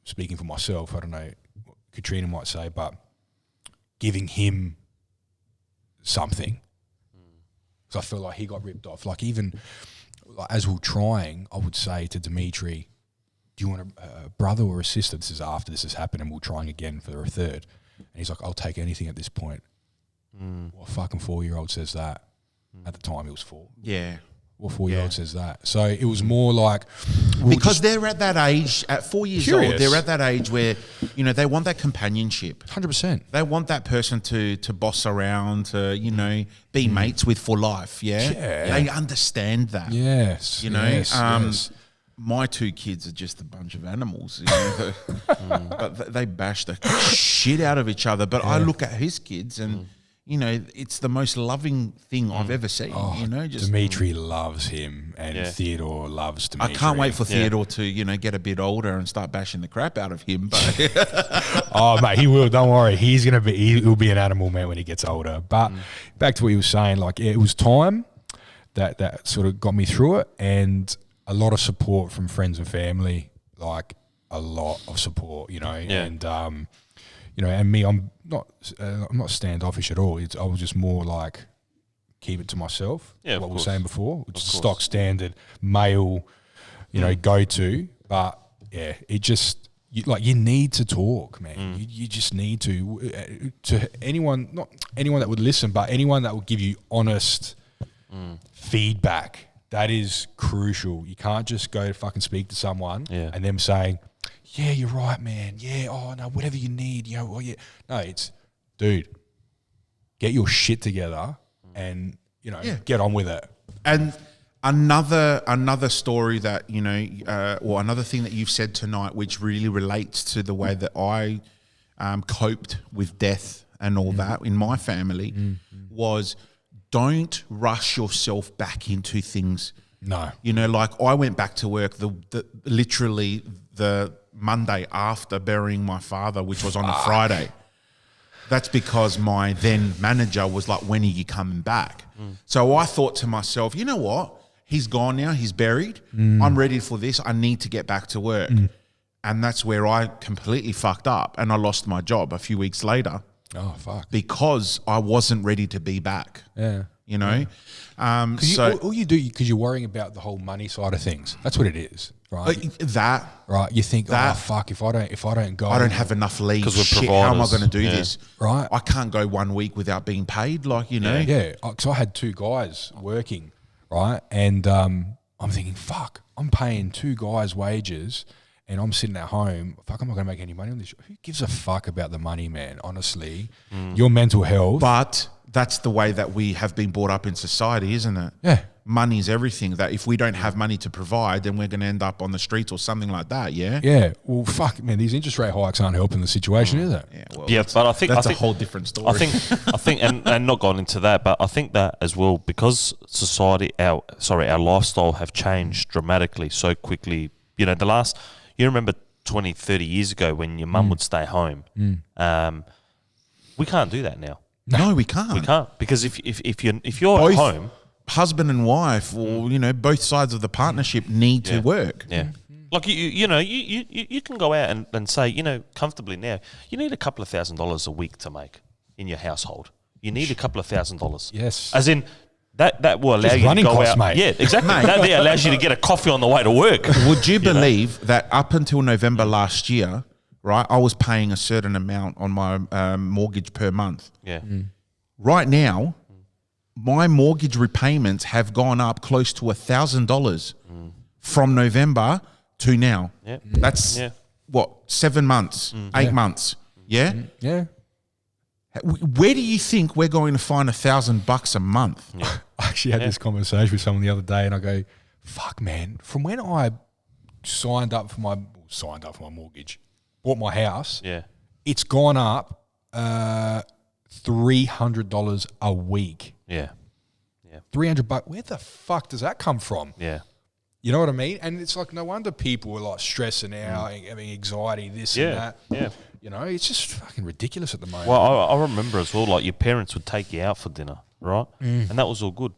[SPEAKER 4] speaking for myself, I don't know, Katrina might say, but giving him something. So I feel like he got ripped off. Like even as we were trying, I would say to Dimitri, do you want a brother or a sister? This is after this has happened and we're trying again for a third. And he's like, I'll take anything at this point. What fucking 4-year-old says that? At the time he was 4.
[SPEAKER 1] Yeah.
[SPEAKER 4] What 4-year-old says that? So it was more like...
[SPEAKER 1] because they're at that age, at 4 years old, they're at that age where, they want that companionship.
[SPEAKER 4] 100%.
[SPEAKER 1] They want that person to boss around, to, be mates with for life, yeah? They understand that.
[SPEAKER 4] Yes.
[SPEAKER 1] Yes. My 2 kids are just a bunch of animals, but they bash the shit out of each other. But I look at his kids and... it's the most loving thing I've ever seen.
[SPEAKER 4] Dimitri loves him, and Theodore loves Dimitri.
[SPEAKER 1] I can't wait for Theodore to, get a bit older and start bashing the crap out of him. But
[SPEAKER 4] oh, mate, he will. Don't worry. He'll be an animal man when he gets older. But back to what you were saying, like it was time that sort of got me through it, and a lot of support from friends and family, like a lot of support, and and me, I'm not standoffish at all. I was just more like keep it to myself.
[SPEAKER 2] Yeah,
[SPEAKER 4] what we were saying before, which is stock standard male, go to. But yeah, it just you need to talk, man. You just need to anyone, not anyone that would listen, but anyone that will give you honest feedback. That is crucial. You can't just go to fucking speak to someone and them saying, yeah, you're right, man. Yeah, oh, no, whatever you need. No, it's, dude, get your shit together and, get on with it.
[SPEAKER 1] And another story that, or another thing that you've said tonight, which really relates to the way that I coped with death and all that in my family was don't rush yourself back into things.
[SPEAKER 4] No.
[SPEAKER 1] Like I went back to work literally the Monday after burying my father, which was on a Friday. That's because my then manager was like, when are you coming back? So I thought to myself, you know what? He's gone now. He's buried. I'm ready for this. I need to get back to work. And that's where I completely fucked up and I lost my job a few weeks later.
[SPEAKER 4] Oh, fuck.
[SPEAKER 1] Because I wasn't ready to be back.
[SPEAKER 4] Yeah.
[SPEAKER 1] So
[SPEAKER 4] all you do, because you're worrying about the whole money side of things. That's what it is, right?
[SPEAKER 1] Right.
[SPEAKER 4] You think, oh fuck, if I don't go,
[SPEAKER 1] I don't have enough leave.
[SPEAKER 2] Because we're
[SPEAKER 1] shit, how am I
[SPEAKER 2] providers.
[SPEAKER 1] going to do this?
[SPEAKER 4] Right.
[SPEAKER 1] I can't go 1 week without being paid.
[SPEAKER 4] Yeah. Because I had 2 guys working, right, and I'm thinking, fuck, I'm paying 2 guys wages, and I'm sitting at home, fuck, I'm not going to make any money on this. Who gives a fuck about the money, man? Honestly, your mental health.
[SPEAKER 1] But that's the way that we have been brought up in society, isn't it?
[SPEAKER 4] Yeah.
[SPEAKER 1] Money's everything. That if we don't have money to provide, then we're going to end up on the streets or something like that. Yeah.
[SPEAKER 4] Yeah. Well, fuck, man, these interest rate hikes aren't helping the situation, is it?
[SPEAKER 1] Yeah. Well,
[SPEAKER 2] But I think
[SPEAKER 1] that's a whole different story.
[SPEAKER 2] I think, and not gone into that, but I think that as well, because society, our lifestyle have changed dramatically so quickly. You know, you remember 20, 30 years ago when your mum would stay home. We can't do that now.
[SPEAKER 1] no, we can't.
[SPEAKER 2] We can't, because if you're at home,
[SPEAKER 1] husband and wife, or both sides of the partnership need to work.
[SPEAKER 2] yeah. Like you can go out and say, comfortably now, you need a couple of $1,000 a week to make in your household. You need a couple of $1,000.
[SPEAKER 4] Yes.
[SPEAKER 2] As in that will allow
[SPEAKER 4] Just
[SPEAKER 2] you to
[SPEAKER 4] running
[SPEAKER 2] go
[SPEAKER 4] costs,
[SPEAKER 2] out.
[SPEAKER 4] mate.
[SPEAKER 2] Yeah, exactly. That allows you to get a coffee on the way to work.
[SPEAKER 1] Would you believe that up until November last year, right, I was paying a certain amount on my mortgage per month.
[SPEAKER 2] Yeah.
[SPEAKER 1] Right now, my mortgage repayments have gone up close to $1,000 from November to now.
[SPEAKER 2] Yeah.
[SPEAKER 1] That's what, 7 months, 8 months. Yeah.
[SPEAKER 4] Yeah.
[SPEAKER 1] Where do you think we're going to find $1,000 a month?
[SPEAKER 2] Yeah.
[SPEAKER 4] I actually had this conversation with someone the other day, and I go, fuck, man, from when I signed up for my mortgage, bought my house, it's gone up $300 a week.
[SPEAKER 2] Yeah.
[SPEAKER 4] $300. Where the fuck does that come from?
[SPEAKER 2] Yeah.
[SPEAKER 4] You know what I mean? And it's like, no wonder people are like stressing out, having anxiety, this and that.
[SPEAKER 2] Yeah.
[SPEAKER 4] It's just fucking ridiculous at the moment.
[SPEAKER 2] Well, I remember as well, like your parents would take you out for dinner, right? And that was all good.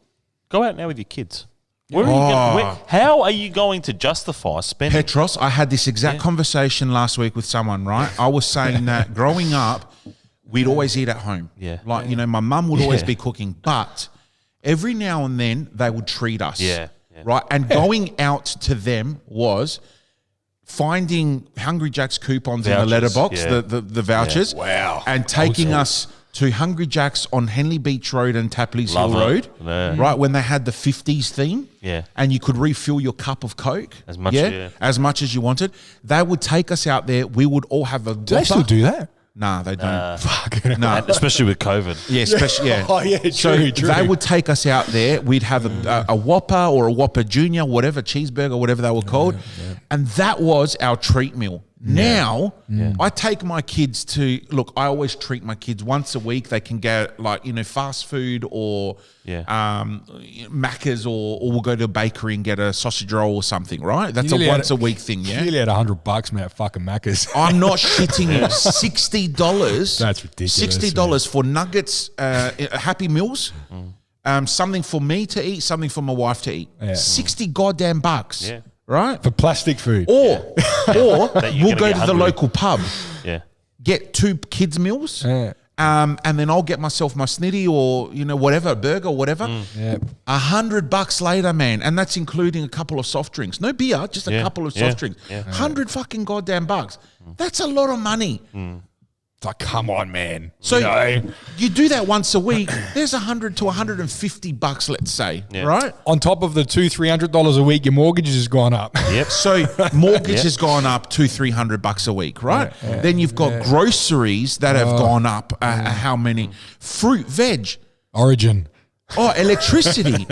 [SPEAKER 2] Go out now with your kids. How are you going to justify spending?
[SPEAKER 1] Petros, I had this exact conversation last week with someone, right? I was saying that growing up, we'd always eat at home.
[SPEAKER 2] Yeah.
[SPEAKER 1] Like, my mum would always be cooking, but every now and then they would treat us.
[SPEAKER 2] Yeah.
[SPEAKER 1] Right? And going out to them was finding Hungry Jack's coupons in the letterbox, the vouchers.
[SPEAKER 2] Yeah.
[SPEAKER 4] Wow.
[SPEAKER 1] And taking us to Hungry Jack's on Henley Beach Road and Tapley's Hill Road, right, when they had the 50s theme.
[SPEAKER 2] Yeah.
[SPEAKER 1] And you could refill your cup of Coke.
[SPEAKER 2] As much
[SPEAKER 1] as you wanted. They would take us out there. We would all have a
[SPEAKER 4] Do they still do that?
[SPEAKER 1] Nah, they don't.
[SPEAKER 4] Fuck.
[SPEAKER 1] No.
[SPEAKER 2] And especially with COVID.
[SPEAKER 1] Yeah, especially, yeah.
[SPEAKER 4] Oh, yeah,
[SPEAKER 1] So
[SPEAKER 4] true.
[SPEAKER 1] they would take us out there. We'd have a Whopper or a Whopper Junior, whatever, cheeseburger, whatever they were called. And that was our treat meal. Now, I take my kids to, look, I always treat my kids once a week. They can get fast food or Macca's or we'll go to a bakery and get a sausage roll or something, right? That's a once a week thing, yeah?
[SPEAKER 4] You nearly had $100, man, at fucking Macca's.
[SPEAKER 1] I'm not shitting you. $60.
[SPEAKER 4] That's ridiculous.
[SPEAKER 1] $60 for nuggets, Happy Meals, something for me to eat, something for my wife to eat.
[SPEAKER 4] Yeah.
[SPEAKER 1] 60 goddamn bucks.
[SPEAKER 2] Yeah.
[SPEAKER 1] Right?
[SPEAKER 4] For plastic food.
[SPEAKER 1] Or we'll go
[SPEAKER 2] gonna
[SPEAKER 1] to
[SPEAKER 2] get
[SPEAKER 1] the
[SPEAKER 2] hungry. local
[SPEAKER 1] pub, get 2 kids meals,
[SPEAKER 4] Yeah.
[SPEAKER 1] and then I'll get myself my snitty or whatever, burger or whatever.
[SPEAKER 4] Yeah.
[SPEAKER 1] $100 later, man, and that's including a couple of soft drinks. No beer, just a couple of soft drinks.
[SPEAKER 2] Yeah.
[SPEAKER 1] 100 fucking goddamn bucks. That's a lot of money.
[SPEAKER 4] It's like, come on, man.
[SPEAKER 1] So you do that once a week. There's $100 to $150, let's say, right?
[SPEAKER 4] On top of the $200-300 a week, your mortgage has gone up.
[SPEAKER 2] Yep.
[SPEAKER 1] So mortgage has gone up $200-300 a week, right? Then you've got groceries that have gone up. How many? Fruit, veg,
[SPEAKER 4] Origin.
[SPEAKER 1] electricity,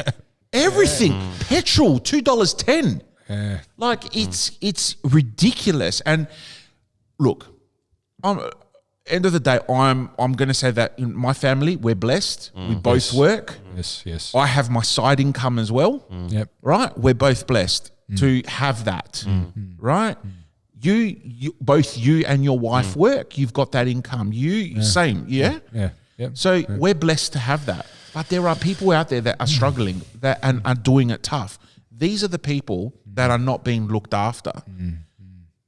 [SPEAKER 1] everything. Petrol, $2.10. Like it's ridiculous. And look, end of the day, I'm going to say that in my family, we're blessed. We both work.
[SPEAKER 4] Yes.
[SPEAKER 1] I have my side income as well.
[SPEAKER 4] Yep.
[SPEAKER 1] Right? We're both blessed to have that. Right? You both you and your wife work. You've got that income. Same. Yeah?
[SPEAKER 4] Yeah. Yep.
[SPEAKER 1] So we're blessed to have that. But there are people out there that are struggling and are doing it tough. These are the people that are not being looked after.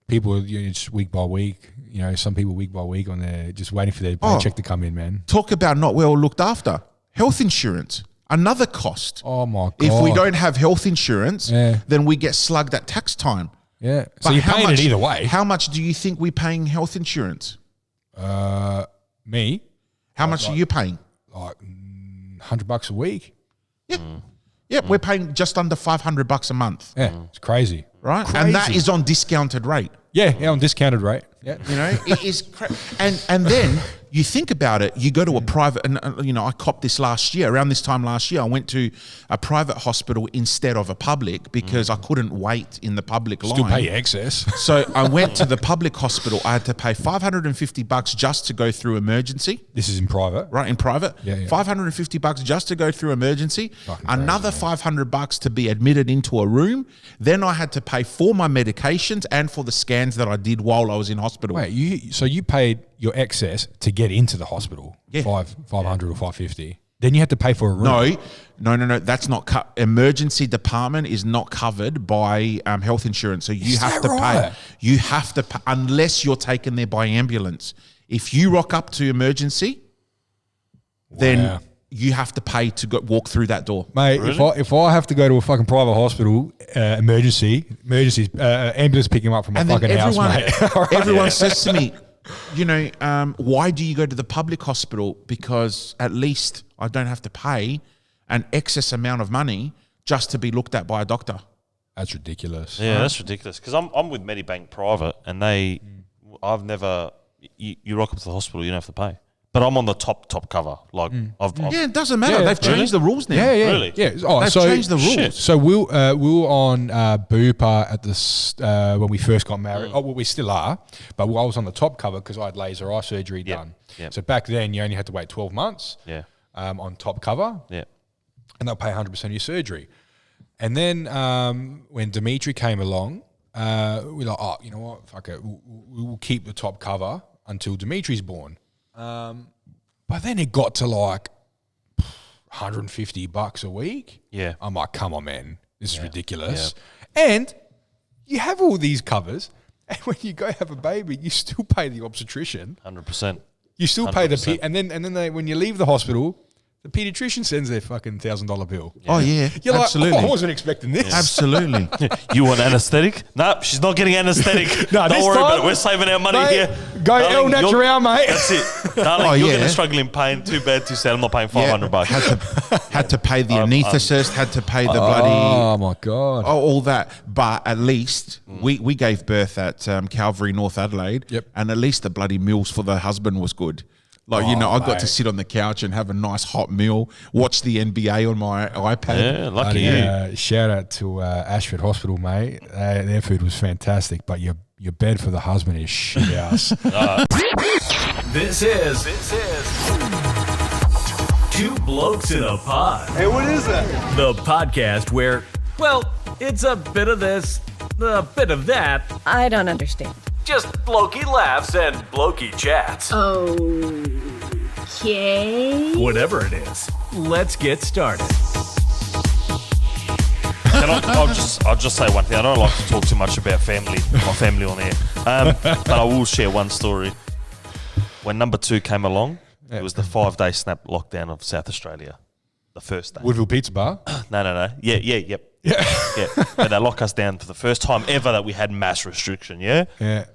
[SPEAKER 4] People, just week by week, some people week by week on their just waiting for their paycheck to come in, man.
[SPEAKER 1] Talk about not well looked after. Health insurance, another cost.
[SPEAKER 4] Oh my God.
[SPEAKER 1] If we don't have health insurance, then we get slugged at tax time.
[SPEAKER 4] Yeah. So
[SPEAKER 1] But
[SPEAKER 4] you're
[SPEAKER 1] how
[SPEAKER 4] paying
[SPEAKER 1] much-
[SPEAKER 4] it either way.
[SPEAKER 1] How much do you think we're paying health insurance?
[SPEAKER 4] Me,
[SPEAKER 1] How much are you paying?
[SPEAKER 4] like $100 a week.
[SPEAKER 1] Yep. Yep, we're paying just under $500 a month.
[SPEAKER 4] Yeah, it's crazy.
[SPEAKER 1] right?
[SPEAKER 4] Crazy.
[SPEAKER 1] And that is on discounted rate.
[SPEAKER 4] Yeah, on discounted rate. Yeah.
[SPEAKER 1] You know, it is, and then you think about it. You go to a private, and you know, I copped this last year. Around this time last year, I went to a private hospital instead of a public because I couldn't wait in the public line.
[SPEAKER 4] Still pay your excess.
[SPEAKER 1] So I went to the public hospital. I had to pay $550 just to go through emergency.
[SPEAKER 4] This is in private.
[SPEAKER 1] Right, in private.
[SPEAKER 4] Yeah.
[SPEAKER 1] $550 just to go through emergency.
[SPEAKER 4] Fucking
[SPEAKER 1] Another $500 to be admitted into a room. Then I had to pay for my medications and for the scans that I did while I was in hospital.
[SPEAKER 4] Wait, so you paid your excess to get into the hospital?
[SPEAKER 1] Yeah.
[SPEAKER 4] 500 or 550. Then you had to pay for a room.
[SPEAKER 1] No. That's not emergency department is not covered by health insurance. So you have to pay. You have to pay unless you're taken there by ambulance. If you rock up to emergency, then you have to pay to walk through that door.
[SPEAKER 4] Mate, really? if I have to go to a fucking private hospital, emergencies, ambulance picking him up from my fucking house, mate.
[SPEAKER 1] Everyone says to me, you know, why do you go to the public hospital? Because at least I don't have to pay an excess amount of money just to be looked at by a doctor.
[SPEAKER 4] That's ridiculous.
[SPEAKER 2] Yeah, that's ridiculous. Because I'm with Medibank Private, and I've never. You rock up to the hospital, you don't have to pay. But I'm on the top cover. Like,
[SPEAKER 1] it doesn't matter. They've changed the rules now.
[SPEAKER 4] Yeah.
[SPEAKER 2] Really?
[SPEAKER 4] Yeah.
[SPEAKER 1] They've changed the rules.
[SPEAKER 2] Shit.
[SPEAKER 4] So we were on Bupa at the when we first got married. Oh, well, we still are. But I was on the top cover because I had laser eye surgery done.
[SPEAKER 2] Yep.
[SPEAKER 4] So back then, you only had to wait 12 months.
[SPEAKER 2] Yeah.
[SPEAKER 4] On top cover.
[SPEAKER 2] Yeah.
[SPEAKER 4] And they'll pay 100% of your surgery. And then when Dimitri came along, we're like, oh, you know what? Fuck it. We'll keep the top cover until Dimitri's born. But then it got to like $150 a week.
[SPEAKER 2] Yeah.
[SPEAKER 4] I'm like, come on, man. This is ridiculous. Yeah. And you have all these covers, and when you go have a baby, you still pay the obstetrician.
[SPEAKER 2] 100%.
[SPEAKER 4] You still pay and then they, when you leave the hospital, the pediatrician sends their fucking $1,000 bill.
[SPEAKER 1] Yeah. Oh yeah,
[SPEAKER 4] you're
[SPEAKER 1] absolutely.
[SPEAKER 4] Like, oh, I wasn't expecting this.
[SPEAKER 1] Absolutely.
[SPEAKER 2] You want anaesthetic? No, she's not getting anaesthetic.
[SPEAKER 4] No,
[SPEAKER 2] don't worry about it. We're saving our money here.
[SPEAKER 4] Go El Natural, mate.
[SPEAKER 2] That's it, darling. You're going to struggle in pain. Too bad, too sad. I'm not paying $500.
[SPEAKER 1] Had to pay the anaesthetist. Had to pay the bloody.
[SPEAKER 4] Oh my god.
[SPEAKER 1] Oh, all that. But at least we gave birth at Calvary, North Adelaide.
[SPEAKER 4] Yep.
[SPEAKER 1] And at least the bloody meals for the husband was good. Like, you know, I got to sit on the couch and have a nice hot meal, watch the NBA on my iPad.
[SPEAKER 2] Yeah, lucky you.
[SPEAKER 4] Shout out to Ashford Hospital, mate. Their food was fantastic, but your bed for the husband is shit house.
[SPEAKER 3] This is Two Blokes in a Pod.
[SPEAKER 5] Hey, what is that?
[SPEAKER 3] The podcast where, well, it's a bit of this, a bit of that.
[SPEAKER 6] I don't understand.
[SPEAKER 3] Just blokey laughs and blokey chats.
[SPEAKER 6] Okay.
[SPEAKER 3] Whatever it is, let's get started.
[SPEAKER 2] I'll just say one thing. I don't like to talk too much about my family on air. But I will share one story. When number 2 came along, it was the 5-day snap lockdown of South Australia. The first day.
[SPEAKER 4] Woodville Pizza Bar?
[SPEAKER 2] No. Yep. Yeah. But they lock us down for the first time ever that we had mass restriction, yeah?
[SPEAKER 4] Yeah.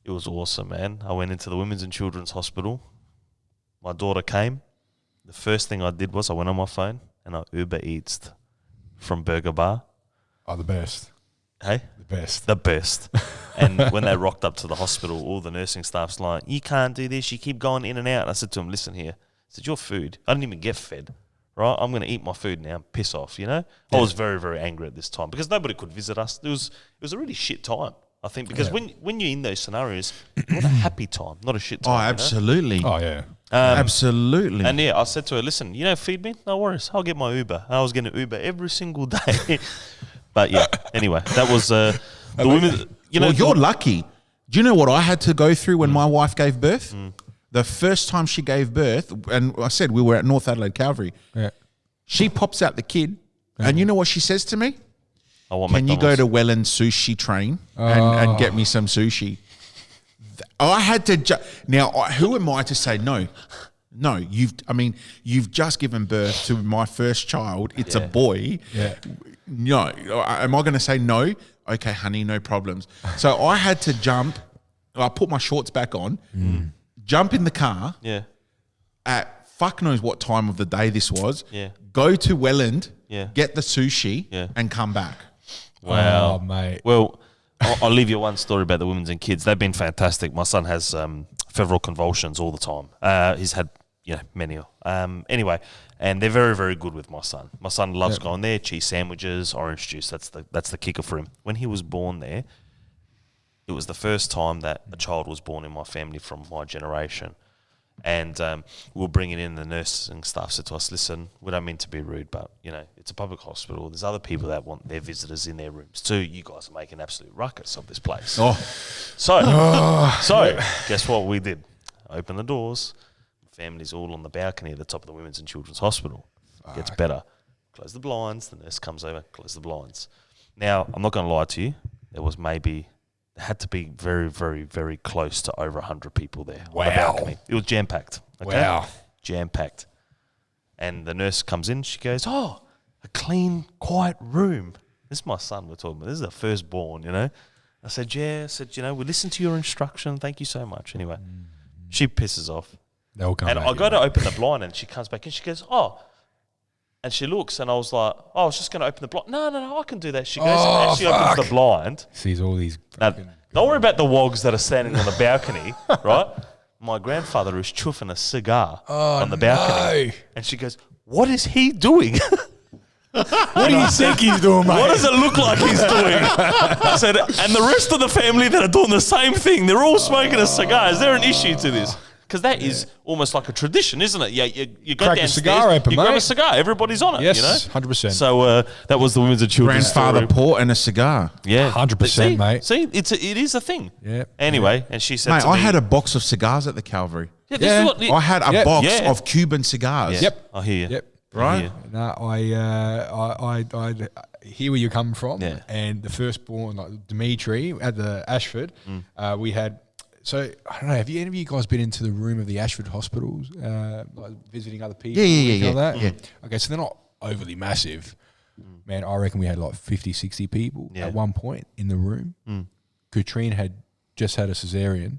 [SPEAKER 2] It was awesome, man. I went into the Women's and Children's Hospital. My daughter came. The first thing I did was I went on my phone and I Uber Eats'd from Burger Bar.
[SPEAKER 4] Oh, the best.
[SPEAKER 2] Hey?
[SPEAKER 4] The
[SPEAKER 2] best. And when they rocked up to the hospital, all the nursing staff's like, you can't do this. You keep going in and out. And I said to them, listen here. I said, your food. I didn't even get fed. Right? I'm going to eat my food now. Piss off, you know? Yeah. I was very, very angry at this time because nobody could visit us. It was a really shit time. I think because when you're in those scenarios, you want a happy time, not a shit time.
[SPEAKER 1] Oh, absolutely.
[SPEAKER 4] You know? Oh, yeah.
[SPEAKER 1] Absolutely.
[SPEAKER 2] And I said to her, listen, you know, feed me? No worries. I'll get my Uber. I was getting Uber every single day. But yeah, anyway, that was the women. You know,
[SPEAKER 1] you're lucky. Do you know what I had to go through when my wife gave birth? The first time she gave birth, and I said we were at North Adelaide Calvary. Yeah. She pops out the kid, and you know what she says to me? Can you go to Welland Sushi Train and get me some sushi? I had to. Now, who am I to say no? No, you've just given birth to my first child. It's a boy.
[SPEAKER 4] Yeah.
[SPEAKER 1] No, am I going to say no? Okay, honey, no problems. So I had to jump. I put my shorts back on, jump in the car.
[SPEAKER 2] Yeah.
[SPEAKER 1] At fuck knows what time of the day this was.
[SPEAKER 2] Yeah.
[SPEAKER 1] Go to Welland.
[SPEAKER 2] Yeah.
[SPEAKER 1] Get the sushi.
[SPEAKER 2] Yeah.
[SPEAKER 1] And come back.
[SPEAKER 2] Wow,
[SPEAKER 4] mate.
[SPEAKER 2] Well, I'll leave you one story about the women's and kids. They've been fantastic. My son has febrile convulsions all the time. He's had many. Anyway, and they're very, very good with my son. My son loves going there. Cheese sandwiches, orange juice. That's the kicker for him. When he was born there, it was the first time that a child was born in my family from my generation. And we were bringing in the nursing staff said to us, listen, we don't mean to be rude, but, it's a public hospital. There's other people that want their visitors in their rooms too. You guys are making absolute ruckus of this place.
[SPEAKER 1] Oh.
[SPEAKER 2] So guess what we did? Open the doors. Families all on the balcony at the top of the Women's and Children's Hospital. Gets better. Close the blinds. The nurse comes over, close the blinds. Now, I'm not going to lie to you. There had to be very, very, very close to over 100 people there on the balcony. It was jam-packed. Okay?
[SPEAKER 4] Wow.
[SPEAKER 2] Jam-packed. And the nurse comes in, she goes, a clean, quiet room. This is my son we're talking about. This is the firstborn, I said, yeah. I said, we listened to your instruction. Thank you so much. Anyway, she pisses off.
[SPEAKER 4] They'll come
[SPEAKER 2] and
[SPEAKER 4] back
[SPEAKER 2] I go to open the blind and she comes back and she goes, and she looks and I was like, I was just going to open the blind. No, I can do that. She goes and she opens the blind.
[SPEAKER 4] Sees all these.
[SPEAKER 2] Now, don't worry about the wogs that are standing on the balcony, right? My grandfather is chuffing a cigar on the balcony.
[SPEAKER 4] No.
[SPEAKER 2] And she goes, what is he doing?
[SPEAKER 4] What do you think he's doing, mate?
[SPEAKER 2] What does it look like he's doing? I said, and the rest of the family that are doing the same thing, they're all smoking a cigar. Is there an issue to this? Because that is almost like a tradition, isn't it? Yeah, you go
[SPEAKER 4] Crack
[SPEAKER 2] downstairs,
[SPEAKER 4] a cigar open,
[SPEAKER 2] you grab
[SPEAKER 4] mate.
[SPEAKER 2] a cigar, everybody's on it,
[SPEAKER 4] Yes, 100%.
[SPEAKER 2] So that was the Women's and Children's
[SPEAKER 1] Grandfather
[SPEAKER 2] story.
[SPEAKER 1] port and a cigar.
[SPEAKER 2] Yeah,
[SPEAKER 4] 100%, mate.
[SPEAKER 2] See, it is a thing.
[SPEAKER 4] Yeah.
[SPEAKER 2] Anyway, and she said
[SPEAKER 1] Mate,
[SPEAKER 2] to
[SPEAKER 1] I
[SPEAKER 2] me,
[SPEAKER 1] had a box of cigars at the Calvary.
[SPEAKER 2] yeah, this is what
[SPEAKER 1] I had a
[SPEAKER 4] Yeah.
[SPEAKER 1] box
[SPEAKER 2] Yeah.
[SPEAKER 1] of Cuban cigars.
[SPEAKER 2] Yeah,
[SPEAKER 4] Yep.
[SPEAKER 2] I hear you.
[SPEAKER 4] Yep.
[SPEAKER 1] Right?
[SPEAKER 4] No, I hear where you come from.
[SPEAKER 2] Yeah.
[SPEAKER 4] And the firstborn, like Dimitri at the Ashford, we had. So I don't know. Have any of you guys been into the room of the Ashford hospitals, like visiting other people?
[SPEAKER 1] Yeah.
[SPEAKER 4] That? Yeah. Okay, so they're not overly massive. Man, I reckon we had like 50, 60 people at one point in the room. Katrine had just had a cesarean.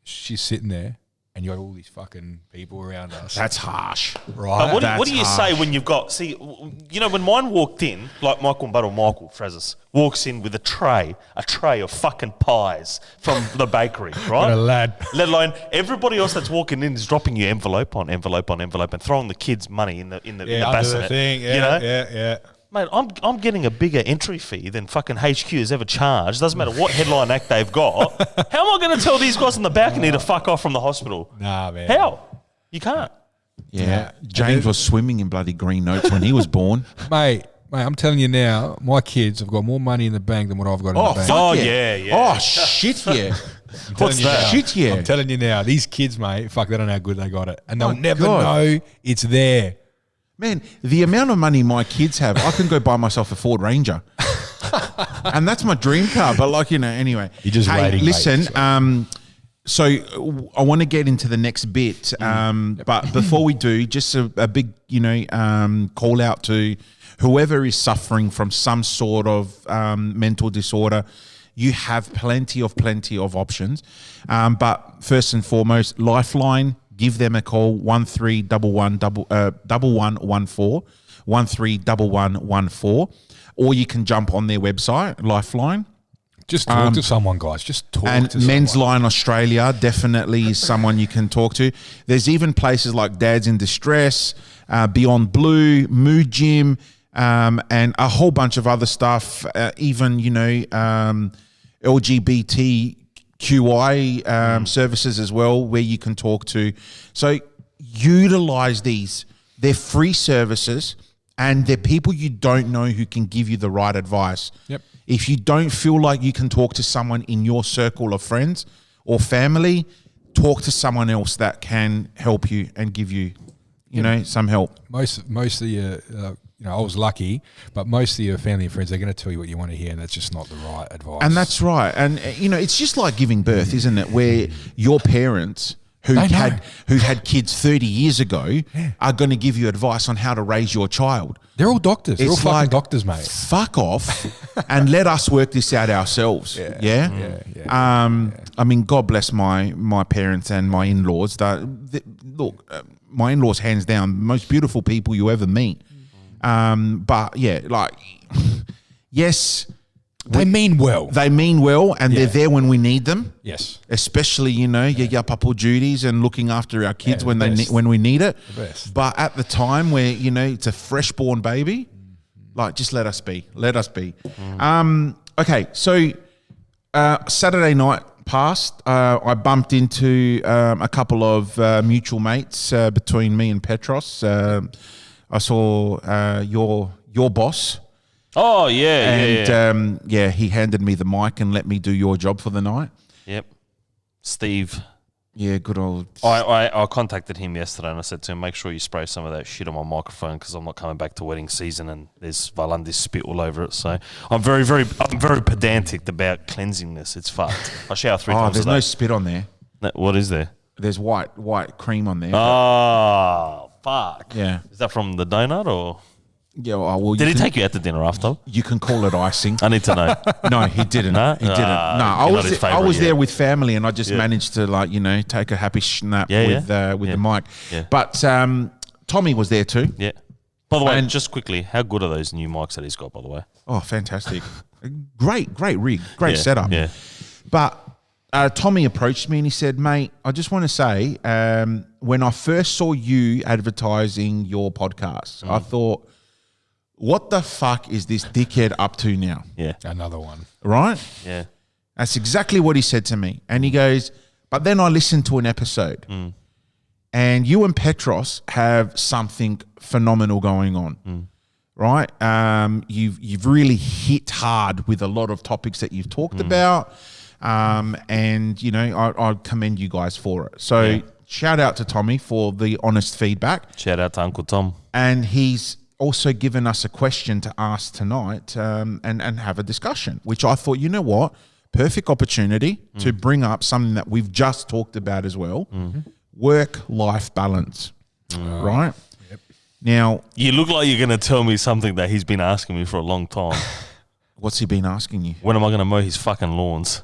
[SPEAKER 4] She's sitting there. And you got all these fucking people around us.
[SPEAKER 1] That's harsh.
[SPEAKER 4] Right.
[SPEAKER 2] But what do you say when you've got, when mine walked in, like Michael Frazzers walks in with a tray of fucking pies from the bakery, right?
[SPEAKER 4] What a lad.
[SPEAKER 2] Let alone everybody else that's walking in is dropping you envelope on envelope on envelope and throwing the kids money in the
[SPEAKER 4] under
[SPEAKER 2] bassinet.
[SPEAKER 4] the thing. Yeah, yeah.
[SPEAKER 2] Mate, I'm getting a bigger entry fee than fucking HQ has ever charged. Doesn't matter what headline act they've got. How am I going to tell these guys on the balcony to fuck off from the hospital?
[SPEAKER 4] Nah, man.
[SPEAKER 2] How? You can't.
[SPEAKER 1] Yeah. James was swimming in bloody green notes when he was born.
[SPEAKER 4] Mate, I'm telling you now, my kids have got more money in the bank than what I've got in the bank.
[SPEAKER 2] fuck. Oh, yeah.
[SPEAKER 1] Oh, shit, yeah.
[SPEAKER 2] What's that?
[SPEAKER 1] Shit, yeah.
[SPEAKER 4] I'm telling you now, these kids, mate, fuck, they don't know how good they got it. And they'll
[SPEAKER 1] Oh,
[SPEAKER 4] never
[SPEAKER 1] God.
[SPEAKER 4] know it's there.
[SPEAKER 1] Man, the amount of money my kids have, I can go buy myself a Ford Ranger. And that's my dream car. But anyway.
[SPEAKER 4] You're just waiting, mate.
[SPEAKER 1] Listen, so I want to get into the next bit. But before we do, just a big, call out to whoever is suffering from some sort of mental disorder. You have plenty of options. But first and foremost, Lifeline. Give them a call, 131114, 131114, or you can jump on their website, Lifeline.
[SPEAKER 4] Just talk to someone, guys. Just talk
[SPEAKER 1] And
[SPEAKER 4] to
[SPEAKER 1] Men's
[SPEAKER 4] someone.
[SPEAKER 1] Line Australia definitely is someone you can talk to. There's even places like Dads in Distress, Beyond Blue, Mood Gym, and a whole bunch of other stuff, even, LGBTQI services as well, where you can talk to. So utilize these. They're free services, and they're people you don't know who can give you the right advice.
[SPEAKER 4] Yep.
[SPEAKER 1] If you don't feel like you can talk to someone in your circle of friends or family, talk to someone else that can help you and give you, some help.
[SPEAKER 4] Most of your, I was lucky, but most of your family and friends, they're going to tell you what you want to hear, and that's just not the right advice.
[SPEAKER 1] And that's right. And, it's just like giving birth, isn't it? Where your parents who had kids 30 years ago are going to give you advice on how to raise your child.
[SPEAKER 4] They're all doctors. They're all
[SPEAKER 1] It's
[SPEAKER 4] fucking
[SPEAKER 1] like,
[SPEAKER 4] doctors, mate.
[SPEAKER 1] Fuck off and let us work this out ourselves. Yeah. I mean, God bless my parents and my in-laws. Look, my in-laws, hands down, most beautiful people you ever meet. But yeah, yes,
[SPEAKER 4] They mean well.
[SPEAKER 1] They mean well, and they're there when we need them.
[SPEAKER 4] Yes.
[SPEAKER 1] Especially, your yapapul duties and looking after our kids when we need it.
[SPEAKER 4] The best.
[SPEAKER 1] But at the time where, it's a fresh-born baby, just let us be. Let us be. Okay, so Saturday night passed. I bumped into a couple of mutual mates between me and Petros. I saw your boss.
[SPEAKER 2] Oh, yeah,
[SPEAKER 1] and he handed me the mic and let me do your job for the night.
[SPEAKER 2] Yep. Steve.
[SPEAKER 1] Yeah, good old.
[SPEAKER 2] I contacted him yesterday and I said to him, make sure you spray some of that shit on my microphone because I'm not coming back to wedding season and there's Valandis spit all over it. So I'm very pedantic about cleansing this. It's fucked. I shower 3 times a day.
[SPEAKER 1] There's no spit on there.
[SPEAKER 2] What is there?
[SPEAKER 1] There's white cream on there.
[SPEAKER 2] Oh, fuck.
[SPEAKER 1] Yeah.
[SPEAKER 2] Is that from the donut or?
[SPEAKER 1] Yeah, well,
[SPEAKER 2] Did he take you out to dinner after?
[SPEAKER 1] You can call it icing.
[SPEAKER 2] I need to know.
[SPEAKER 1] No, he didn't.
[SPEAKER 2] No?
[SPEAKER 1] He didn't. No, I was there with family, and I just managed to take a happy snap with the mic.
[SPEAKER 2] Yeah.
[SPEAKER 1] But Tommy was there too.
[SPEAKER 2] Yeah. By the way, just quickly, how good are those new mics that he's got? By the way.
[SPEAKER 1] Oh, fantastic! Great rig, great setup.
[SPEAKER 2] Yeah.
[SPEAKER 1] But Tommy approached me and he said, "Mate, I just want to say, when I first saw you advertising your podcast, I thought, what the fuck is this dickhead up to now?"
[SPEAKER 2] Yeah.
[SPEAKER 4] Another one.
[SPEAKER 1] Right?
[SPEAKER 2] Yeah.
[SPEAKER 1] That's exactly what he said to me. And he goes, but then I listened to an episode and you and Petros have something phenomenal going on, right? You've really hit hard with a lot of topics that you've talked about. And, I commend you guys for it. So shout out to Tommy for the honest feedback.
[SPEAKER 2] Shout out to Uncle Tom.
[SPEAKER 1] And he's also given us a question to ask tonight and have a discussion, which I thought, you know what, perfect opportunity to bring up something that we've just talked about as well, work-life balance, right? Yep. Now,
[SPEAKER 2] you look like you're going to tell me something that he's been asking me for a long time.
[SPEAKER 1] What's he been asking you?
[SPEAKER 2] When am I going to mow his fucking lawns?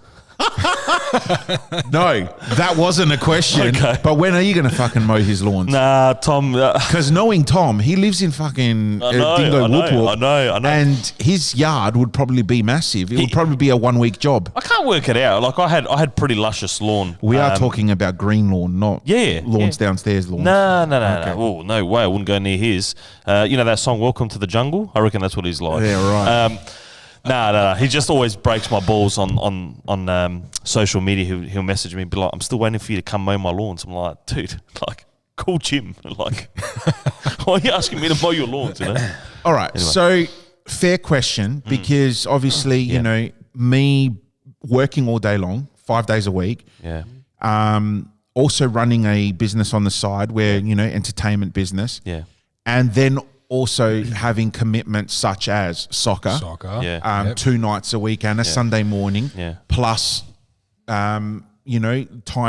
[SPEAKER 1] No, that wasn't a question. Okay. But when are you going to fucking mow his lawns?
[SPEAKER 2] Nah, Tom.
[SPEAKER 1] Because knowing Tom, he lives in fucking Dingo Whoop Whoop.
[SPEAKER 2] I know.
[SPEAKER 1] And his yard would probably be massive. It would probably be a 1 week job.
[SPEAKER 2] I can't work it out. Like I had pretty luscious lawn.
[SPEAKER 1] We are talking about green lawn, not lawns downstairs lawns.
[SPEAKER 2] No. Oh, no way. I wouldn't go near his. That song, Welcome to the Jungle? I reckon that's what he's like.
[SPEAKER 1] Yeah, right.
[SPEAKER 2] No. He just always breaks my balls on social media. He'll message me and be like, I'm still waiting for you to come mow my lawns. I'm like, dude, call Jim. Like, why are you asking me to mow your lawns,
[SPEAKER 1] All right. Anyway. So, fair question, because obviously, me working all day long, 5 days a week.
[SPEAKER 2] Yeah.
[SPEAKER 1] Also running a business on the side where, entertainment business.
[SPEAKER 2] Yeah.
[SPEAKER 1] And then also having commitments such as soccer. 2 nights a week and a Sunday morning, plus, time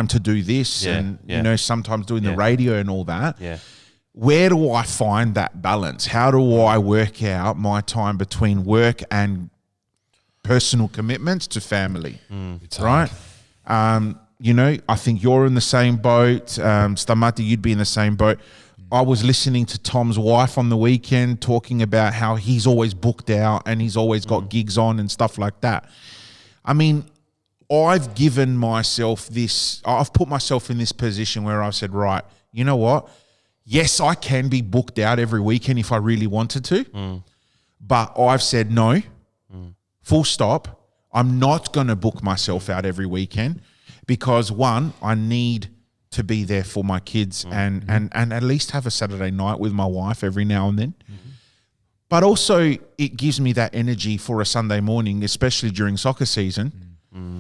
[SPEAKER 1] to do this and, sometimes doing the radio and all that.
[SPEAKER 2] Yeah. Where
[SPEAKER 1] do I find that balance? How do I work out my time between work and personal commitments to family?
[SPEAKER 4] It's
[SPEAKER 1] right? I think you're in the same boat. Stamati, you'd be in the same boat. I was listening to Tom's wife on the weekend talking about how he's always booked out and he's always got gigs on and stuff like that. I mean, I've given myself I've put myself in this position where I've said, right, you know what? Yes, I can be booked out every weekend if I really wanted to, but I've said no, full stop. I'm not going to book myself out every weekend because one, I need to be there for my kids and at least have a Saturday night with my wife every now and then. But also it gives me that energy for a Sunday morning, especially during soccer season,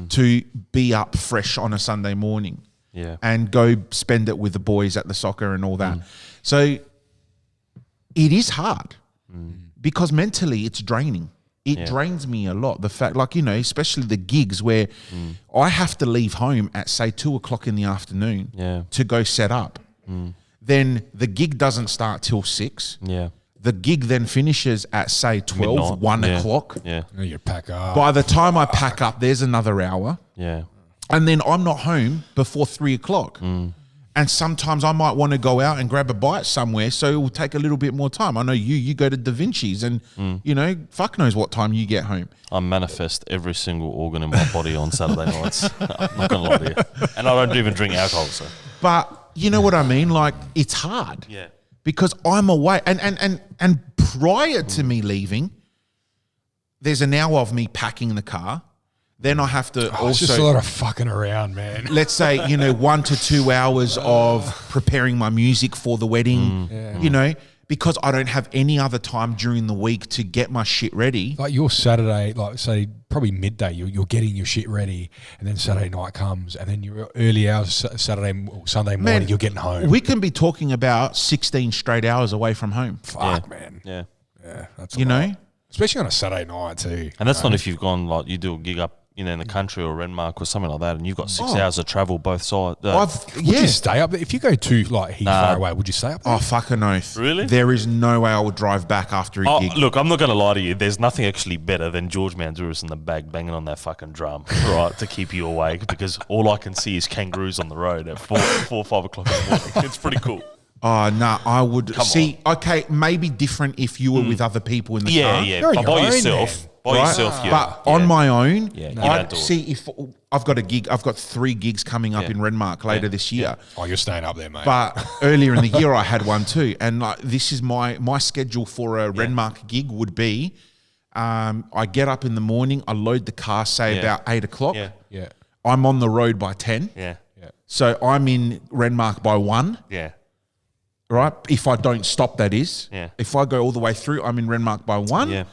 [SPEAKER 1] to be up fresh on a Sunday morning and go spend it with the boys at the soccer and all that. So it is hard because mentally it's draining. It drains me a lot. The fact, especially the gigs where I have to leave home at, say, 2:00 in the afternoon to go set up. Then the gig doesn't start till 6.
[SPEAKER 2] Yeah.
[SPEAKER 1] The gig then finishes at, say, 12, 1 o'clock.
[SPEAKER 2] Yeah.
[SPEAKER 4] You pack up.
[SPEAKER 1] By the time I pack up, there's another hour.
[SPEAKER 2] Yeah.
[SPEAKER 1] And then I'm not home before 3 o'clock. And sometimes I might want to go out and grab a bite somewhere, so it will take a little bit more time. I know you go to Da Vinci's and, fuck knows what time you get home.
[SPEAKER 2] I manifest every single organ in my body on Saturday nights. I'm not going to lie to you. And I don't even drink alcohol, so.
[SPEAKER 1] But you know what I mean? Like, it's hard.
[SPEAKER 2] Yeah.
[SPEAKER 1] Because I'm away. And prior to me leaving, there's an hour of me packing the car. Then I have to also...
[SPEAKER 4] It's just a lot of fucking around, man.
[SPEAKER 1] Let's say, 1 to 2 hours of preparing my music for the wedding, because I don't have any other time during the week to get my shit ready.
[SPEAKER 4] Like your Saturday, like say probably midday, you're getting your shit ready, and then Saturday night comes, and then your early hours Saturday or Sunday morning, you're getting home.
[SPEAKER 1] We can be talking about 16 straight hours away from home.
[SPEAKER 4] Fuck, man.
[SPEAKER 2] Yeah.
[SPEAKER 4] Yeah, that's a lot. Especially on a Saturday night too.
[SPEAKER 2] And that's not if you've gone, like, you do a gig up, in the country or Renmark or something like that, and you've got 6 hours of travel both sides.
[SPEAKER 4] Would you stay up there? If you go too far away, would you stay up there?
[SPEAKER 1] Oh, fucking oath.
[SPEAKER 2] Really?
[SPEAKER 1] There is no way I would drive back after a gig.
[SPEAKER 2] Look, I'm not going to lie to you. There's nothing actually better than George Manzouris in the bag banging on that fucking drum, right, to keep you awake, because all I can see is kangaroos on the road at 4 or 5 o'clock in the morning. It's pretty cool.
[SPEAKER 1] Oh, no, I would... Okay, maybe different if you were with other people in the car.
[SPEAKER 2] Yeah. But by yourself...
[SPEAKER 1] But on my own,
[SPEAKER 2] I'd
[SPEAKER 1] see if I've got a gig. I've got 3 gigs coming up in Renmark later this year.
[SPEAKER 4] Oh, you're staying up there, mate.
[SPEAKER 1] But earlier in the year, I had one too. And this is my schedule for a Renmark gig would be, I get up in the morning, I load the car, say about 8 o'clock.
[SPEAKER 4] Yeah.
[SPEAKER 1] I'm on the road by 10.
[SPEAKER 2] Yeah.
[SPEAKER 1] So I'm in Renmark by 1.
[SPEAKER 2] Yeah.
[SPEAKER 1] Right? If I don't stop, that is.
[SPEAKER 2] Yeah.
[SPEAKER 1] If I go all the way through, I'm in Renmark by 1.
[SPEAKER 2] Yeah.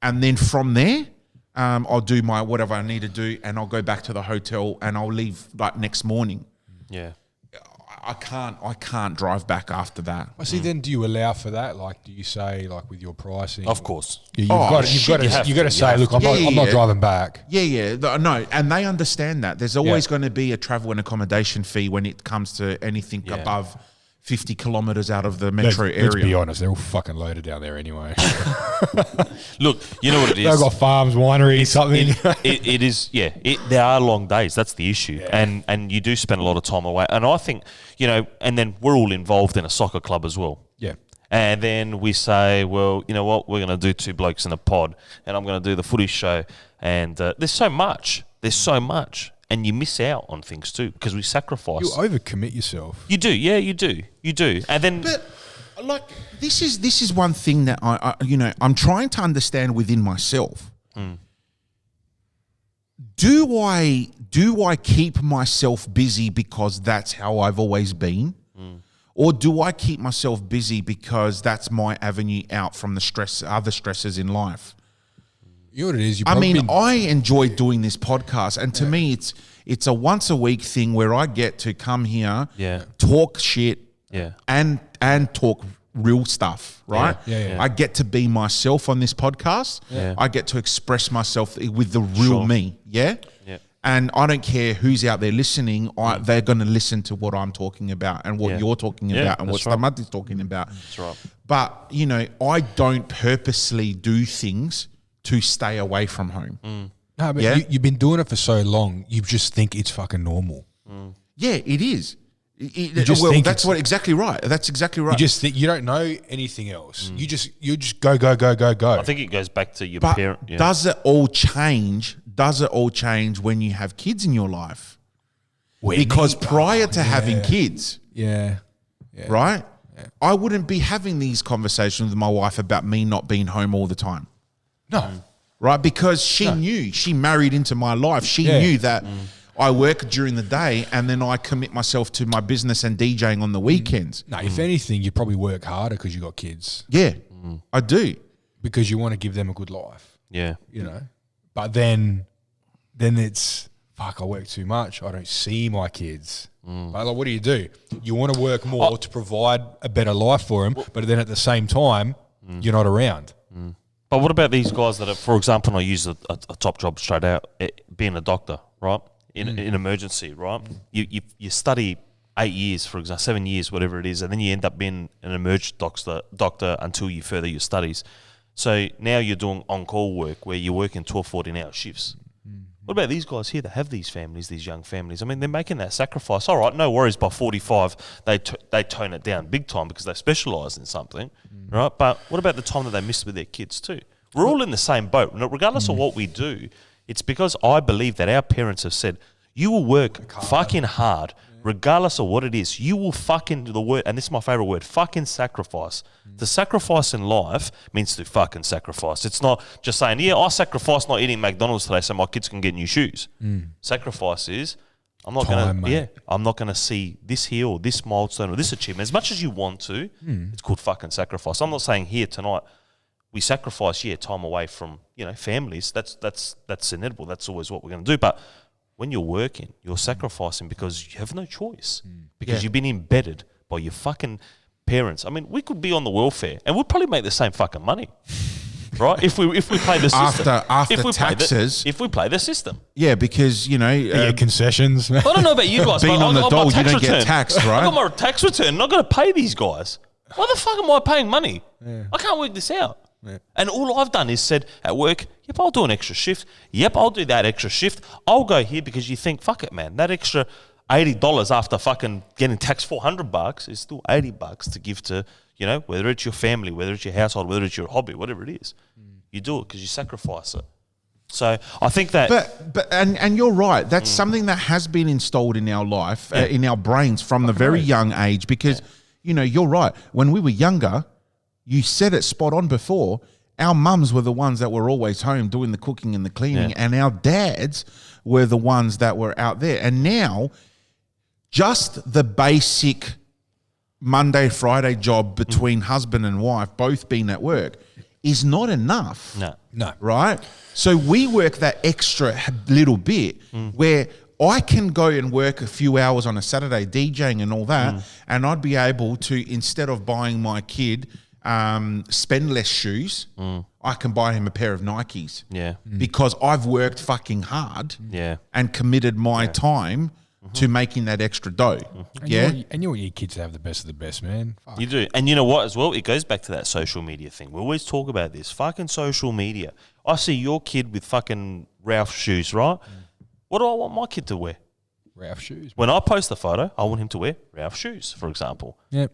[SPEAKER 1] And then from there, I'll do my whatever I need to do, and I'll go back to the hotel, and I'll leave next morning.
[SPEAKER 2] Yeah,
[SPEAKER 1] I can't drive back after that.
[SPEAKER 4] I see. Then do you allow for that? Like, do you say with your pricing?
[SPEAKER 2] Of course.
[SPEAKER 4] You've got to say, look, I'm not driving back.
[SPEAKER 1] Yeah. No, and they understand that. There's always going to be a travel and accommodation fee when it comes to anything above 50 kilometers out of the metro area.
[SPEAKER 4] Let's be honest, they're all fucking loaded down there anyway.
[SPEAKER 2] Look, you know what it is.
[SPEAKER 4] They've got farms, wineries, something.
[SPEAKER 2] It is, there are long days. That's the issue. Yeah. And you do spend a lot of time away. And I think, and then we're all involved in a soccer club as well.
[SPEAKER 4] Yeah.
[SPEAKER 2] And then we say, well, you know what, we're going to do Two Blokes in a Pod, and I'm going to do the footy show. And there's so much. And you miss out on things too, because we sacrifice.
[SPEAKER 4] You overcommit yourself.
[SPEAKER 2] You do, you do. And then,
[SPEAKER 1] but this is one thing that I'm trying to understand within myself. Do I keep myself busy because that's how I've always been, or do I keep myself busy because that's my avenue out from the other stresses in life?
[SPEAKER 4] You know what it is?
[SPEAKER 1] I enjoy doing this podcast, and to me, it's a once a week thing where I get to come here, talk shit, and talk real stuff, right?
[SPEAKER 4] Yeah.
[SPEAKER 1] I get to be myself on this podcast.
[SPEAKER 4] Yeah.
[SPEAKER 1] I get to express myself with the real me. Yeah. And I don't care who's out there listening. They're going to listen to what I'm talking about and what you're talking about and what Stamad is talking about.
[SPEAKER 2] That's right.
[SPEAKER 1] But I don't purposely do things to stay away from home.
[SPEAKER 4] No, but you've been doing it for so long, you just think it's fucking normal.
[SPEAKER 1] Yeah, it is. That's exactly right. That's exactly right.
[SPEAKER 4] You just think you don't know anything else. You just go.
[SPEAKER 2] I think it goes back to your parent. Yeah.
[SPEAKER 1] Does it all change? Does it all change when you have kids in your life? Because prior to having kids, right, I wouldn't be having these conversations with my wife about me not being home all the time.
[SPEAKER 4] No.
[SPEAKER 1] Right? Because she knew, she married into my life. She knew that I work during the day and then I commit myself to my business and DJing on the weekends.
[SPEAKER 4] No, if anything, you probably work harder because you got kids.
[SPEAKER 1] Yeah, I do.
[SPEAKER 4] Because you want to give them a good life.
[SPEAKER 2] Yeah.
[SPEAKER 4] But then it's, fuck, I work too much. I don't see my kids. But what do? You want to work more to provide a better life for them, but then at the same time, you're not around.
[SPEAKER 2] But what about these guys that are, for example, I use a top job straight out, being a doctor, right? In emergency, right? You study 8 years, for example, 7 years, whatever it is, and then you end up being an emergency doctor until you further your studies. So now you're doing on-call work where you're working 12, 14-hour shifts, What about these guys here that have these families, these young families? I mean, they're making that sacrifice. All right, no worries. By 45, they tone it down big time because they specialise in something, right? But what about the time that they miss with their kids too? We're all in the same boat. Regardless of what we do, it's because I believe that our parents have said, you will work fucking hard, regardless of what it is. You will fucking do the word, and this is my favourite word, fucking sacrifice. The sacrifice in life means to fucking sacrifice. It's not just saying, yeah, I sacrifice not eating McDonald's today so my kids can get new shoes. Sacrifice is, I'm not going to see this here or this milestone or this achievement. As much as you want to, it's called fucking sacrifice. I'm not saying here tonight we sacrifice, time away from, families. That's inevitable. That's always what we're going to do. But when you're working, you're sacrificing because you have no choice. Because you've been embedded by your fucking parents. I mean, we could be on the welfare and we'd probably make the same fucking money, right? If we play the system.
[SPEAKER 1] After taxes.
[SPEAKER 2] If we play the system.
[SPEAKER 1] Yeah, because,
[SPEAKER 4] concessions.
[SPEAKER 2] I don't know about you guys,
[SPEAKER 1] being
[SPEAKER 2] but
[SPEAKER 1] on the dole, you don't
[SPEAKER 2] return.
[SPEAKER 1] get taxed, right?
[SPEAKER 2] I got my tax return and I've got to pay these guys. Why the fuck am I paying money? I can't work this out. And all I've done is said at work, yep, I'll do an extra shift. Yep, I'll do that extra shift. I'll go here because you think, fuck it, man. That extra $80 after fucking getting taxed $400 is still $80 to give to, whether it's your family, whether it's your household, whether it's your hobby, whatever it is. You do it because you sacrifice it. So I think that...
[SPEAKER 1] But you're right. That's something that has been installed in our life, in our brains from the very young age because, you're right. When we were younger... You said it spot on before. Our mums were the ones that were always home doing the cooking and the cleaning, and our dads were the ones that were out there. And now, just the basic Monday, Friday job between husband and wife, both being at work, is not enough.
[SPEAKER 4] No.
[SPEAKER 1] Right? So we work that extra little bit where I can go and work a few hours on a Saturday DJing and all that, and I'd be able to, instead of buying my kid... spend less shoes, I can buy him a pair of Nikes.
[SPEAKER 2] Yeah.
[SPEAKER 1] Because I've worked fucking hard and committed my time to making that extra dough.
[SPEAKER 4] And you want your kids to have the best of the best, man. Fuck.
[SPEAKER 2] You do. And you know what as well? It goes back to that social media thing. We always talk about this. Fucking social media. I see your kid with fucking Ralph shoes, right? What do I want my kid to wear?
[SPEAKER 4] Ralph shoes.
[SPEAKER 2] When I post the photo, I want him to wear Ralph shoes, for example.
[SPEAKER 4] Yep.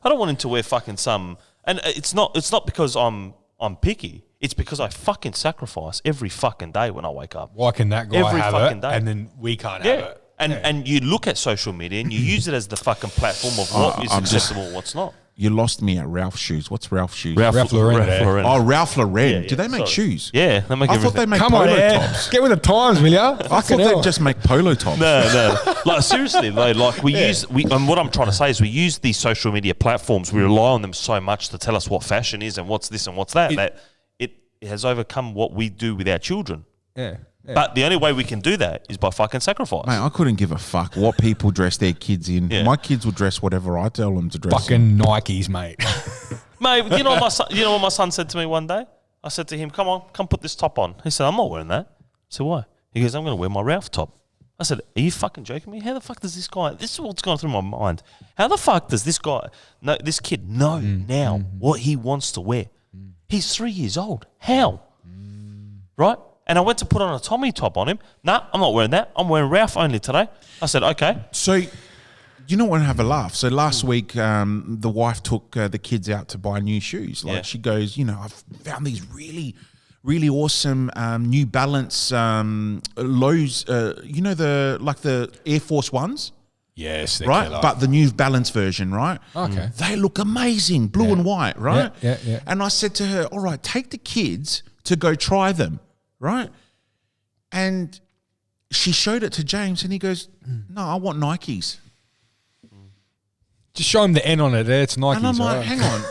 [SPEAKER 2] I don't want him to wear fucking some... And it's not because I'm picky. It's because I fucking sacrifice every fucking day when I wake up.
[SPEAKER 4] Why can that guy
[SPEAKER 2] every
[SPEAKER 4] have
[SPEAKER 2] fucking
[SPEAKER 4] it
[SPEAKER 2] day.
[SPEAKER 4] and then we can't have it?
[SPEAKER 2] And you look at social media and you use it as the fucking platform of what is acceptable and what's not.
[SPEAKER 1] You lost me at Ralph Shoes. What's Ralph Shoes?
[SPEAKER 4] Ralph Lauren.
[SPEAKER 1] Oh, Ralph Lauren.
[SPEAKER 2] Yeah,
[SPEAKER 1] Do they make shoes?
[SPEAKER 2] Yeah, they make
[SPEAKER 1] I
[SPEAKER 2] everything.
[SPEAKER 1] thought they make
[SPEAKER 4] Come
[SPEAKER 1] polo
[SPEAKER 4] on,
[SPEAKER 1] tops.
[SPEAKER 4] Get with the times, will ya?
[SPEAKER 1] I thought they'd just make polo tops.
[SPEAKER 2] No. Like seriously, though, like and what I'm trying to say is we use these social media platforms. We rely on them so much to tell us what fashion is and what's this and what's that. That it has overcome what we do with our children.
[SPEAKER 4] Yeah.
[SPEAKER 2] But the only way we can do that is by fucking sacrifice.
[SPEAKER 1] Mate, I couldn't give a fuck what people dress their kids in.
[SPEAKER 2] Yeah.
[SPEAKER 1] My kids will dress whatever I tell them to dress in.
[SPEAKER 4] Fucking Nikes, mate.
[SPEAKER 2] Mate, you know what my son said to me one day? I said to him, come put this top on. He said, I'm not wearing that. I said, why? He goes, I'm going to wear my Ralph top. I said, are you fucking joking me? How the fuck does this guy, this is what's going through my mind. How the fuck does this kid know now what he wants to wear? He's 3 years old. How? Right? And I went to put on a Tommy top on him. Nah, I'm not wearing that. I'm wearing Ralph only today. I said, okay.
[SPEAKER 1] So, you know what? Have a laugh. So last week, the wife took the kids out to buy new shoes. She goes, I've found these really, really awesome New Balance lows. The Air Force Ones.
[SPEAKER 4] Yes,
[SPEAKER 1] right.
[SPEAKER 4] Killer.
[SPEAKER 1] But the New Balance version, right?
[SPEAKER 4] Okay.
[SPEAKER 1] They look amazing, blue and white, right?
[SPEAKER 4] Yeah.
[SPEAKER 1] And I said to her, all right, take the kids to go try them, right? And she showed it to James, and he goes, "No, I want Nikes."
[SPEAKER 4] Just show him the N on it. It's Nikes.
[SPEAKER 1] And I'm like, hang on,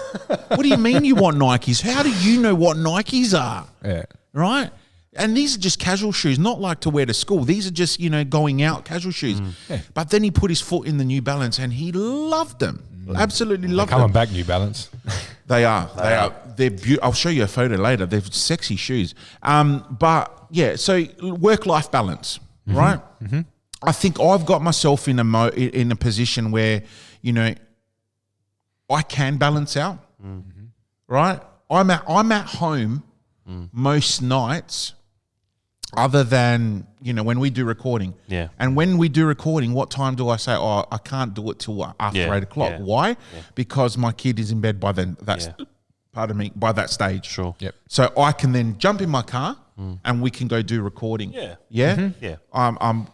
[SPEAKER 1] what do you mean you want Nikes? How do you know what Nikes are?
[SPEAKER 4] Yeah.
[SPEAKER 1] Right? And these are just casual shoes, not like to wear to school. These are just, going out casual shoes.
[SPEAKER 4] Yeah.
[SPEAKER 1] But then he put his foot in the New Balance and he loved them. Absolutely loved them.
[SPEAKER 4] Coming back, New Balance.
[SPEAKER 1] They are. They're beautiful. I'll show you a photo later. They're sexy shoes. But yeah, so work-life balance, right? Mm-hmm. I think I've got myself in a position where, I can balance out, right? I'm at home most nights other than, when we do recording.
[SPEAKER 2] Yeah.
[SPEAKER 1] And when we do recording, what time do I say, oh, I can't do it till after 8 o'clock?
[SPEAKER 2] Yeah.
[SPEAKER 1] Why? Yeah. Because my kid is in bed by then. Pardon me, by that stage.
[SPEAKER 2] Sure.
[SPEAKER 4] Yep.
[SPEAKER 1] So I can then jump in my car and we can go do recording.
[SPEAKER 2] Yeah.
[SPEAKER 1] Yeah?
[SPEAKER 2] Mm-hmm. Yeah.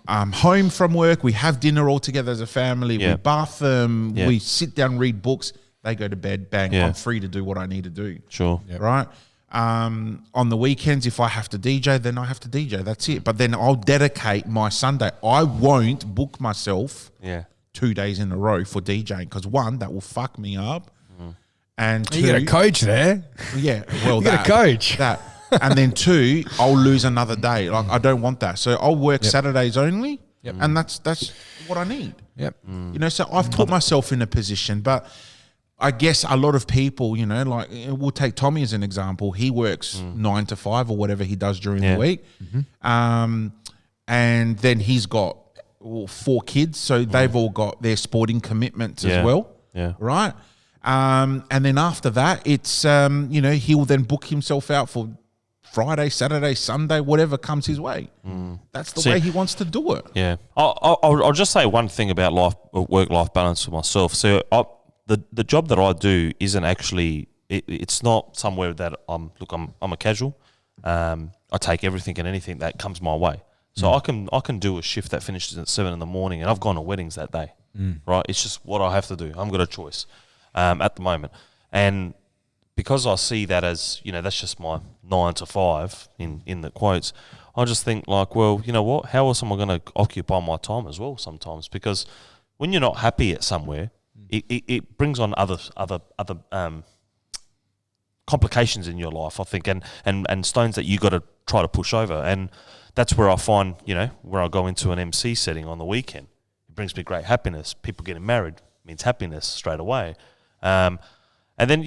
[SPEAKER 1] I'm home from work. We have dinner all together as a family.
[SPEAKER 2] Yeah.
[SPEAKER 1] We bath them.
[SPEAKER 2] Yeah.
[SPEAKER 1] We sit down, read books. They go to bed. Bang.
[SPEAKER 2] Yeah.
[SPEAKER 1] I'm free to do what I need to do.
[SPEAKER 2] Sure.
[SPEAKER 4] Yep.
[SPEAKER 1] Right? On the weekends, if I have to DJ, then I have to DJ. That's it. But then I'll dedicate my Sunday. I won't book myself 2 days in a row for DJing because, one, that will fuck me up. And two,
[SPEAKER 4] You got a coach there.
[SPEAKER 1] yeah, well,
[SPEAKER 4] You got a coach.
[SPEAKER 1] That. And then two, I'll lose another day. Like, I don't want that. So I'll work Saturdays only, and that's what I need.
[SPEAKER 4] Yep.
[SPEAKER 1] So I've put myself in a position, but I guess a lot of people, like we'll take Tommy as an example. He works 9 to 5 or whatever he does during the week. And then he's got 4 kids. So they've all got their sporting commitments as well.
[SPEAKER 2] Yeah.
[SPEAKER 1] Right. And then after that, it's, he'll then book himself out for Friday, Saturday, Sunday, whatever comes his way. That's the way he wants to do it.
[SPEAKER 2] Yeah. I'll just say one thing about work-life balance for myself. So the job that I do isn't actually, it's not somewhere that I'm a casual. I take everything and anything that comes my way. So I can do a shift that finishes at 7 a.m. and I've gone to weddings that day. Right? It's just what I have to do. I've got a choice at the moment. And because I see that as, that's just my 9 to 5 in the quotes, I just think like, well, you know what? How else am I going to occupy my time as well sometimes? Because when you're not happy at somewhere, it brings on other complications in your life, I think, and stones that you got to try to push over. And that's where I find, where I go into an MC setting on the weekend. It brings me great happiness. People getting married means happiness straight away. And then,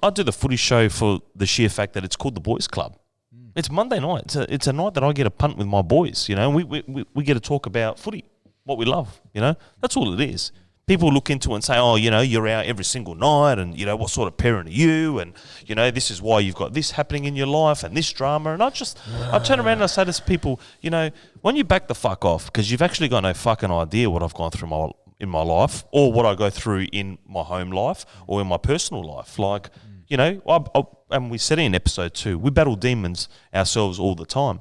[SPEAKER 2] I do the footy show for the sheer fact that it's called the Boys Club. It's Monday night. It's a night that I get a punt with my boys, and we get to talk about footy, what we love, That's all it is. People look into it and say, oh, you're out every single night and, what sort of parent are you? And, this is why you've got this happening in your life and this drama. And I turn around and I say to people, when you back the fuck off, because you've actually got no fucking idea what I've gone through in my life or what I go through in my home life or in my personal life. Like, and we said in episode 2, we battle demons ourselves all the time,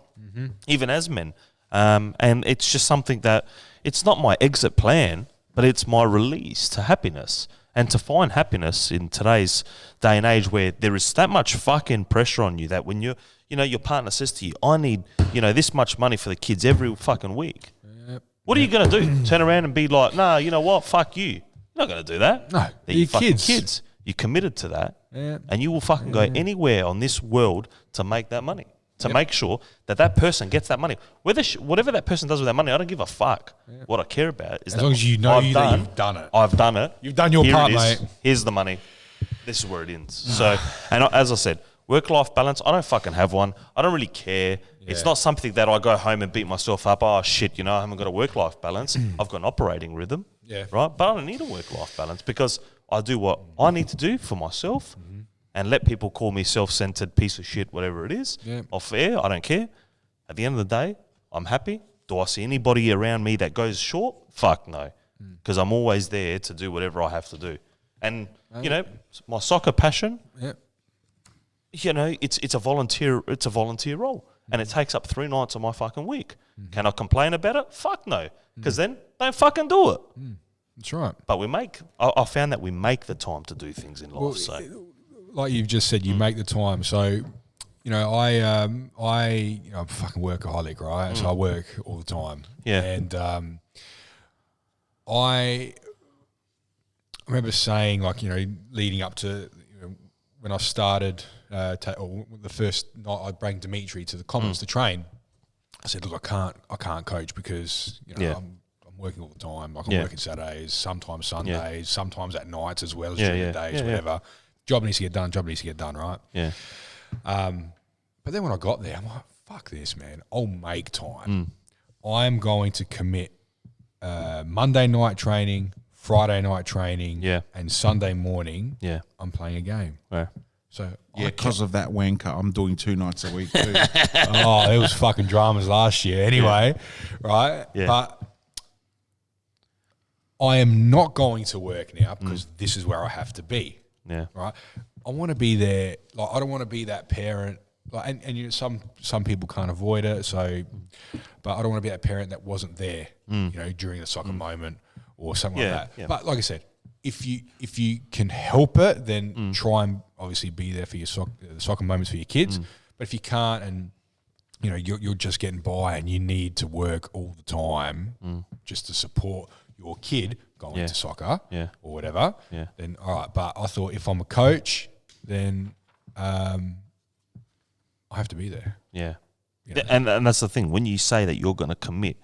[SPEAKER 2] even as men. And it's just something that it's not my exit plan, but it's my release to happiness. And to find happiness in today's day and age where there is that much fucking pressure on you that when your partner says to you, I need, this much money for the kids every fucking week. Yep. What are you going to do? Turn around and be like, nah, you know what? Fuck you. You're not going to do that.
[SPEAKER 4] No,
[SPEAKER 2] they're your fucking kids. You're committed to that. Yep. And you will fucking go anywhere on this world to make that money. To make sure that person gets that money. Whatever that person does with that money, I don't give a fuck. Yep. What I care about is
[SPEAKER 4] as long as you know that you've done it.
[SPEAKER 2] I've done it.
[SPEAKER 4] You've done your part, mate.
[SPEAKER 2] Here's the money. This is where it ends. So, and as I said, work-life balance, I don't fucking have one. I don't really care. Yeah. It's not something that I go home and beat myself up. Oh, shit, I haven't got a work-life balance. I've got an operating rhythm, right? But I don't need a work-life balance because I do what I need to do for myself. And let people call me self-centered piece of shit, whatever it is. Yep. Off air, I don't care. At the end of the day, I'm happy. Do I see anybody around me that goes short? Fuck no. Because I'm always there to do whatever I have to do. And, my soccer passion, it's a volunteer role. And it takes up 3 nights of my fucking week. Can I complain about it? Fuck no. Because then don't fucking do it.
[SPEAKER 4] That's right.
[SPEAKER 2] But I found that we make the time to do things in life.
[SPEAKER 4] Well,
[SPEAKER 2] so.
[SPEAKER 4] Like you've just said, you make the time. So, I'm a fucking workaholic, right? So I work all the time.
[SPEAKER 2] Yeah.
[SPEAKER 4] And I remember saying, leading up to when I started, or the first night I bring Dimitri to the Commons to train, I said, look, I can't coach because I'm working all the time. I'm working Saturdays, sometimes Sundays, sometimes at nights as well as during the days, whatever. Job needs to get done, right?
[SPEAKER 2] Yeah.
[SPEAKER 4] But then when I got there, I'm like, fuck this, man. I'll make time. I'm going to commit Monday night training, Friday night training, and Sunday morning, I'm playing a game.
[SPEAKER 2] Yeah.
[SPEAKER 4] So
[SPEAKER 1] Yeah, because of that wanker, I'm doing 2 nights a week too.
[SPEAKER 4] it was fucking dramas last year. Anyway, right?
[SPEAKER 2] Yeah.
[SPEAKER 4] But I am not going to work now because this is where I have to be.
[SPEAKER 2] Yeah.
[SPEAKER 4] Right. I want to be there. Like, I don't want to be that parent. Like, and you know, some people can't avoid it. So, but I don't want to be that parent that wasn't there, you know, during the soccer moment or something like that.
[SPEAKER 2] Yeah.
[SPEAKER 4] But like I said, if you can help it, then try and obviously be there for your soccer moments for your kids. But if you can't, and you know you're just getting by, and you need to work all the time just to support your kid going to soccer or whatever, then all right. But I thought if I'm a coach, then I have to be there.
[SPEAKER 2] Yeah. And that's the thing. When you say that you're going to commit,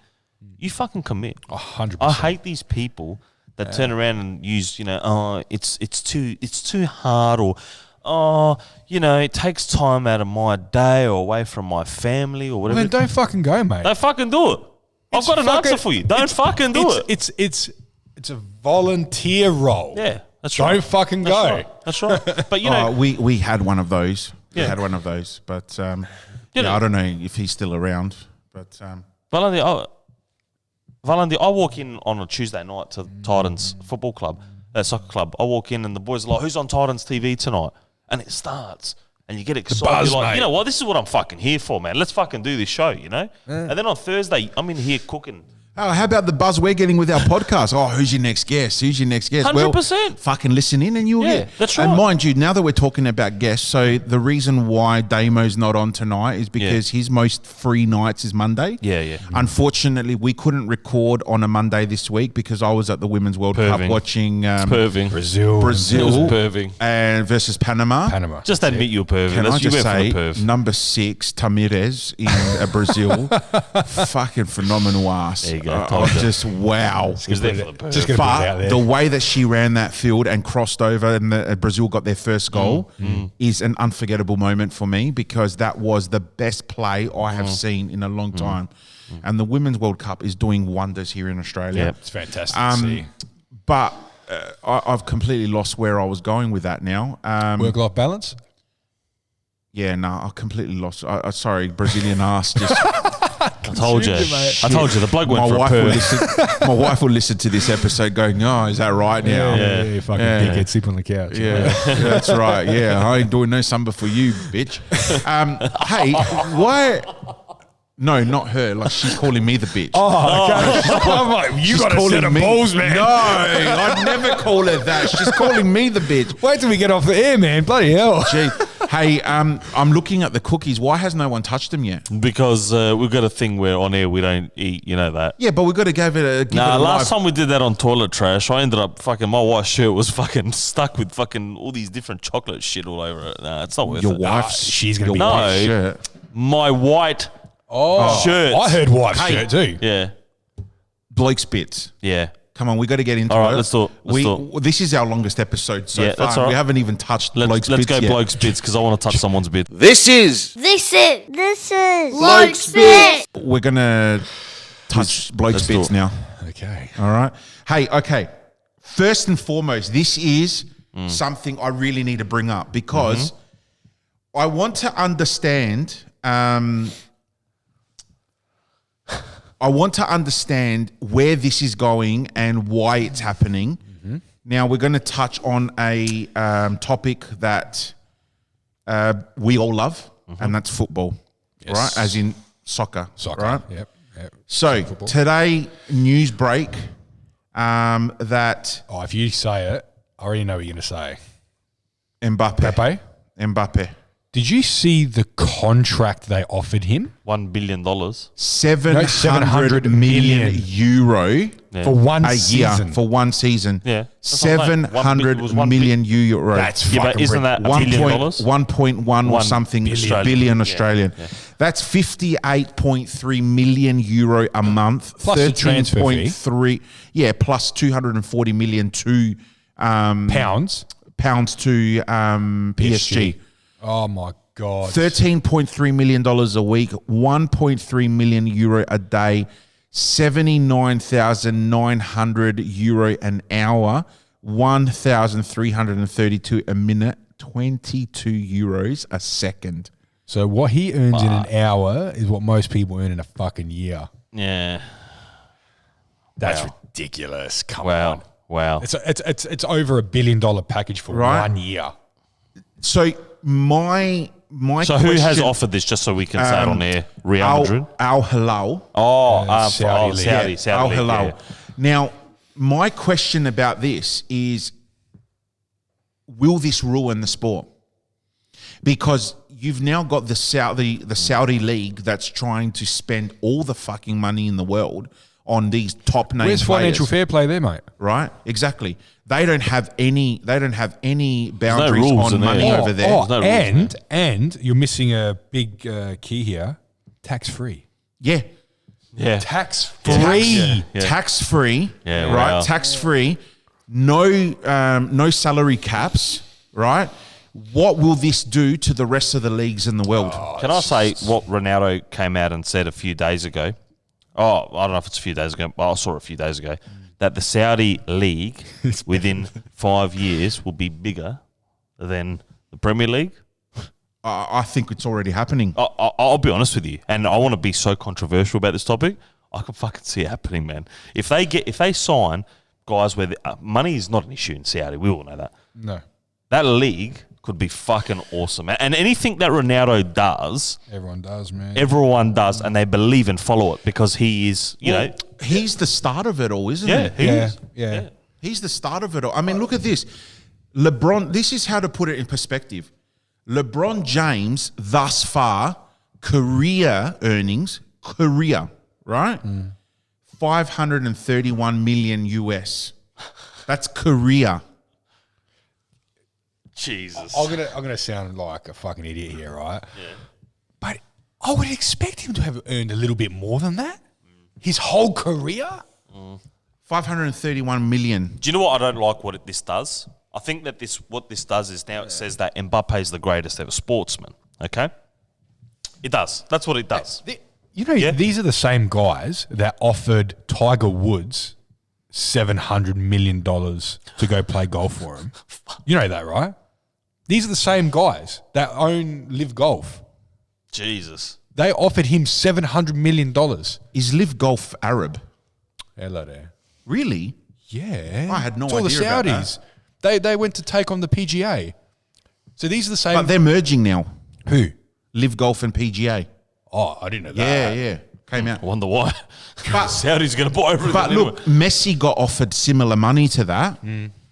[SPEAKER 2] you fucking commit.
[SPEAKER 4] 100%.
[SPEAKER 2] I hate these people that turn around and use, you know, it's too hard, or you know, it takes time out of my day or away from my family or whatever.
[SPEAKER 4] Well, then don't fucking go, mate.
[SPEAKER 2] Don't fucking do it. I've got an answer for you. Don't fucking do it.
[SPEAKER 4] It's a volunteer role.
[SPEAKER 2] Yeah, that's right.
[SPEAKER 4] Don't fucking go.
[SPEAKER 2] That's right. But you know,
[SPEAKER 1] we had one of those. We
[SPEAKER 2] Yeah.
[SPEAKER 1] had one of those, but
[SPEAKER 2] You know-
[SPEAKER 1] I don't know if he's still around. But
[SPEAKER 2] Valandi, I walk in on a Tuesday night to Titans football club, soccer club. I walk in and the boys are like, "Who's on Titans TV tonight?" And it starts, and you get excited.
[SPEAKER 4] buzz,
[SPEAKER 2] You're like,
[SPEAKER 4] mate.
[SPEAKER 2] you know what? This is what I'm fucking here for, man. Let's fucking do this show, you know. And then on Thursday, I'm in here cooking.
[SPEAKER 1] oh, how about the buzz we're getting with our podcast? Oh, who's your next guest? Who's your next guest?
[SPEAKER 2] 100%.
[SPEAKER 1] Well, fucking listen in and you'll
[SPEAKER 2] Yeah,
[SPEAKER 1] hear.
[SPEAKER 2] that's
[SPEAKER 1] And
[SPEAKER 2] right.
[SPEAKER 1] mind you, now that we're talking about guests, so the reason why Damo's not on tonight is because his most free nights is Monday.
[SPEAKER 2] Yeah.
[SPEAKER 1] Unfortunately, we couldn't record on a Monday this week because I was at the Women's World Cup
[SPEAKER 2] Perving.
[SPEAKER 1] watching
[SPEAKER 2] Perving.
[SPEAKER 4] Brazil.
[SPEAKER 2] It was perving.
[SPEAKER 1] and versus Panama.
[SPEAKER 2] Just admit you're perving.
[SPEAKER 1] Can I
[SPEAKER 2] You
[SPEAKER 1] just
[SPEAKER 2] went for
[SPEAKER 1] say,
[SPEAKER 2] the perv.
[SPEAKER 1] number 6, Tamirez in Brazil, fucking phenomenal ass.
[SPEAKER 2] There you go,
[SPEAKER 1] I
[SPEAKER 2] told
[SPEAKER 1] was
[SPEAKER 2] ya.
[SPEAKER 1] just wow.
[SPEAKER 2] He was there for the perv.
[SPEAKER 4] Just gonna put it out
[SPEAKER 1] But
[SPEAKER 4] there.
[SPEAKER 1] the way that she ran that field and crossed over and Brazil got their first goal is an unforgettable moment for me because that was the best play I have seen in a long time. And the Women's World Cup is doing wonders here in Australia.
[SPEAKER 2] Yep.
[SPEAKER 4] It's fantastic to see.
[SPEAKER 1] But I've completely lost where I was going with that now.
[SPEAKER 4] Work-life balance?
[SPEAKER 1] Yeah, no, I completely lost. Sorry, Brazilian ass. Just
[SPEAKER 2] I told you. I told you. The bloke went
[SPEAKER 1] my
[SPEAKER 2] for a
[SPEAKER 1] wife will
[SPEAKER 2] perv.
[SPEAKER 1] listen. My wife will listen to this episode, going, "Oh, is that right now?"
[SPEAKER 4] Yeah, fucking dickhead, sleep on the couch.
[SPEAKER 1] Yeah, that's right. Yeah, I ain't doing no summer for you, bitch. Hey, why? No, not her. Like she's calling me the bitch.
[SPEAKER 4] Oh, okay. I'm like, you
[SPEAKER 1] She's
[SPEAKER 4] got a
[SPEAKER 1] calling
[SPEAKER 4] set of
[SPEAKER 1] me-
[SPEAKER 4] balls, man.
[SPEAKER 1] No, I'd never call her that. She's calling me the bitch.
[SPEAKER 4] Wait till we get off the air, man. Bloody hell.
[SPEAKER 1] Gee, hey, I'm looking at the cookies. Why has no one touched them yet?
[SPEAKER 2] Because we've got a thing where on air we don't eat, you know that.
[SPEAKER 1] Yeah, but we've got to give it a.
[SPEAKER 2] Nah, last time we did that on toilet trash, I ended up fucking, my wife's shirt was fucking stuck with fucking all these different chocolate shit all over it. Nah, it's not worth
[SPEAKER 1] Your
[SPEAKER 2] it.
[SPEAKER 1] wife's.
[SPEAKER 4] she's gonna
[SPEAKER 1] your
[SPEAKER 4] be-
[SPEAKER 1] wife's
[SPEAKER 2] No.
[SPEAKER 1] shirt.
[SPEAKER 2] My white shirt.
[SPEAKER 4] I heard wife's
[SPEAKER 1] Hey.
[SPEAKER 4] shirt too.
[SPEAKER 2] Yeah,
[SPEAKER 1] Bloke's bits.
[SPEAKER 2] yeah.
[SPEAKER 1] Come on, we got to get into
[SPEAKER 2] All right,
[SPEAKER 1] it.
[SPEAKER 2] let's do it. Let's do
[SPEAKER 1] This is our longest episode so
[SPEAKER 2] Yeah,
[SPEAKER 1] far.
[SPEAKER 2] that's all right.
[SPEAKER 1] We haven't even touched
[SPEAKER 2] Let's
[SPEAKER 1] Bloke's
[SPEAKER 2] go
[SPEAKER 1] bits yet.
[SPEAKER 2] bloke's bits because I want to touch someone's bit.
[SPEAKER 5] This is
[SPEAKER 6] Bloke's Bits.
[SPEAKER 1] We're gonna touch Bloke's
[SPEAKER 2] let's do
[SPEAKER 1] bits
[SPEAKER 2] it.
[SPEAKER 1] now.
[SPEAKER 4] Okay.
[SPEAKER 1] All right. Hey, okay. First and foremost, this is something I really need to bring up because I want to understand. I want to understand where this is going and why it's happening. Now we're going to touch on a topic that we all love, and that's football, right? As in soccer,
[SPEAKER 4] Soccer.
[SPEAKER 1] right?
[SPEAKER 4] Yep.
[SPEAKER 1] So today, news break that
[SPEAKER 4] Oh, if you say it, I already know what you're going to say.
[SPEAKER 1] Mbappe.
[SPEAKER 4] Pepe? Did you see the contract they offered him?
[SPEAKER 2] $1 billion.
[SPEAKER 1] 700 million euro
[SPEAKER 4] For one
[SPEAKER 1] a year
[SPEAKER 4] season.
[SPEAKER 1] for one season.
[SPEAKER 2] Yeah. That's what I'm saying.
[SPEAKER 1] 700
[SPEAKER 2] It was 1
[SPEAKER 1] million euro.
[SPEAKER 4] That's
[SPEAKER 2] Yeah, but
[SPEAKER 4] fucking
[SPEAKER 2] isn't that
[SPEAKER 1] One
[SPEAKER 2] $1 billion?
[SPEAKER 1] point- 1.1 or
[SPEAKER 2] 1
[SPEAKER 1] something
[SPEAKER 2] billion.
[SPEAKER 1] billion Australian. That's 58.3 million euro a month.
[SPEAKER 4] Plus the transfer fee.
[SPEAKER 1] 13.3, yeah, plus 240 million to
[SPEAKER 4] pounds?
[SPEAKER 1] pounds to PSG.
[SPEAKER 4] Oh, my God.
[SPEAKER 1] $13.3 million a week, 1.3 million euro a day, 79,900 euro an hour, 1,332 a minute, €22 a second.
[SPEAKER 4] So what he earns in an hour is what most people earn in a fucking year.
[SPEAKER 2] Yeah.
[SPEAKER 4] That's
[SPEAKER 2] Wow.
[SPEAKER 4] ridiculous. Come
[SPEAKER 2] Wow.
[SPEAKER 4] on.
[SPEAKER 2] Wow.
[SPEAKER 4] It's over $1 billion package for
[SPEAKER 1] Right.
[SPEAKER 4] 1 year.
[SPEAKER 1] So my
[SPEAKER 2] So
[SPEAKER 1] question,
[SPEAKER 2] who has offered this, just so we can say it on air? Real Madrid?
[SPEAKER 1] Al Hilal.
[SPEAKER 4] Saudi league.
[SPEAKER 2] Saudi
[SPEAKER 1] Al
[SPEAKER 2] league,
[SPEAKER 1] Hilal.
[SPEAKER 2] yeah.
[SPEAKER 1] Now, my question about this is, will this ruin the sport? Because you've now got the Saudi league that's trying to spend all the fucking money in the world on these top name
[SPEAKER 4] Where's
[SPEAKER 1] players.
[SPEAKER 4] financial fair play there, mate?
[SPEAKER 1] Right? Exactly. They don't have any boundaries
[SPEAKER 2] rules
[SPEAKER 1] on
[SPEAKER 2] in there.
[SPEAKER 1] money over there.
[SPEAKER 2] no rules,
[SPEAKER 4] and you're missing a big key here. Tax free.
[SPEAKER 1] Yeah.
[SPEAKER 2] Yeah.
[SPEAKER 4] Tax free.
[SPEAKER 2] Yeah.
[SPEAKER 1] Tax free.
[SPEAKER 2] Yeah,
[SPEAKER 1] right?
[SPEAKER 2] wow.
[SPEAKER 1] Tax free. No salary caps, right? What will this do to the rest of the leagues in the world?
[SPEAKER 2] Can I say what Ronaldo came out and said a few days ago? Oh, I don't know if it's a few days ago, but I saw it a few days ago. That the Saudi league within 5 years will be bigger than the Premier League.
[SPEAKER 1] I think it's already happening.
[SPEAKER 2] I'll be honest with you, and I want to be so controversial about this topic. I can fucking see it happening, man. If they sign guys where money is not an issue in Saudi, we all know that.
[SPEAKER 4] No.
[SPEAKER 2] That league could be fucking awesome, and anything that Ronaldo does,
[SPEAKER 4] Everyone does, man.
[SPEAKER 2] everyone does, and they believe and follow it because he is, you know,
[SPEAKER 1] He's the start of it all, isn't
[SPEAKER 2] yeah,
[SPEAKER 1] he?
[SPEAKER 2] he is.
[SPEAKER 4] Yeah.
[SPEAKER 1] He's the start of it all. I mean, look at this. LeBron, this is how to put it in perspective. LeBron James, thus far, career earnings, right? 531 million US. That's career.
[SPEAKER 2] Jesus.
[SPEAKER 4] I'm gonna sound like a fucking idiot here, right? Yeah. But I would expect him to have earned a little bit more than that. His whole career?
[SPEAKER 1] 531 million.
[SPEAKER 2] Do you know what I don't like? What this does? I think that what this does is now it says that Mbappe is the greatest ever sportsman. Okay, it does. That's what it does.
[SPEAKER 4] These are the same guys that offered Tiger Woods $700 million to go play golf for him. You know that, right? These are the same guys that own Live Golf.
[SPEAKER 2] Jesus.
[SPEAKER 4] They offered him $700 million.
[SPEAKER 1] Is Live Golf Arab?
[SPEAKER 4] Hello there.
[SPEAKER 1] Really?
[SPEAKER 4] Yeah.
[SPEAKER 1] I had no
[SPEAKER 4] It's all
[SPEAKER 1] idea
[SPEAKER 4] the
[SPEAKER 1] about
[SPEAKER 4] Saudis. They went to take on the PGA. So these are the same.
[SPEAKER 1] But they're merging now.
[SPEAKER 4] Who?
[SPEAKER 1] Live Golf and PGA.
[SPEAKER 4] Oh, I didn't know that.
[SPEAKER 1] Yeah. Came out.
[SPEAKER 2] I wonder why.
[SPEAKER 1] But-
[SPEAKER 2] Saudi's going to buy everything.
[SPEAKER 1] But
[SPEAKER 2] anyway.
[SPEAKER 1] look, Messi got offered similar money to that,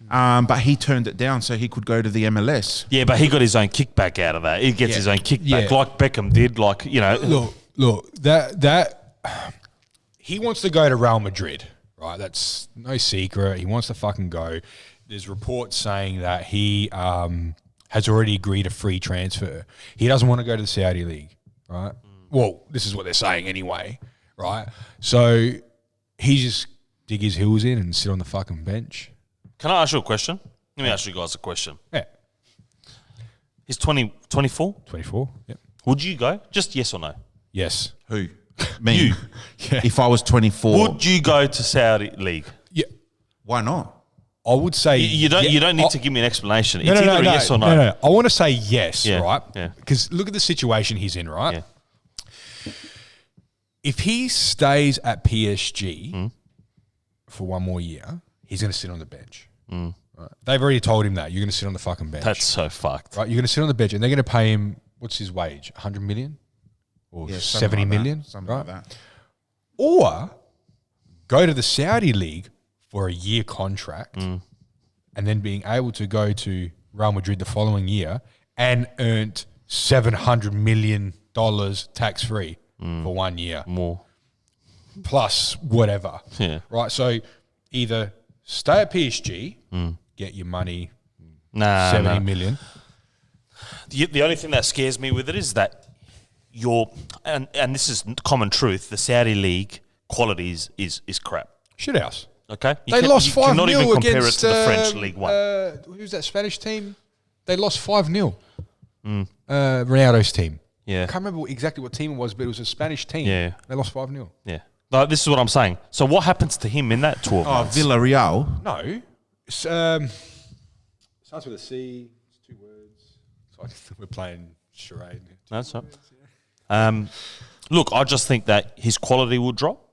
[SPEAKER 1] but he turned it down so he could go to the MLS.
[SPEAKER 2] Yeah, but he got his own kickback out of that. He gets his own kickback,
[SPEAKER 4] Yeah.
[SPEAKER 2] like Beckham did. Like, you know,
[SPEAKER 4] Look, that he wants to go to Real Madrid, right? That's no secret. He wants to fucking go. There's reports saying that he has already agreed a free transfer. He doesn't want to go to the Saudi league, right? Well, this is what they're saying anyway, right? So he just dig his heels in and sit on the fucking bench.
[SPEAKER 2] Can I ask you a question? Let me ask you guys a question.
[SPEAKER 4] Yeah.
[SPEAKER 2] He's 24.
[SPEAKER 4] 24, yep.
[SPEAKER 2] Would you go? Just yes or no?
[SPEAKER 4] Yes.
[SPEAKER 1] Who? Me.
[SPEAKER 2] You.
[SPEAKER 4] Yeah.
[SPEAKER 1] If I was 24,
[SPEAKER 2] Would you go to Saudi league?
[SPEAKER 4] Yeah.
[SPEAKER 1] why not?
[SPEAKER 4] I would say
[SPEAKER 2] You don't.
[SPEAKER 4] yeah,
[SPEAKER 2] You don't need
[SPEAKER 4] I-
[SPEAKER 2] to give me an explanation.
[SPEAKER 4] No,
[SPEAKER 2] It's
[SPEAKER 4] no,
[SPEAKER 2] either
[SPEAKER 4] no,
[SPEAKER 2] a yes or no.
[SPEAKER 4] no. I want to say yes,
[SPEAKER 2] Yeah,
[SPEAKER 4] right?
[SPEAKER 2] yeah.
[SPEAKER 4] Because look at the situation he's in, right?
[SPEAKER 2] Yeah.
[SPEAKER 4] If he stays at PSG for one more year, he's going to sit on the bench. Right? They've already told him that you're going to sit on the fucking bench.
[SPEAKER 2] That's so fucked.
[SPEAKER 4] right. You're going to sit on the bench, and they're going to pay him. What's his wage? 100 million or
[SPEAKER 1] Yeah,
[SPEAKER 4] 70
[SPEAKER 1] something like
[SPEAKER 4] million,
[SPEAKER 1] that. Something
[SPEAKER 4] right?
[SPEAKER 1] like that.
[SPEAKER 4] Or go to the Saudi league for a year contract, and then being able to go to Real Madrid the following year and earned $700 million tax free for 1 year.
[SPEAKER 2] More.
[SPEAKER 4] Plus whatever.
[SPEAKER 2] Yeah.
[SPEAKER 4] Right. So either stay at PSG, get your money,
[SPEAKER 2] Nah.
[SPEAKER 4] 70
[SPEAKER 2] nah.
[SPEAKER 4] million.
[SPEAKER 2] The only thing that scares me with it is that and this is common truth, the Saudi league quality is crap.
[SPEAKER 4] Shithouse.
[SPEAKER 2] Okay?
[SPEAKER 4] They lost
[SPEAKER 2] you
[SPEAKER 4] 5-0
[SPEAKER 2] cannot even compare
[SPEAKER 4] against
[SPEAKER 2] it to the French League One.
[SPEAKER 4] Who's that Spanish team? They lost 5-0. Ronaldo's team.
[SPEAKER 2] Yeah.
[SPEAKER 4] I can't remember exactly what team it was, but it was a Spanish team.
[SPEAKER 2] Yeah.
[SPEAKER 4] They lost 5-0.
[SPEAKER 2] Yeah. Like, this is what I'm saying. So what happens to him in that 12
[SPEAKER 1] Oh,
[SPEAKER 2] months?
[SPEAKER 1] Villarreal.
[SPEAKER 4] No. It's, starts with a C. It's 2 words. We're playing charade.
[SPEAKER 2] That's right. Look, I just think that his quality will drop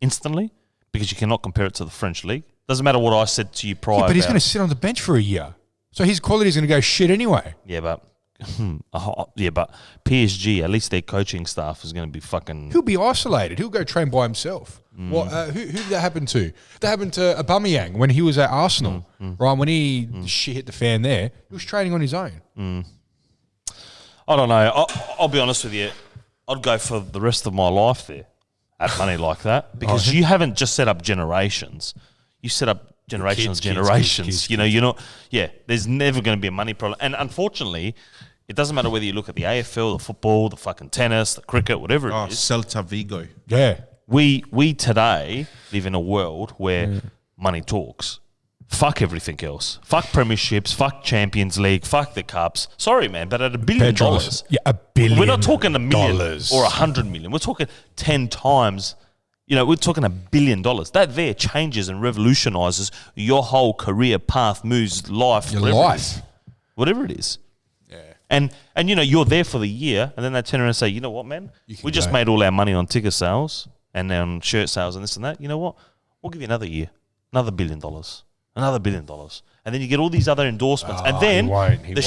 [SPEAKER 2] instantly because you cannot compare it to the French league. Doesn't matter what I said to you prior.
[SPEAKER 4] Yeah, but he's
[SPEAKER 2] about-
[SPEAKER 4] going to sit on the bench for a year, so his quality is going to go shit anyway.
[SPEAKER 2] Yeah, but PSG, at least their coaching staff is going to be fucking.
[SPEAKER 4] He'll be isolated. He'll go train by himself. What? Who did that happen to? That happened to Aubameyang when he was at Arsenal, right? When shit hit the fan there, he was training on his own.
[SPEAKER 2] I don't know. I'll be honest with you. I'd go for the rest of my life there at money like that because you haven't just set up generations. You set up generations.
[SPEAKER 4] Kids.
[SPEAKER 2] You know, you're not. Yeah, there's never going to be a money problem, and unfortunately, it doesn't matter whether you look at the AFL, the football, the fucking tennis, the cricket, whatever it is.
[SPEAKER 1] Celta Vigo.
[SPEAKER 4] Yeah.
[SPEAKER 2] We today live in a world where money talks. Fuck everything else. Fuck premierships. Fuck Champions League. Fuck the cups. Sorry, man, but at $1 billion,
[SPEAKER 4] Yeah, $1 billion.
[SPEAKER 2] we're not talking $1 million or $100 million. We're talking 10 times. You know, we're talking $1 billion. That there changes and revolutionizes your whole career path, moves life,
[SPEAKER 4] Your
[SPEAKER 2] whatever
[SPEAKER 4] life.
[SPEAKER 2] it is. Whatever it is.
[SPEAKER 4] Yeah.
[SPEAKER 2] And you know, you're there for the year, and then they turn around and say, you know what, man? We just made all our money on ticket sales and on shirt sales and this and that. You know what? We'll give you another year, another $1 billion, another $1 billion. And then you get all these other endorsements. And then the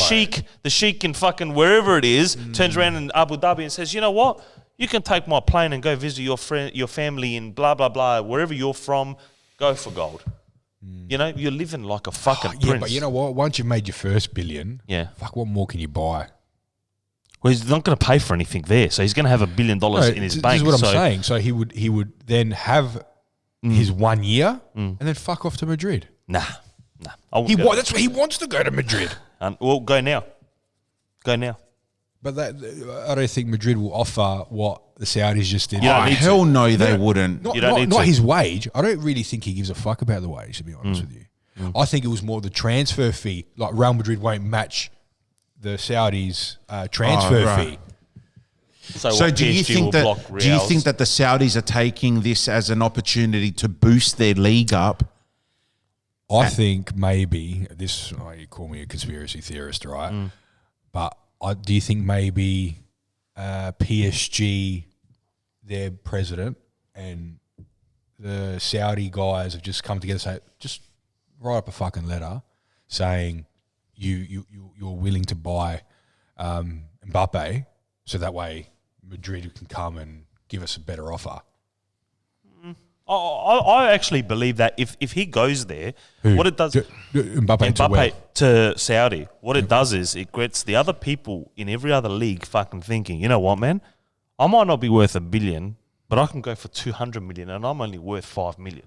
[SPEAKER 2] sheik in fucking wherever it is turns around in Abu Dhabi and says, you know what? You can take my plane and go visit your friend, your family in blah, blah, blah, wherever you're from, go for gold. You know, you're living like a fucking prince.
[SPEAKER 4] Yeah, but you know what? Once you've made your first $1 billion, fuck, what more can you buy?
[SPEAKER 2] Well, he's not going to pay for anything there, so he's going to have $1 billion in his bank.
[SPEAKER 4] This is what I'm saying. So he would then have his 1 year and then fuck off to Madrid.
[SPEAKER 2] Nah.
[SPEAKER 4] That's where he wants to go to Madrid.
[SPEAKER 2] Well, go now.
[SPEAKER 4] But I don't think Madrid will offer what the Saudis just did.
[SPEAKER 2] You don't
[SPEAKER 1] Oh,
[SPEAKER 2] need
[SPEAKER 1] hell no, they wouldn't.
[SPEAKER 4] Not his wage. I don't really think he gives a fuck about the wage, to be honest with you. I think it was more the transfer fee. Like Real Madrid won't match the Saudis' transfer fee.
[SPEAKER 2] So
[SPEAKER 1] do you think that the Saudis are taking this as an opportunity to boost their league up?
[SPEAKER 4] I think maybe this. Oh, you call me a conspiracy theorist, right? But do you think maybe PSG, their president, and the Saudi guys have just come together and say, just write up a fucking letter saying you're willing to buy Mbappe, so that way Madrid can come and give us a better offer.
[SPEAKER 2] I actually believe that if he goes there, what it does
[SPEAKER 4] Mbappe
[SPEAKER 2] to Saudi, what it does is it gets the other people in every other league fucking thinking, you know what, man, I might not be worth $1 billion, but I can go for 200 million, and I'm only worth 5 million.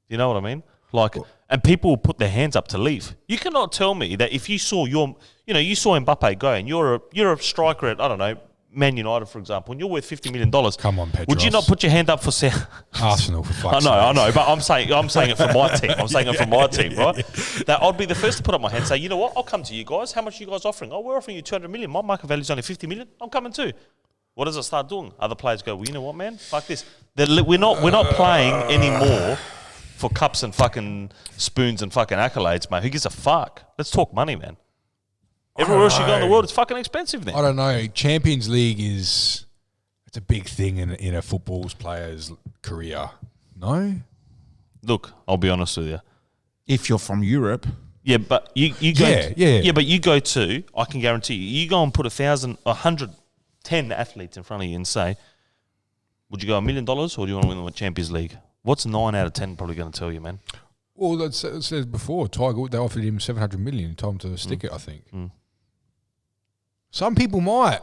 [SPEAKER 2] You know what I mean? Like, and people will put their hands up to leave. You cannot tell me that if you saw you saw Mbappe go, and you're a striker at, I don't know, Man United, for example, and you're worth $50 million.
[SPEAKER 4] Come on, Petros.
[SPEAKER 2] Would you not put your hand up for
[SPEAKER 4] Arsenal, for fuck's sake.
[SPEAKER 2] I know, but I'm saying it for my team. I'm saying it for my team, right? That I'd be the first to put up my hand and say, you know what, I'll come to you guys. How much are you guys offering? Oh, we're offering you 200 million. My market value is only 50 million. I'm coming too. What does it start doing? Other players go, well, you know what, man? Fuck this. We're not playing anymore for cups and fucking spoons and fucking accolades, mate. Who gives a fuck? Let's talk money, man. Everywhere else you go in the world, it's fucking expensive now.
[SPEAKER 4] I don't know. Champions League it's a big thing in a football player's career. No?
[SPEAKER 2] Look, I'll be honest with you.
[SPEAKER 1] If you're from Europe.
[SPEAKER 2] Yeah, but you go.
[SPEAKER 4] Yeah,
[SPEAKER 2] but you go to. I can guarantee you go and put 110 athletes in front of you and say, "Would you go $1 million or do you want to win the Champions League?" What's 9 out of 10 probably going to tell you, man?
[SPEAKER 4] Well, that says before Tiger, they offered him 700 million and told him to stick it. I think some people might.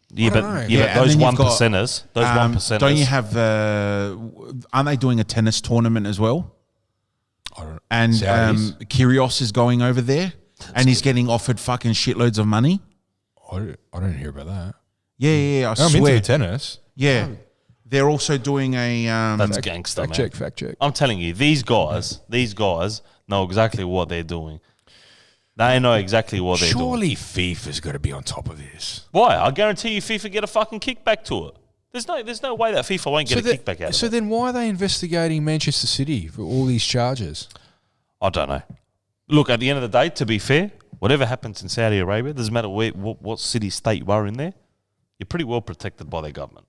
[SPEAKER 2] Yeah, but those 1%ers, those 1%ers.
[SPEAKER 1] Don't you have? Aren't they doing a tennis tournament as well?
[SPEAKER 4] I don't know.
[SPEAKER 1] And Kyrgios is going over there, and he's getting offered fucking shitloads of money.
[SPEAKER 4] I didn't hear about that.
[SPEAKER 1] Yeah, I
[SPEAKER 4] I'm
[SPEAKER 1] swear.
[SPEAKER 4] into tennis.
[SPEAKER 1] Yeah, they're also doing a.
[SPEAKER 2] That's gangster, man.
[SPEAKER 4] Fact check.
[SPEAKER 2] I'm telling you, these guys know exactly what they're doing. They know exactly what they're doing.
[SPEAKER 4] Surely FIFA's got to be on top of this.
[SPEAKER 2] Why? I guarantee you FIFA get a fucking kickback to it. There's no way that FIFA won't get a kickback out of it.
[SPEAKER 4] So then why are they investigating Manchester City for all these charges?
[SPEAKER 2] I don't know. Look, at the end of the day, to be fair, whatever happens in Saudi Arabia, doesn't matter what city, state you are in there, you're pretty well protected by their government,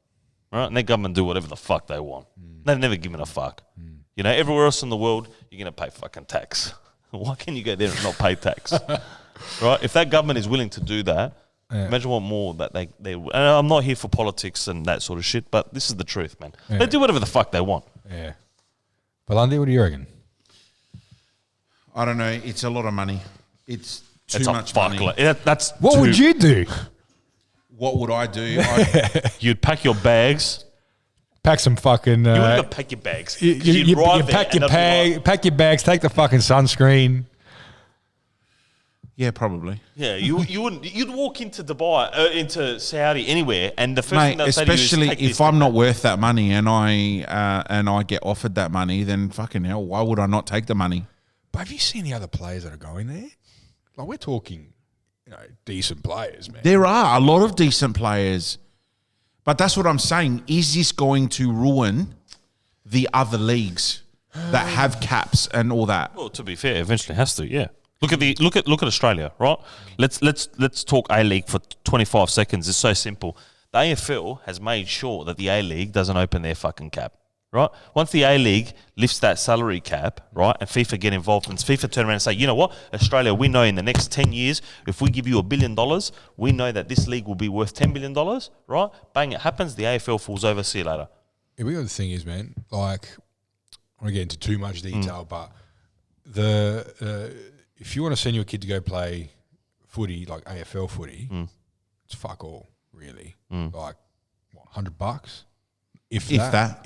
[SPEAKER 2] right? And their government do whatever the fuck they want. They've never given a fuck. You know, everywhere else in the world, you're going to pay fucking tax. Why can you go there and not pay tax? Right? If that government is willing to do that, imagine what more that they and I'm not here for politics and that sort of shit, but this is the truth, man. They do whatever the fuck they want.
[SPEAKER 4] Yeah. Balandi, what do you reckon?
[SPEAKER 1] I don't know. It's a lot of money. It's too
[SPEAKER 2] It's
[SPEAKER 1] much
[SPEAKER 2] a fuck
[SPEAKER 1] money.
[SPEAKER 4] What would you do?
[SPEAKER 1] What would I do?
[SPEAKER 2] You'd pack your bags.
[SPEAKER 4] Pack some fucking.
[SPEAKER 2] You wouldn't even pack your bags.
[SPEAKER 4] You pack your pack your bags. Take the fucking sunscreen.
[SPEAKER 1] Yeah, probably.
[SPEAKER 2] Yeah, you wouldn't. You'd walk into Dubai, into Saudi, anywhere, and the first thing
[SPEAKER 1] Mate,
[SPEAKER 2] they'll say to you is,
[SPEAKER 1] especially
[SPEAKER 2] "Take
[SPEAKER 1] if
[SPEAKER 2] this,
[SPEAKER 1] I'm
[SPEAKER 2] take
[SPEAKER 1] not
[SPEAKER 2] that."
[SPEAKER 1] worth that money and I get offered that money, then fucking hell, why would I not take the money?
[SPEAKER 4] But have you seen the other players that are going there? Like, we're talking, decent players, man.
[SPEAKER 1] There are a lot of decent players, but that's what I'm saying. Is this going to ruin the other leagues that have caps and all that?
[SPEAKER 2] Well, to be fair, eventually has to. Yeah. Look at Australia, right? Let's talk A-League for 25 seconds. It's so simple. The AFL has made sure that the A-League doesn't open their fucking cap, right? Once the A-League lifts that salary cap, right, and FIFA get involved, and FIFA turn around and say, you know what, Australia, we know in the next 10 years, if we give you $1 billion, we know that this league will be worth $10 billion, right? Bang, it happens, the AFL falls over, see you later.
[SPEAKER 4] Yeah, the other thing is, man, like, I don't want to get into too much detail, but if you want to send your kid to go play footy, like AFL footy, it's fuck all, really. Like, what, $100? If that.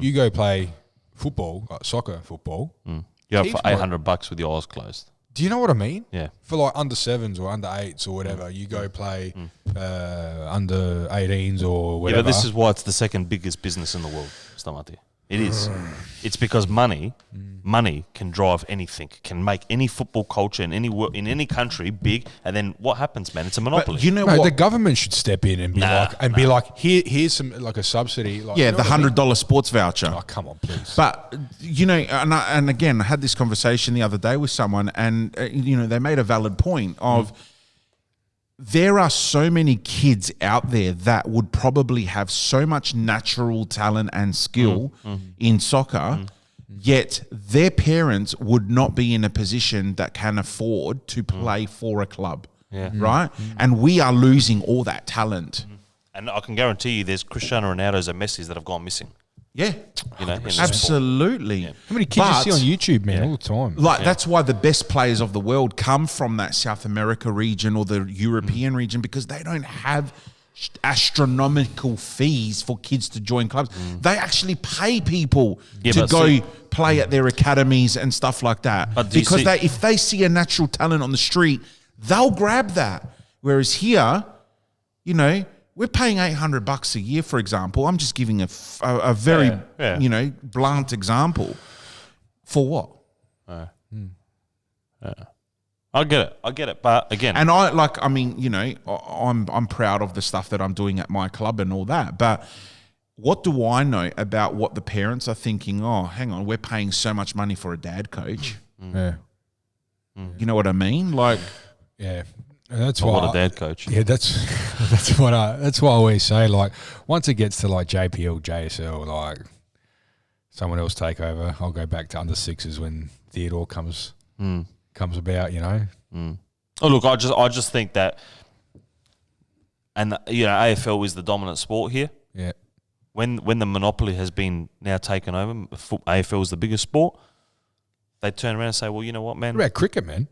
[SPEAKER 4] You go play football, like soccer football.
[SPEAKER 2] You're up for $800 with your eyes closed.
[SPEAKER 4] Do you know what I mean?
[SPEAKER 2] Yeah.
[SPEAKER 4] For like under 7s or under 8s or whatever, you go play under 18s or whatever.
[SPEAKER 2] Yeah, but this is why it's the second biggest business in the world, Stamati. It is. It's because money can drive anything, can make any football culture in any country big. And then what happens, man? It's a monopoly.
[SPEAKER 1] But you know what?
[SPEAKER 4] The government should step in and be like, here's some like a subsidy. Like,
[SPEAKER 1] Yeah, the $100 sports voucher.
[SPEAKER 4] Oh, come on, please.
[SPEAKER 1] But, and again, I had this conversation the other day with someone and, they made a valid point of there are so many kids out there that would probably have so much natural talent and skill in soccer, yet their parents would not be in a position that can afford to play for a club, right? And we are losing all that talent.
[SPEAKER 2] And I can guarantee you there's Cristiano Ronaldo's and Messi's that have gone missing.
[SPEAKER 1] Yeah,
[SPEAKER 2] In the sport.
[SPEAKER 1] absolutely.
[SPEAKER 4] How many kids you see on YouTube, man, all the time?
[SPEAKER 1] That's why the best players of the world come from that South America region or the European region, because they don't have astronomical fees for kids to join clubs. They actually pay people to go play at their academies and stuff like that. Because if they see a natural talent on the street, they'll grab that. Whereas here, we're paying $800 a year, for example. I'm just giving a very, blunt example. For what?
[SPEAKER 2] I get it. But again,
[SPEAKER 1] and I'm proud of the stuff that I'm doing at my club and all that. But what do I know about what the parents are thinking? Oh, hang on, we're paying so much money for a dad coach.
[SPEAKER 4] Yeah.
[SPEAKER 1] You know what I mean? Like,
[SPEAKER 4] yeah. And that's why
[SPEAKER 2] what a dad coach.
[SPEAKER 4] Yeah, that's why I always say, like, once it gets to like JPL, JSL, like someone else take over, I'll go back to under 6s when Theodore comes about,
[SPEAKER 2] Oh, look, I just think that, and AFL is the dominant sport here.
[SPEAKER 4] Yeah.
[SPEAKER 2] When the monopoly has been now taken over, AFL is the biggest sport. They turn around and say, well, you know what, man?
[SPEAKER 4] What about cricket, man?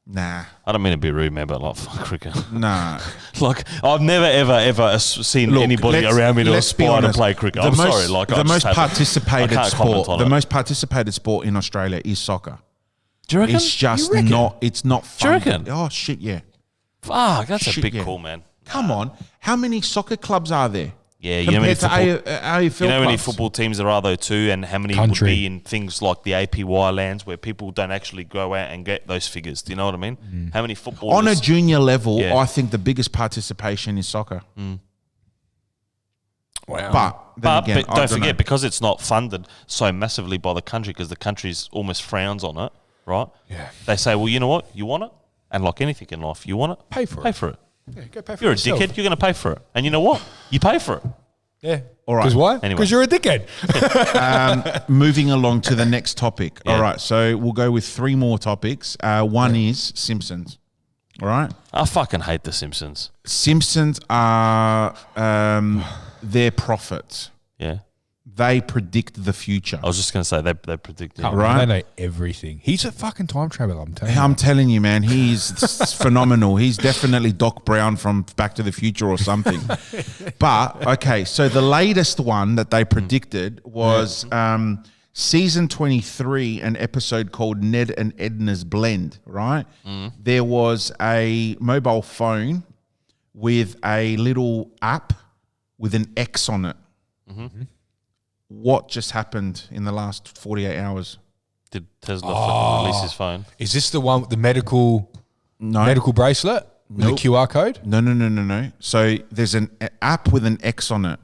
[SPEAKER 1] nah.
[SPEAKER 2] I don't mean to be rude, man, but like fuck cricket.
[SPEAKER 1] Nah.
[SPEAKER 2] Like I've never ever seen anybody around me to aspire to play cricket. I'm sorry. Like
[SPEAKER 1] the most participated sport,
[SPEAKER 2] the
[SPEAKER 1] most participated sport in Australia is soccer.
[SPEAKER 2] Do you reckon?
[SPEAKER 1] It's just not. It's not fun.
[SPEAKER 2] Do you reckon?
[SPEAKER 1] Oh shit, yeah.
[SPEAKER 2] Fuck, that's a big call, man.
[SPEAKER 1] Come on, how many soccer clubs are there?
[SPEAKER 2] Yeah, you know how many
[SPEAKER 1] AFL
[SPEAKER 2] you know how many
[SPEAKER 1] clubs?
[SPEAKER 2] football teams there are though too, and how many would be in things like the APY lands where people don't actually go out and get those figures. Do you know what I mean? How many footballers
[SPEAKER 1] on a junior level? I think the biggest participation is soccer.
[SPEAKER 4] Wow.
[SPEAKER 2] But don't forget, because it's not funded so massively by the country, because the country almost frowns on it, right?
[SPEAKER 4] Yeah.
[SPEAKER 2] They say, well, you know what? You want it? And like anything in life, you want it,
[SPEAKER 4] Pay for it.
[SPEAKER 2] Pay for it.
[SPEAKER 4] Yeah, go pay for
[SPEAKER 2] You're
[SPEAKER 4] it
[SPEAKER 2] a
[SPEAKER 4] yourself.
[SPEAKER 2] dickhead. You're going to pay for it, and you know what? You pay for it.
[SPEAKER 4] Yeah.
[SPEAKER 1] All right.
[SPEAKER 4] Because why?
[SPEAKER 2] Anyway.
[SPEAKER 4] Because you're a dickhead.
[SPEAKER 1] Moving along to the next topic.
[SPEAKER 2] Yeah.
[SPEAKER 1] All right, so we'll go with 3 more topics. One is Simpsons. All right.
[SPEAKER 2] I fucking hate The Simpsons.
[SPEAKER 1] Simpsons are their prophets.
[SPEAKER 2] Yeah.
[SPEAKER 1] They predict the future.
[SPEAKER 2] I was just going to say they predicted.
[SPEAKER 4] Oh,
[SPEAKER 1] Right.
[SPEAKER 4] They know everything. He's a fucking time traveler, I'm telling you.
[SPEAKER 1] I'm telling you, man, he's phenomenal. He's definitely Doc Brown from Back to the Future or something. But, okay, so the latest one that they predicted was season 23, an episode called Ned and Edna's Blend, right? There was a mobile phone with a little app with an X on it. What just happened in the last 48 hours?
[SPEAKER 2] Did Tesla fucking release his phone?
[SPEAKER 4] Is this the one with the medical bracelet with
[SPEAKER 1] Nope.
[SPEAKER 4] the QR code?
[SPEAKER 1] No. So there's an app with an X on it.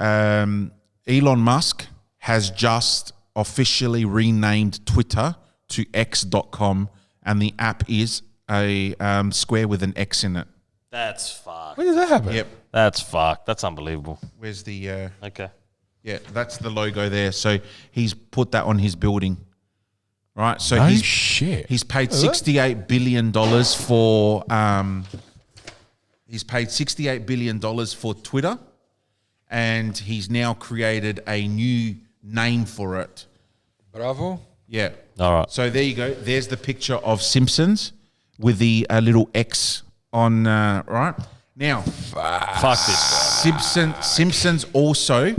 [SPEAKER 1] Elon Musk has just officially renamed Twitter to X.com, and the app is a square with an X in it.
[SPEAKER 2] That's fucked.
[SPEAKER 4] When does that happen?
[SPEAKER 1] Yep.
[SPEAKER 2] That's fucked. That's unbelievable.
[SPEAKER 1] Where's the...
[SPEAKER 2] Okay.
[SPEAKER 1] yeah, that's the logo there. So he's put that on his building. Right? So
[SPEAKER 4] No
[SPEAKER 1] he's
[SPEAKER 4] shit.
[SPEAKER 1] He's paid $68 billion for... he's paid $68 billion for Twitter, and he's now created a new name for it.
[SPEAKER 4] Bravo.
[SPEAKER 1] Yeah.
[SPEAKER 2] All right.
[SPEAKER 1] So there you go. There's the picture of Simpsons with the little X on, right? Now,
[SPEAKER 2] Fuck this guy.
[SPEAKER 1] Simpsons also,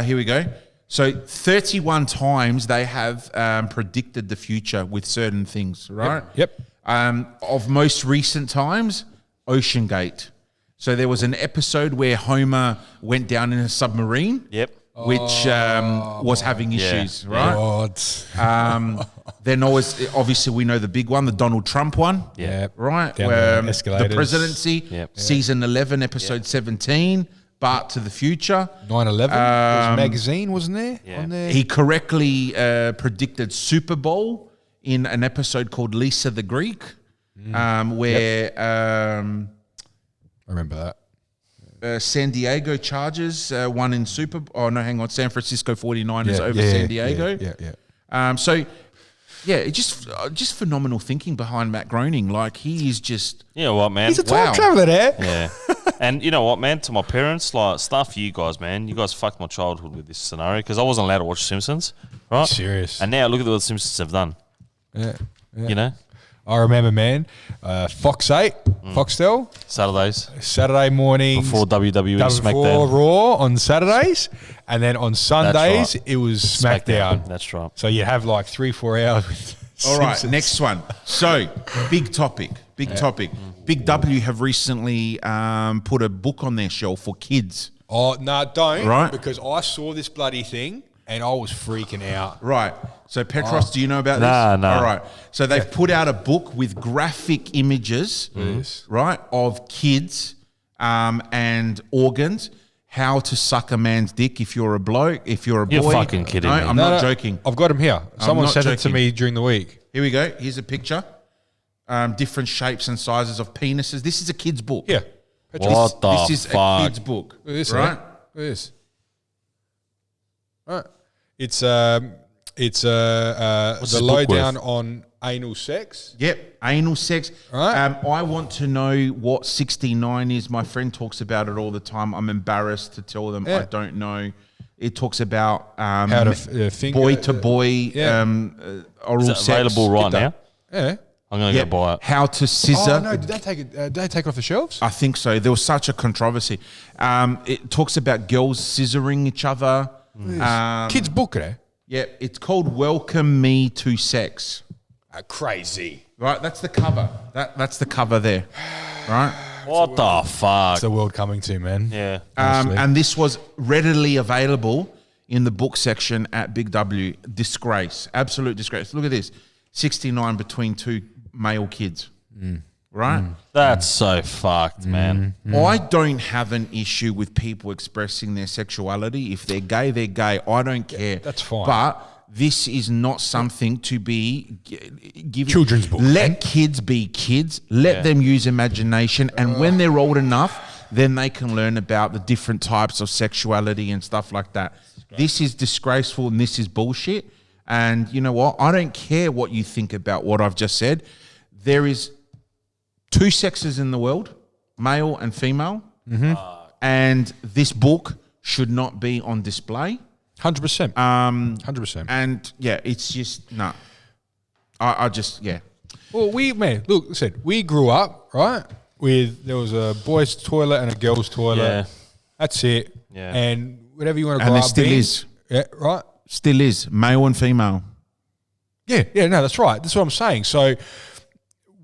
[SPEAKER 1] here we go. So 31 times they have predicted the future with certain things, right?
[SPEAKER 4] Yep.
[SPEAKER 1] Of most recent times, Ocean Gate. So there was an episode where Homer went down in a submarine.
[SPEAKER 2] Yep.
[SPEAKER 1] Which was having issues, right?
[SPEAKER 4] God.
[SPEAKER 1] Then always, obviously, we know the big one, the Donald Trump one,
[SPEAKER 2] Yeah.
[SPEAKER 1] right?
[SPEAKER 4] Down
[SPEAKER 1] Where,
[SPEAKER 4] the
[SPEAKER 1] the
[SPEAKER 4] escalators.
[SPEAKER 1] presidency,
[SPEAKER 2] Yep.
[SPEAKER 1] season 11, episode 17, Bart to the Future.
[SPEAKER 4] 9/11 was a magazine, wasn't there?
[SPEAKER 2] Yeah.
[SPEAKER 4] On there.
[SPEAKER 1] He correctly predicted Super Bowl in an episode called Lisa the Greek, where
[SPEAKER 4] I remember that.
[SPEAKER 1] San Diego Chargers won in Super Bowl. Oh, no, hang on. San Francisco 49ers over
[SPEAKER 4] yeah,
[SPEAKER 1] San Diego.
[SPEAKER 4] Yeah.
[SPEAKER 1] So, yeah, it just phenomenal thinking behind Matt Groening. Like, he is just...
[SPEAKER 2] You know what, man?
[SPEAKER 4] He's a time
[SPEAKER 1] Wow.
[SPEAKER 4] traveler there.
[SPEAKER 2] Yeah. And you know what, man? To my parents, like, stuff you guys, man. You guys fucked my childhood with this scenario because I wasn't allowed to watch Simpsons, right?
[SPEAKER 4] Serious.
[SPEAKER 2] And now look at what the Simpsons have done.
[SPEAKER 4] Yeah.
[SPEAKER 2] You know?
[SPEAKER 4] I remember, man. Fox 8, Foxtel,
[SPEAKER 2] Saturdays
[SPEAKER 4] Saturday mornings.
[SPEAKER 2] before WWE
[SPEAKER 4] Before
[SPEAKER 2] SmackDown.
[SPEAKER 4] Raw on Saturdays. And then on Sundays,
[SPEAKER 2] right.
[SPEAKER 4] it was SmackDown.
[SPEAKER 2] That's right.
[SPEAKER 4] So you have like 3-4 hours with
[SPEAKER 1] All right,
[SPEAKER 4] Simpsons.
[SPEAKER 1] next one. So, big topic. Big W have recently put a book on their shelf for kids.
[SPEAKER 4] Oh, no, don't.
[SPEAKER 1] Right.
[SPEAKER 4] Because I saw this bloody thing and I was freaking out.
[SPEAKER 1] Right. So, Petros, do you know about
[SPEAKER 2] Nah,
[SPEAKER 1] this?
[SPEAKER 2] nah.
[SPEAKER 1] All right. So, they've put out a book with graphic images, right, of kids and organs, how to suck a man's dick if you're a bloke, if you're a boy.
[SPEAKER 2] You're fucking kidding
[SPEAKER 1] No,
[SPEAKER 2] me.
[SPEAKER 1] I'm not joking.
[SPEAKER 4] I've got him here. Someone
[SPEAKER 1] not
[SPEAKER 4] sent it to
[SPEAKER 1] joking.
[SPEAKER 4] me during the week.
[SPEAKER 1] Here we go. Here's a picture. Different shapes and sizes of penises. This is a kid's book.
[SPEAKER 4] Yeah.
[SPEAKER 2] What the
[SPEAKER 1] This is a
[SPEAKER 2] fuck?
[SPEAKER 1] kid's book.
[SPEAKER 4] Look at this,
[SPEAKER 1] right?
[SPEAKER 4] Look at this. Right. It's the
[SPEAKER 2] this book
[SPEAKER 4] lowdown
[SPEAKER 2] worth?
[SPEAKER 4] on anal sex.
[SPEAKER 1] Yep, anal sex.
[SPEAKER 4] Right.
[SPEAKER 1] I want to know what 69 is. My friend talks about it all the time. I'm embarrassed to tell them
[SPEAKER 4] Yeah.
[SPEAKER 1] I don't know. It talks about
[SPEAKER 4] How to finger
[SPEAKER 1] boy to boy
[SPEAKER 4] yeah.
[SPEAKER 1] oral
[SPEAKER 2] Is it
[SPEAKER 1] sex.
[SPEAKER 2] available right now?
[SPEAKER 4] Yeah.
[SPEAKER 2] I'm going to
[SPEAKER 1] Yeah.
[SPEAKER 2] go buy it.
[SPEAKER 1] How to scissor.
[SPEAKER 4] Oh no! Did they take it? Did they take it off the shelves?
[SPEAKER 1] I think so. There was such a controversy. It talks about girls scissoring each other.
[SPEAKER 4] Kids book it.
[SPEAKER 1] Yeah, it's called Welcome Me to Sex.
[SPEAKER 4] Crazy.
[SPEAKER 1] Right, that's the cover. That's the cover there. Right?
[SPEAKER 2] What the fuck?
[SPEAKER 4] It's the world coming to, man.
[SPEAKER 2] Yeah.
[SPEAKER 4] Honestly.
[SPEAKER 1] And this was readily available in the book section at Big W. Disgrace. Absolute disgrace. Look at this. 69 between two male kids. Right?
[SPEAKER 2] That's so fucked, man.
[SPEAKER 1] I don't have an issue with people expressing their sexuality. If they're gay, they're gay. I don't care.
[SPEAKER 4] that's fine.
[SPEAKER 1] But this is not something to be given.
[SPEAKER 4] Children's book.
[SPEAKER 1] Let kids be kids. Let them use imagination. And when they're old enough, then they can learn about the different types of sexuality and stuff like that. This is disgraceful and this is bullshit. And you know what? I don't care what you think about what I've just said. There is 2 sexes in the world, male and female. And this book should not be on display.
[SPEAKER 4] 100%. 100%.
[SPEAKER 1] And yeah, it's just I just
[SPEAKER 4] Well, we grew up right there was a boys' toilet and a girls' toilet.
[SPEAKER 2] Yeah.
[SPEAKER 4] That's it.
[SPEAKER 2] Yeah.
[SPEAKER 4] And whatever you want to
[SPEAKER 1] and
[SPEAKER 4] grow
[SPEAKER 1] there
[SPEAKER 4] up
[SPEAKER 1] still
[SPEAKER 4] being,
[SPEAKER 1] is.
[SPEAKER 4] Yeah, right.
[SPEAKER 1] Still is male and female.
[SPEAKER 4] Yeah, no, that's right. That's what I'm saying. So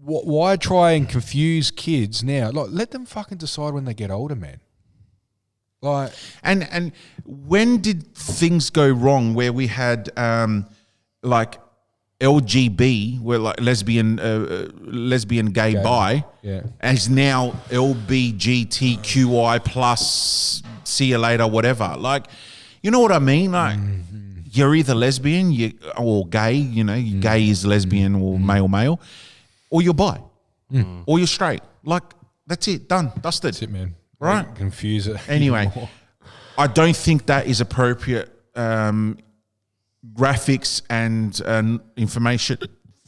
[SPEAKER 4] why try and confuse kids now? Like, let them fucking decide when they get older, man. Like,
[SPEAKER 1] And when did things go wrong where we had like LGB, where like lesbian, gay, bi, as now LBGTQI plus, see you later, whatever. Like, you know what I mean? Like, you're either lesbian, or gay. You know, gay is lesbian or male, or you're bi, or you're straight. Like, that's it, done, dusted.
[SPEAKER 4] that's it, man.
[SPEAKER 1] Right.
[SPEAKER 4] Don't confuse it.
[SPEAKER 1] Anyway,
[SPEAKER 4] anymore.
[SPEAKER 1] I don't think that is appropriate graphics and information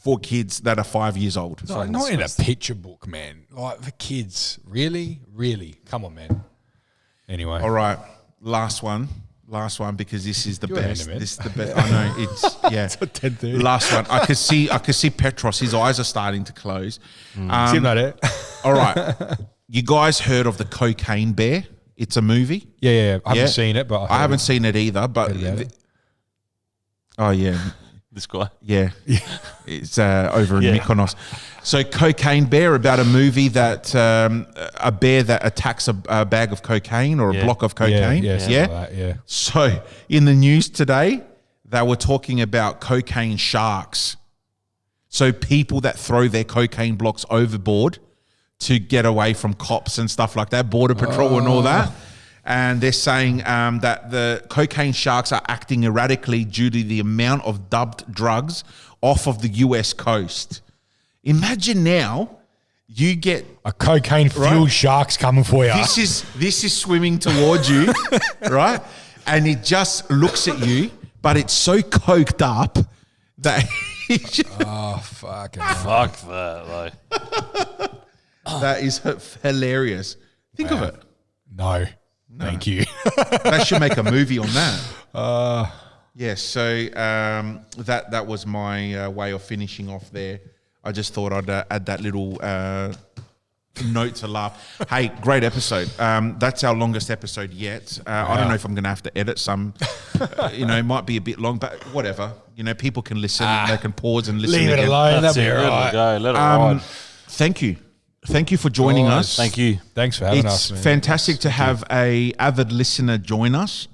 [SPEAKER 1] for kids that are 5 years old.
[SPEAKER 4] No, not in a picture book, man. Like, for kids. Really? Come on, man. Anyway.
[SPEAKER 1] All right, last one, because this is the
[SPEAKER 4] Go ahead,
[SPEAKER 1] best.
[SPEAKER 4] man.
[SPEAKER 1] This is the best. I know it's
[SPEAKER 4] It's at 10:30.
[SPEAKER 1] Last one. I could see Petros. His eyes are starting to close.
[SPEAKER 4] See that, eh?
[SPEAKER 1] All right, you guys heard of the Cocaine Bear? It's a movie.
[SPEAKER 4] Yeah. I haven't seen it, but
[SPEAKER 1] I haven't seen it either. But oh yeah,
[SPEAKER 2] This guy.
[SPEAKER 1] yeah. It's over in Mykonos. So Cocaine Bear, about a movie that a bear that attacks a bag of cocaine or a block of cocaine.
[SPEAKER 4] Yeah.
[SPEAKER 1] So in the news today, they were talking about cocaine sharks. So people that throw their cocaine blocks overboard to get away from cops and stuff like that, border patrol and all that. And they're saying that the cocaine sharks are acting erratically due to the amount of dubbed drugs off of the US coast. Imagine now you get
[SPEAKER 4] A cocaine-fueled shark's coming for you.
[SPEAKER 1] this is swimming towards you, right? And it just looks at you, but it's so coked up that
[SPEAKER 4] Oh, fucking
[SPEAKER 2] Fuck that, like.
[SPEAKER 1] that is hilarious. Think of it.
[SPEAKER 4] No. Thank you.
[SPEAKER 1] They should make a movie on that. Yes, so that was my way of finishing off there. I just thought I'd add that little note to laugh. Hey, great episode. That's our longest episode yet. I don't know if I'm going to have to edit some. It might be a bit long, but whatever. People can listen. They can pause and listen.
[SPEAKER 4] Leave it
[SPEAKER 1] again.
[SPEAKER 4] alone.
[SPEAKER 2] That's
[SPEAKER 4] That'll
[SPEAKER 2] it.
[SPEAKER 4] be all
[SPEAKER 2] Let it
[SPEAKER 4] right.
[SPEAKER 2] go. Let it ride.
[SPEAKER 1] Thank you. Thank you for joining us.
[SPEAKER 2] Thank you.
[SPEAKER 4] Thanks for having
[SPEAKER 1] It's
[SPEAKER 4] us, man.
[SPEAKER 1] fantastic to have a avid listener join us.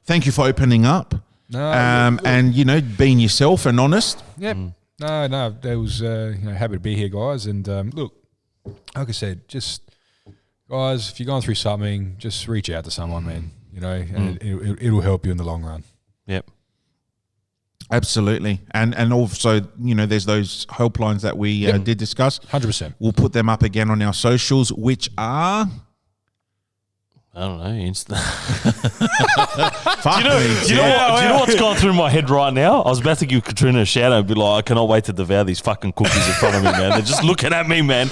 [SPEAKER 1] Thank you for opening up. And being yourself and honest.
[SPEAKER 4] Yep. No, it was happy to be here, guys. And look, like I said, just guys, if you're going through something, just reach out to someone, man. And it'll help you in the long run.
[SPEAKER 2] Yep.
[SPEAKER 1] Absolutely. And also, there's those helplines that we did discuss.
[SPEAKER 4] 100%.
[SPEAKER 1] We'll put them up again on our socials, which are...
[SPEAKER 2] I don't know. Insta.
[SPEAKER 1] Fuck
[SPEAKER 2] Do you know what's gone through my head right now? I was about to give Katrina a shout out and be like, I cannot wait to devour these fucking cookies in front of me, man. They're just looking at me, man.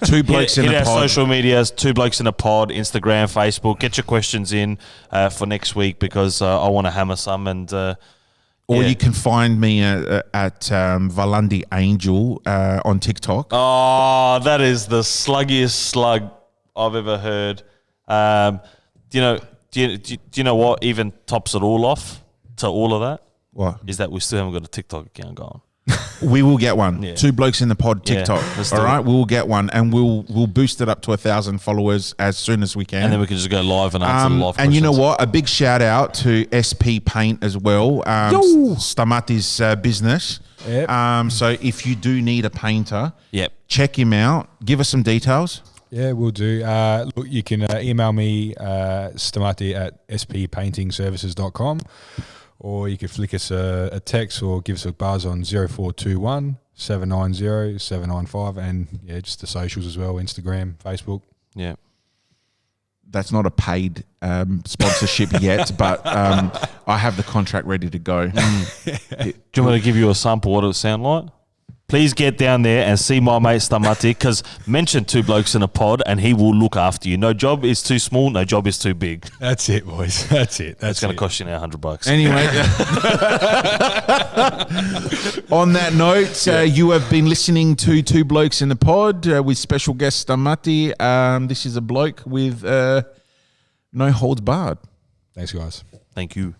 [SPEAKER 1] Two blokes in
[SPEAKER 2] hit
[SPEAKER 1] a
[SPEAKER 2] our
[SPEAKER 1] pod.
[SPEAKER 2] social medias, 2 Blokes in a Pod, Instagram, Facebook. Get your questions in for next week because I want to hammer some. And
[SPEAKER 1] Or you can find me at Valandi Angel on TikTok.
[SPEAKER 2] Oh, that is the sluggiest slug I've ever heard. Do you know what even tops it all off to all of that?
[SPEAKER 1] What?
[SPEAKER 2] Is that we still haven't got a TikTok account going.
[SPEAKER 1] We will get one.
[SPEAKER 2] Yeah.
[SPEAKER 1] 2 Blokes in the Pod TikTok.
[SPEAKER 2] let's do
[SPEAKER 1] All right,
[SPEAKER 2] it.
[SPEAKER 1] we will get one, and we'll boost it up to 1,000 followers as soon as we can.
[SPEAKER 2] And then we can just go live and answer the live
[SPEAKER 1] and you know
[SPEAKER 2] questions.
[SPEAKER 1] what? A big shout out to SP Paint as well. Stamati's business.
[SPEAKER 4] Yep.
[SPEAKER 1] So if you do need a painter,
[SPEAKER 2] Yep.
[SPEAKER 1] check him out. Give us some details.
[SPEAKER 4] Yeah, we'll do. Look, you can email me, Stamati at sppaintingservices.com, or you could flick us a text or give us a buzz on 0421 790 795, and just the socials as well, Instagram, Facebook.
[SPEAKER 2] Yeah.
[SPEAKER 1] That's not a paid sponsorship yet, but I have the contract ready to go.
[SPEAKER 2] Do you want me to give you a sample what it would sound like? Please get down there and see my mate Stamati, because mention Two Blokes in a Pod and he will look after you. No job is too small, no job is too big.
[SPEAKER 4] That's it, boys. That's it.
[SPEAKER 2] That's going to cost you now $100.
[SPEAKER 1] Anyway, on that note, you have been listening to Two Blokes in the Pod with special guest Stamati. This is a bloke with no holds barred.
[SPEAKER 4] Thanks, guys.
[SPEAKER 2] Thank you.